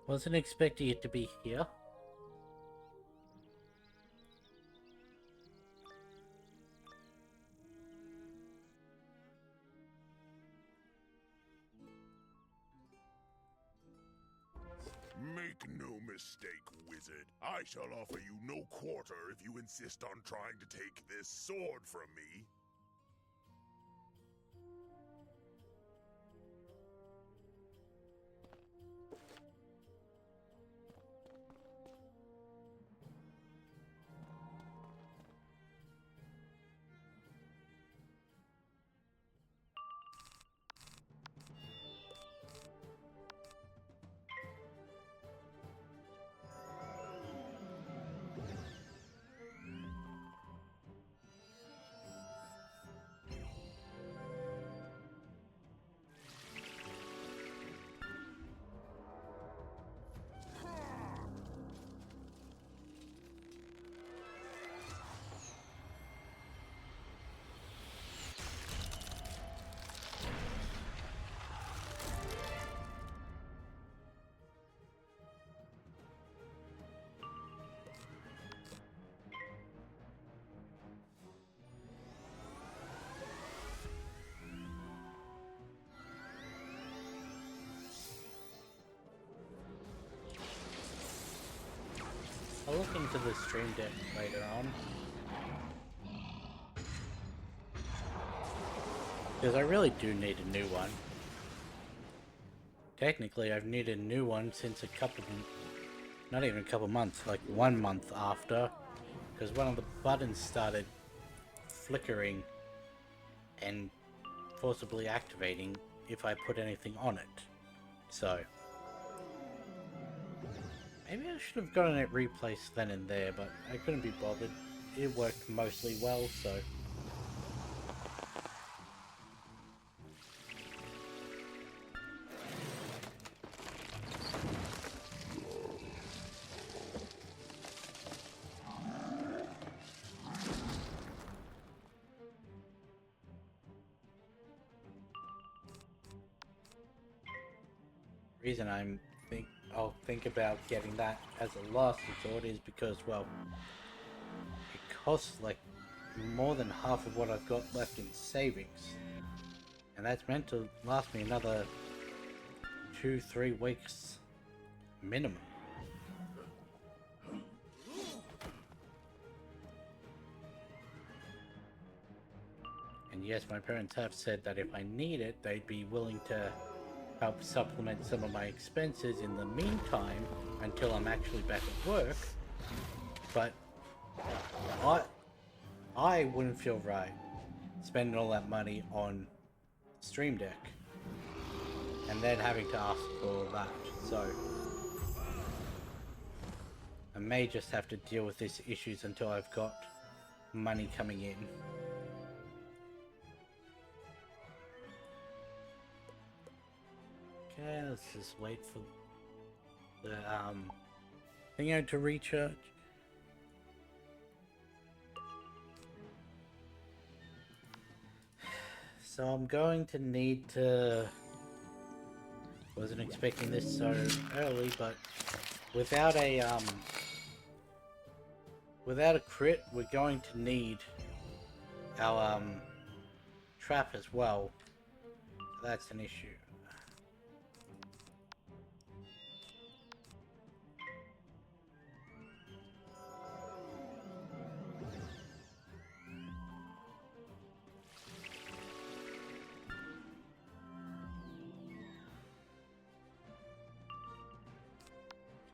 Wasn't expecting it to be here. Make no mistake, wizard. I shall offer you no quarter if you insist on trying to take this sword from me. I'll look into the stream deck later on. Because I really do need a new one. Technically, I've needed a new one since not even a couple months, like 1 month after. Because one of the buttons started flickering and forcibly activating if I put anything on it. So maybe I should have gotten it replaced then and there, but I couldn't be bothered. It worked mostly well, so. Reason I'll think about getting that as a last resort is because, well, it costs like more than half of what I've got left in savings, and that's meant to last me another 2-3 weeks minimum. And yes, my parents have said that if I need it, they'd be willing to help supplement some of my expenses in the meantime until I'm actually back at work. But I wouldn't feel right spending all that money on Stream Deck and then having to ask for that. So I may just have to deal with these issues until I've got money coming in. Okay, let's just wait for the thing to recharge. So I'm going to need to... Wasn't expecting this so early, but without a crit, we're going to need our trap as well. That's an issue.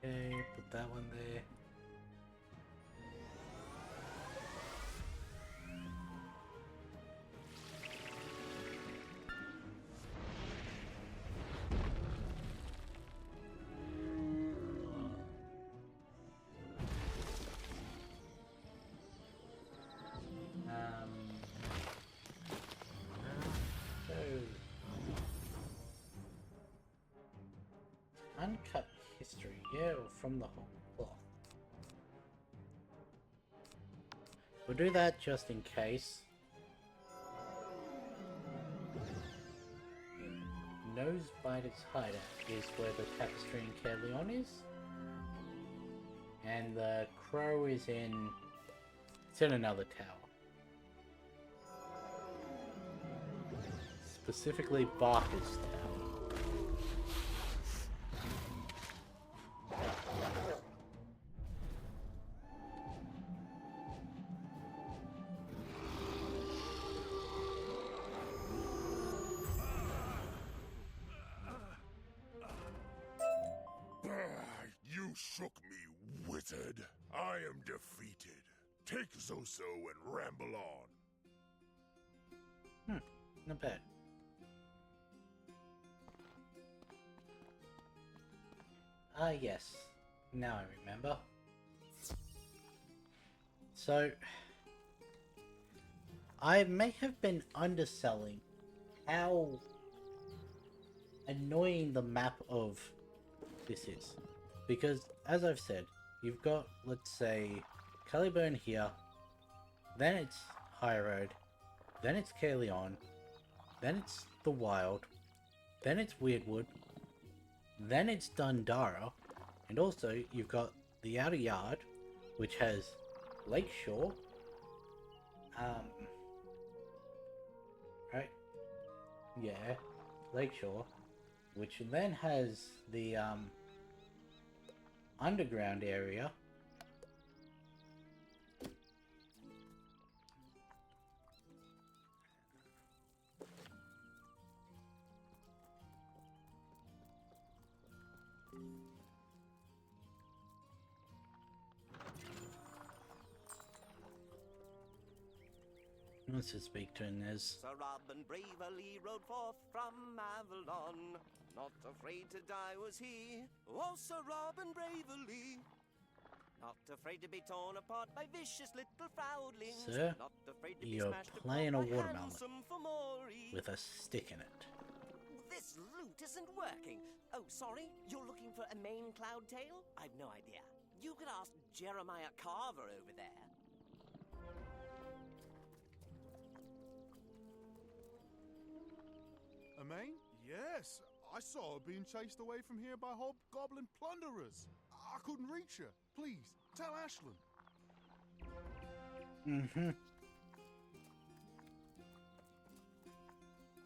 Okay, put that one there. Uncut history, yeah, or from the whole cloth. We'll do that just in case. Nosebiter's hideout is where the tapestry in Caerleon is. And the crow is in... it's in another tower. Specifically Barker's tower. You shook me, wizard. I am defeated. Take Zoso and ramble on. Not bad. Ah, yes. Now I remember. So, I may have been underselling how annoying the map of this is. Because, as I've said, you've got, let's say, Caliburn here, then it's High Road, then it's Caerleon, then it's the Wild, then it's Weirdwood, then it's Dundara, and also you've got the Outer Yard, which has Lakeshore, right? Yeah, Lakeshore, which then has the, underground area. Let's just speak to Inez. Sir Robin bravely rode forth from Avalon. Not afraid to die was he. Oh, Sir Robin bravely. Not afraid to be torn apart by vicious little proudlings. Sir, not afraid to be you're smashed playing a apart by watermelon handsome Fomori. with a stick in it. This loot isn't working. Oh, sorry? You're looking for a main cloud tail? I've no idea. You could ask Jeremiah Carver over there. Amain? Yes, I saw her being chased away from here by hobgoblin plunderers. I couldn't reach her. Please, tell Ashland.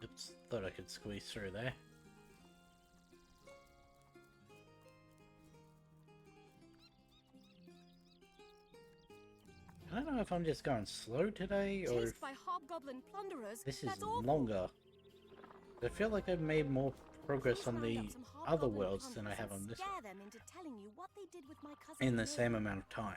Oops, thought I could squeeze through there. I don't know if I'm just going slow today or if... Chased by hobgoblin plunderers. This is That's awful. longer. I feel like I've made more progress on the other worlds than I have on this Scare one them into telling you what they did with my cousin in the Will. same amount of time.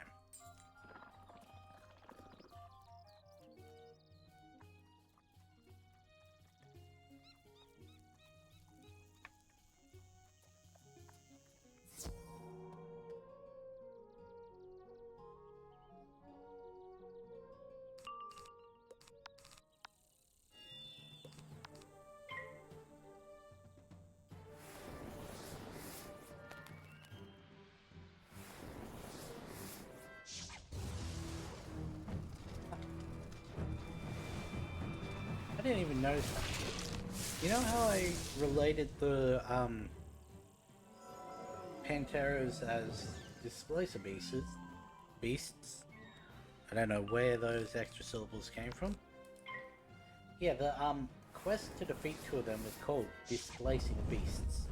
I didn't even notice that. You know how I related the Panteras as displacer beasts? I don't know where those extra syllables came from. Yeah, the quest to defeat two of them was called Displacing Beasts.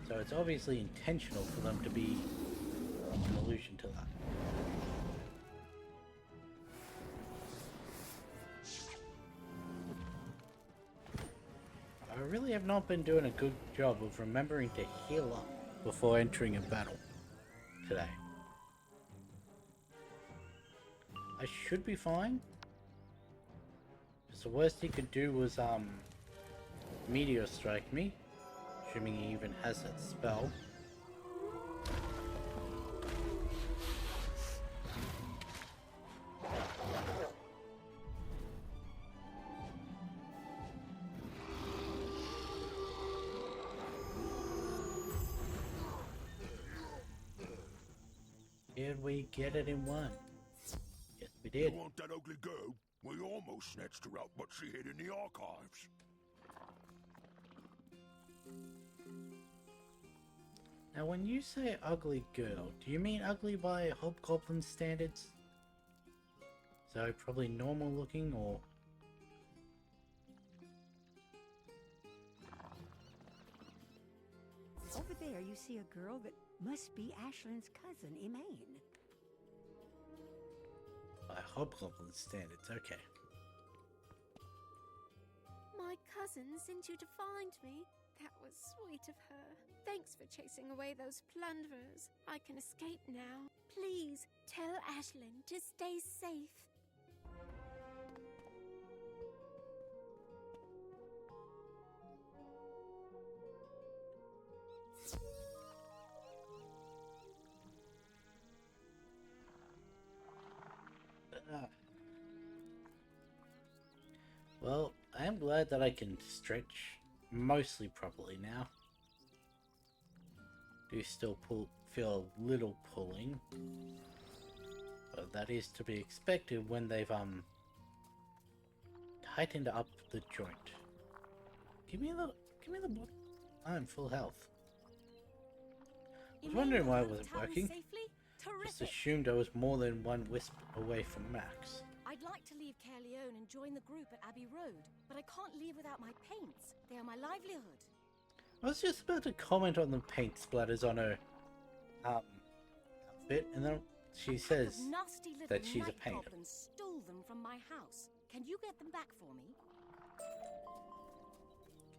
So it's obviously intentional for them to be an allusion to that. I really have not been doing a good job of remembering to heal up before entering a battle today. I should be fine. Because the worst he could do was meteor strike me, assuming he even has that spell. Did we get it in one? Yes, we did. You want that ugly girl? We almost snatched her out, but she hid in the archives. Now, when you say ugly girl, do you mean ugly by hobgoblin standards? So probably normal looking, or... Over there you see a girl that must be Ashland's cousin, Emaine. By hobgoblin standards, okay. My cousin sent you to find me. That was sweet of her. Thanks for chasing away those plunderers. I can escape now. Please tell Ashland to stay safe. Well, I am glad that I can stretch mostly properly now. Do still feel a little pulling, but that is to be expected when they've tightened up the joint. Give me the book. I'm full health. I was wondering why it wasn't working. Just assumed I was more than one wisp away from max. I'd like to leave Caerleon and join the group at Abbey Road, but I can't leave without my paints. They are my livelihood. I was just about to comment on the paint splatters on her outfit, and then she says that she's a painter. Stole them from my house. Can you get them back for me?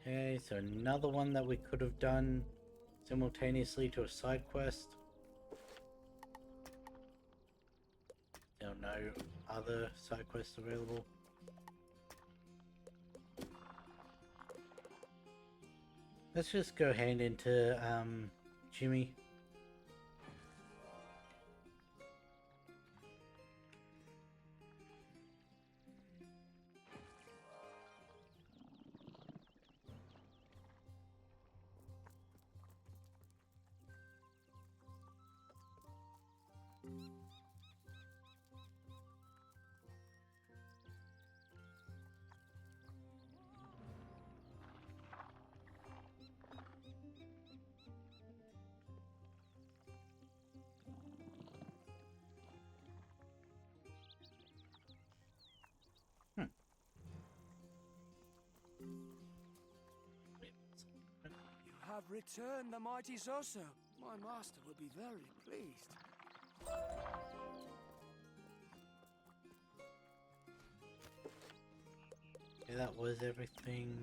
Okay, so another one that we could have done simultaneously to a side quest. There are no other side quests available. Let's just go hand into Jimmy. Have returned the mighty Zoso. My master will be very pleased. Okay, that was everything.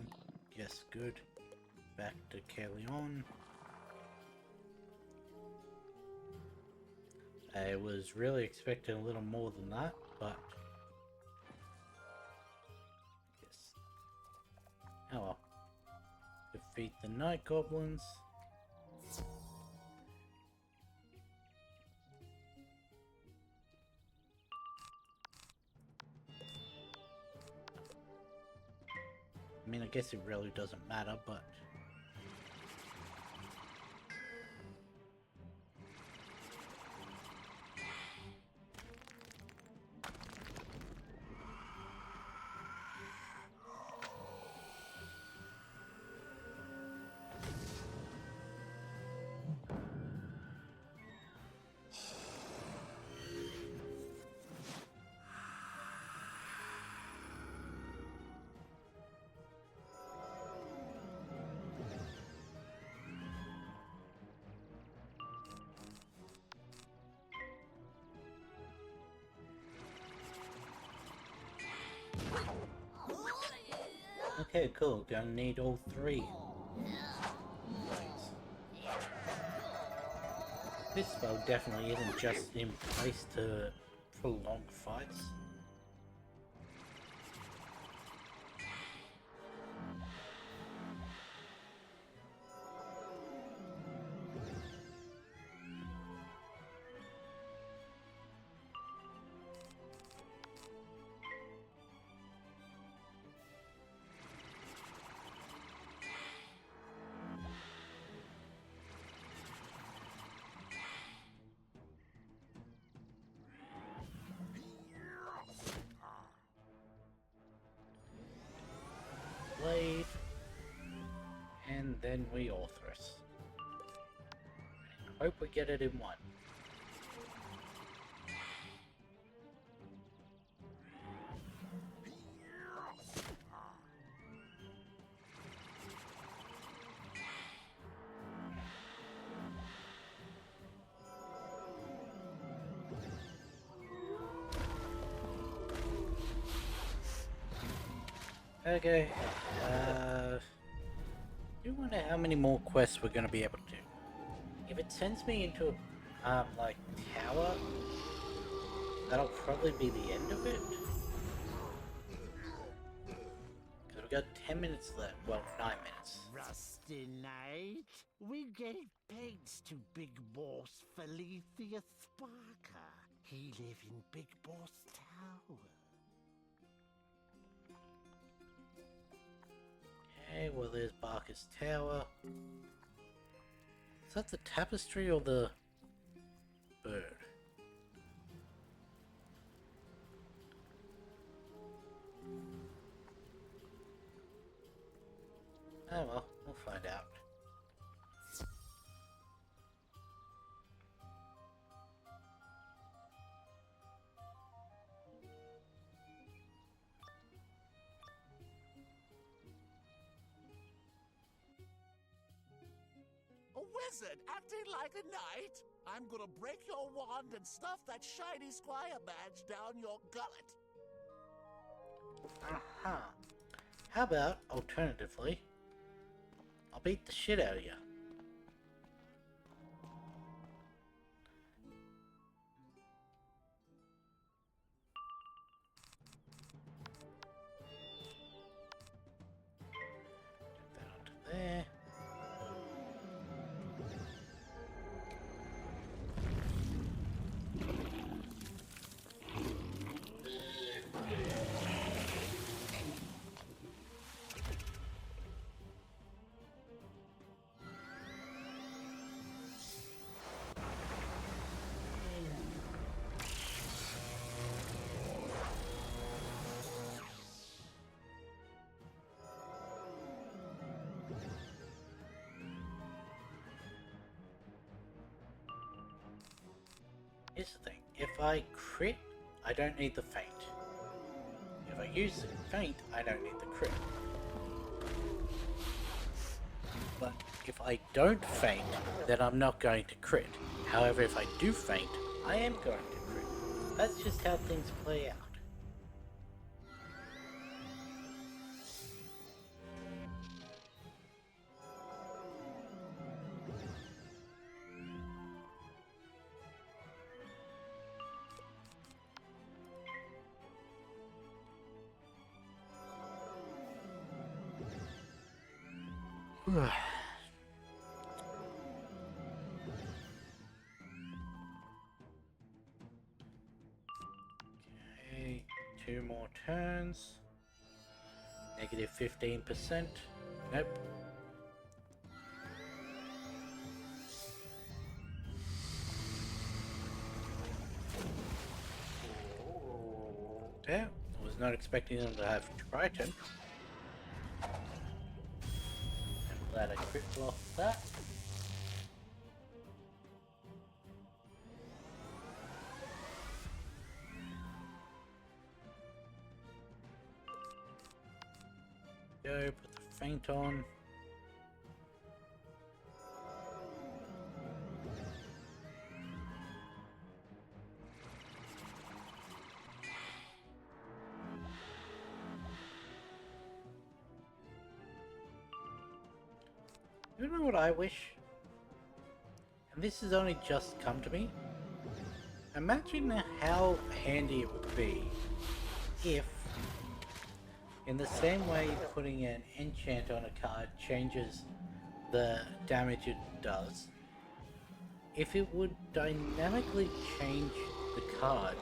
Yes, good. Back to Caerleon. I was really expecting a little more than that, but yes. Oh well. Defeat the night goblins. I mean, I guess it really doesn't matter, but okay, cool. Gonna need all three. This spell definitely isn't just in place to prolong fights. Blade, and then we Orthrus. Hope we get it in one. Okay, do wonder how many more quests we're gonna be able to do. If it sends me into a, like, tower, that'll probably be the end of it. Because we've got 10 minutes left, well, 9 minutes. Rusty Knight, we gave pigs to Big Boss Felitheus Sparker. He live in Big Boss Tower. Okay, well there's Barker's Tower. Is that the tapestry or the bird? Oh well, we'll find out. A wizard acting like a knight? I'm gonna break your wand and stuff that shiny squire badge down your gullet. Aha. How about, alternatively, I'll beat the shit out of you. Get that onto there. Here's the thing, if I crit, I don't need the feint. If I use the feint, I don't need the crit. But if I don't feint, then I'm not going to crit. However, if I do feint, I am going to crit. That's just how things play out. Okay, 2 more turns. Negative 15%. Nope. Yeah, I was not expecting them to have Triton. I'm glad I crit blocked that. Go, put the feint on. You know what I wish? And this has only just come to me. Imagine how handy it would be if, in the same way putting an enchant on a card changes the damage it does, if it would dynamically change the cards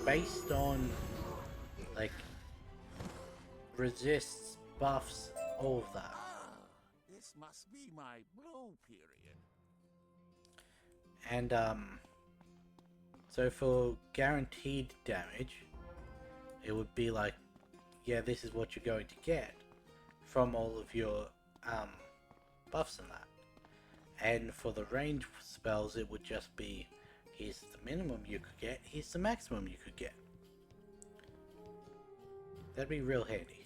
based on, like, resists, buffs, all of that. This must be my blow period. And, so for guaranteed damage, it would be like, yeah, this is what you're going to get from all of your, buffs and that. And for the range spells, it would just be, here's the minimum you could get, here's the maximum you could get. That'd be real handy.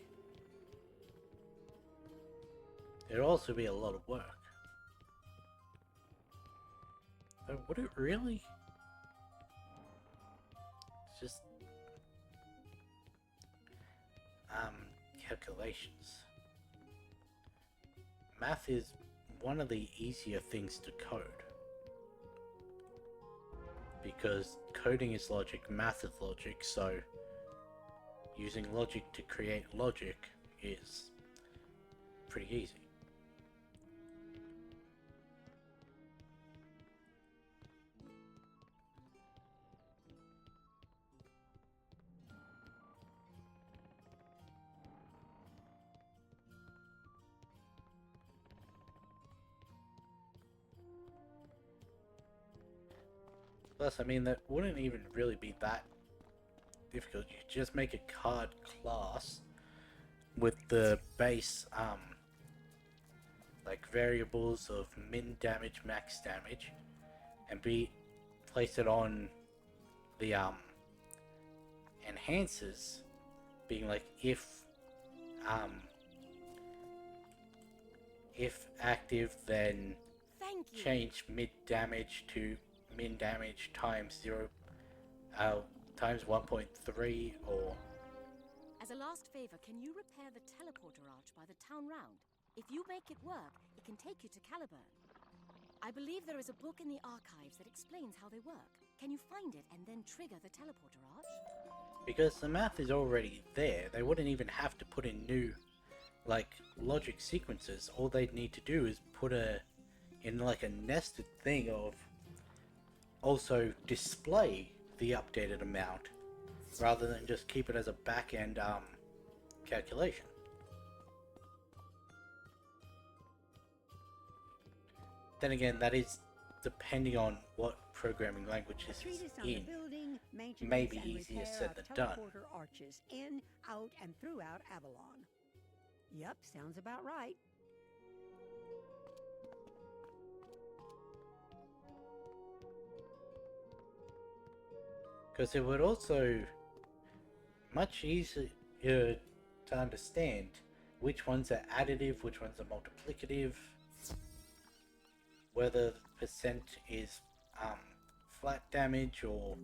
It'd also be a lot of work. But would it really? It's just calculations. Math is one of the easier things to code. Because coding is logic, math is logic, so using logic to create logic is pretty easy. Plus, I mean, that wouldn't even really be that difficult. You just make a card class with the base, like variables of min damage, max damage, and place it on the, enhancers, being like, if active, then change mid damage to min damage times times 1.3, or... As a last favor, can you repair the teleporter arch by the town round? If you make it work, it can take you to Caliburn. I believe there is a book in the archives that explains how they work. Can you find it and then trigger the teleporter arch? Because the math is already there, they wouldn't even have to put in new, like, logic sequences. All they'd need to do is put in like a nested thing of also display the updated amount rather than just keep it as a back-end calculation. Then again, that is depending on what programming language this is in. May be easier said than done. Arches in, out, and throughout Avalon. Yup, sounds about right. Because it would also much easier to understand which ones are additive, which ones are multiplicative, whether the percent is flat damage or,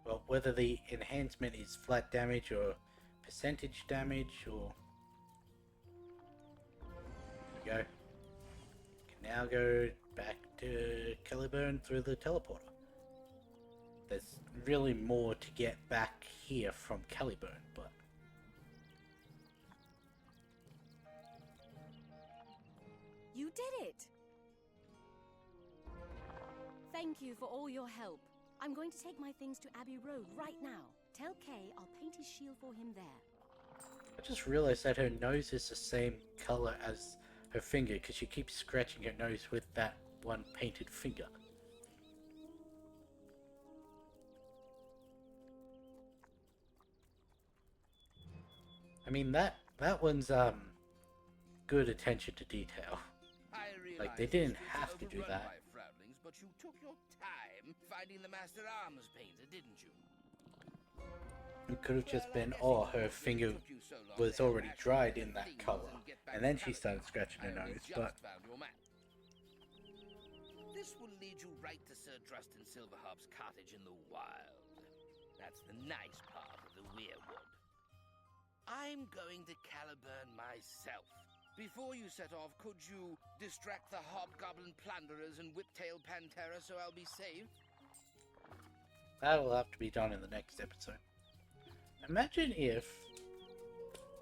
well, whether the enhancement is flat damage or percentage damage, or there we go. Can now go back to Caliburn through the teleporter. There's really more to get back here from Caliburn, but it! Thank you for all your help. I'm going to take my things to Abbey Road right now. Tell Kay I'll paint his shield for him there. I just realized that her nose is the same color as her finger because she keeps scratching her nose with that one painted finger. I mean, that one's good attention to detail. Like, they didn't have to do that. Frowdlings, but you took your time finding the Master Arms painter, didn't you? It could have just been, oh, her finger was already dried in that color, and then she started scratching her nose, but... This will lead you right to Sir Drustin Silverharp's cottage in the wild. That's the nice part of the Weirwood. I'm going to Caliburn myself. Before you set off, could you distract the hobgoblin plunderers and whiptail Pantera so I'll be safe? That'll have to be done in the next episode. Imagine if,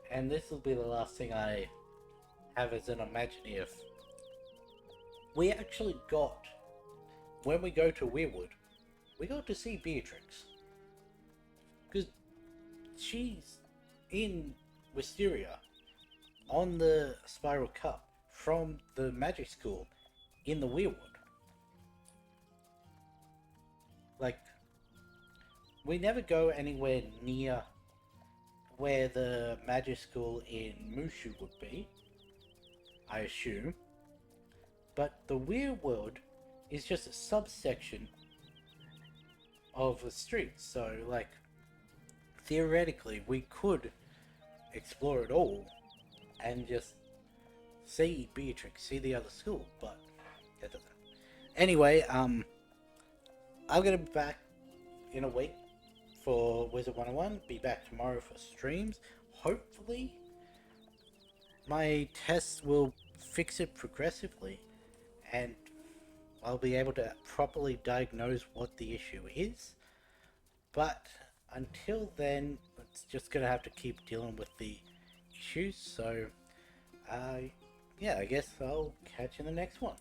and this will be the last thing I have as an imagine if, we actually got, when we go to Weirwood, we got to see Beatrix. Because she's in Wisteria on the Spiral Cup from the Magic School in the Weirwood. Like, we never go anywhere near where the Magic School in Mushu would be, I assume. But the Weirwood is just a subsection of the street, so, like, theoretically, we could explore it all and just see Beatrix, see the other school, but that doesn't. Anyway, I'm gonna be back in a week for Wizard101, be back tomorrow for streams. Hopefully, my tests will fix it progressively, and I'll be able to properly diagnose what the issue is. But until then, it's just gonna have to keep dealing with the issues, so yeah, I guess I'll catch you in the next one.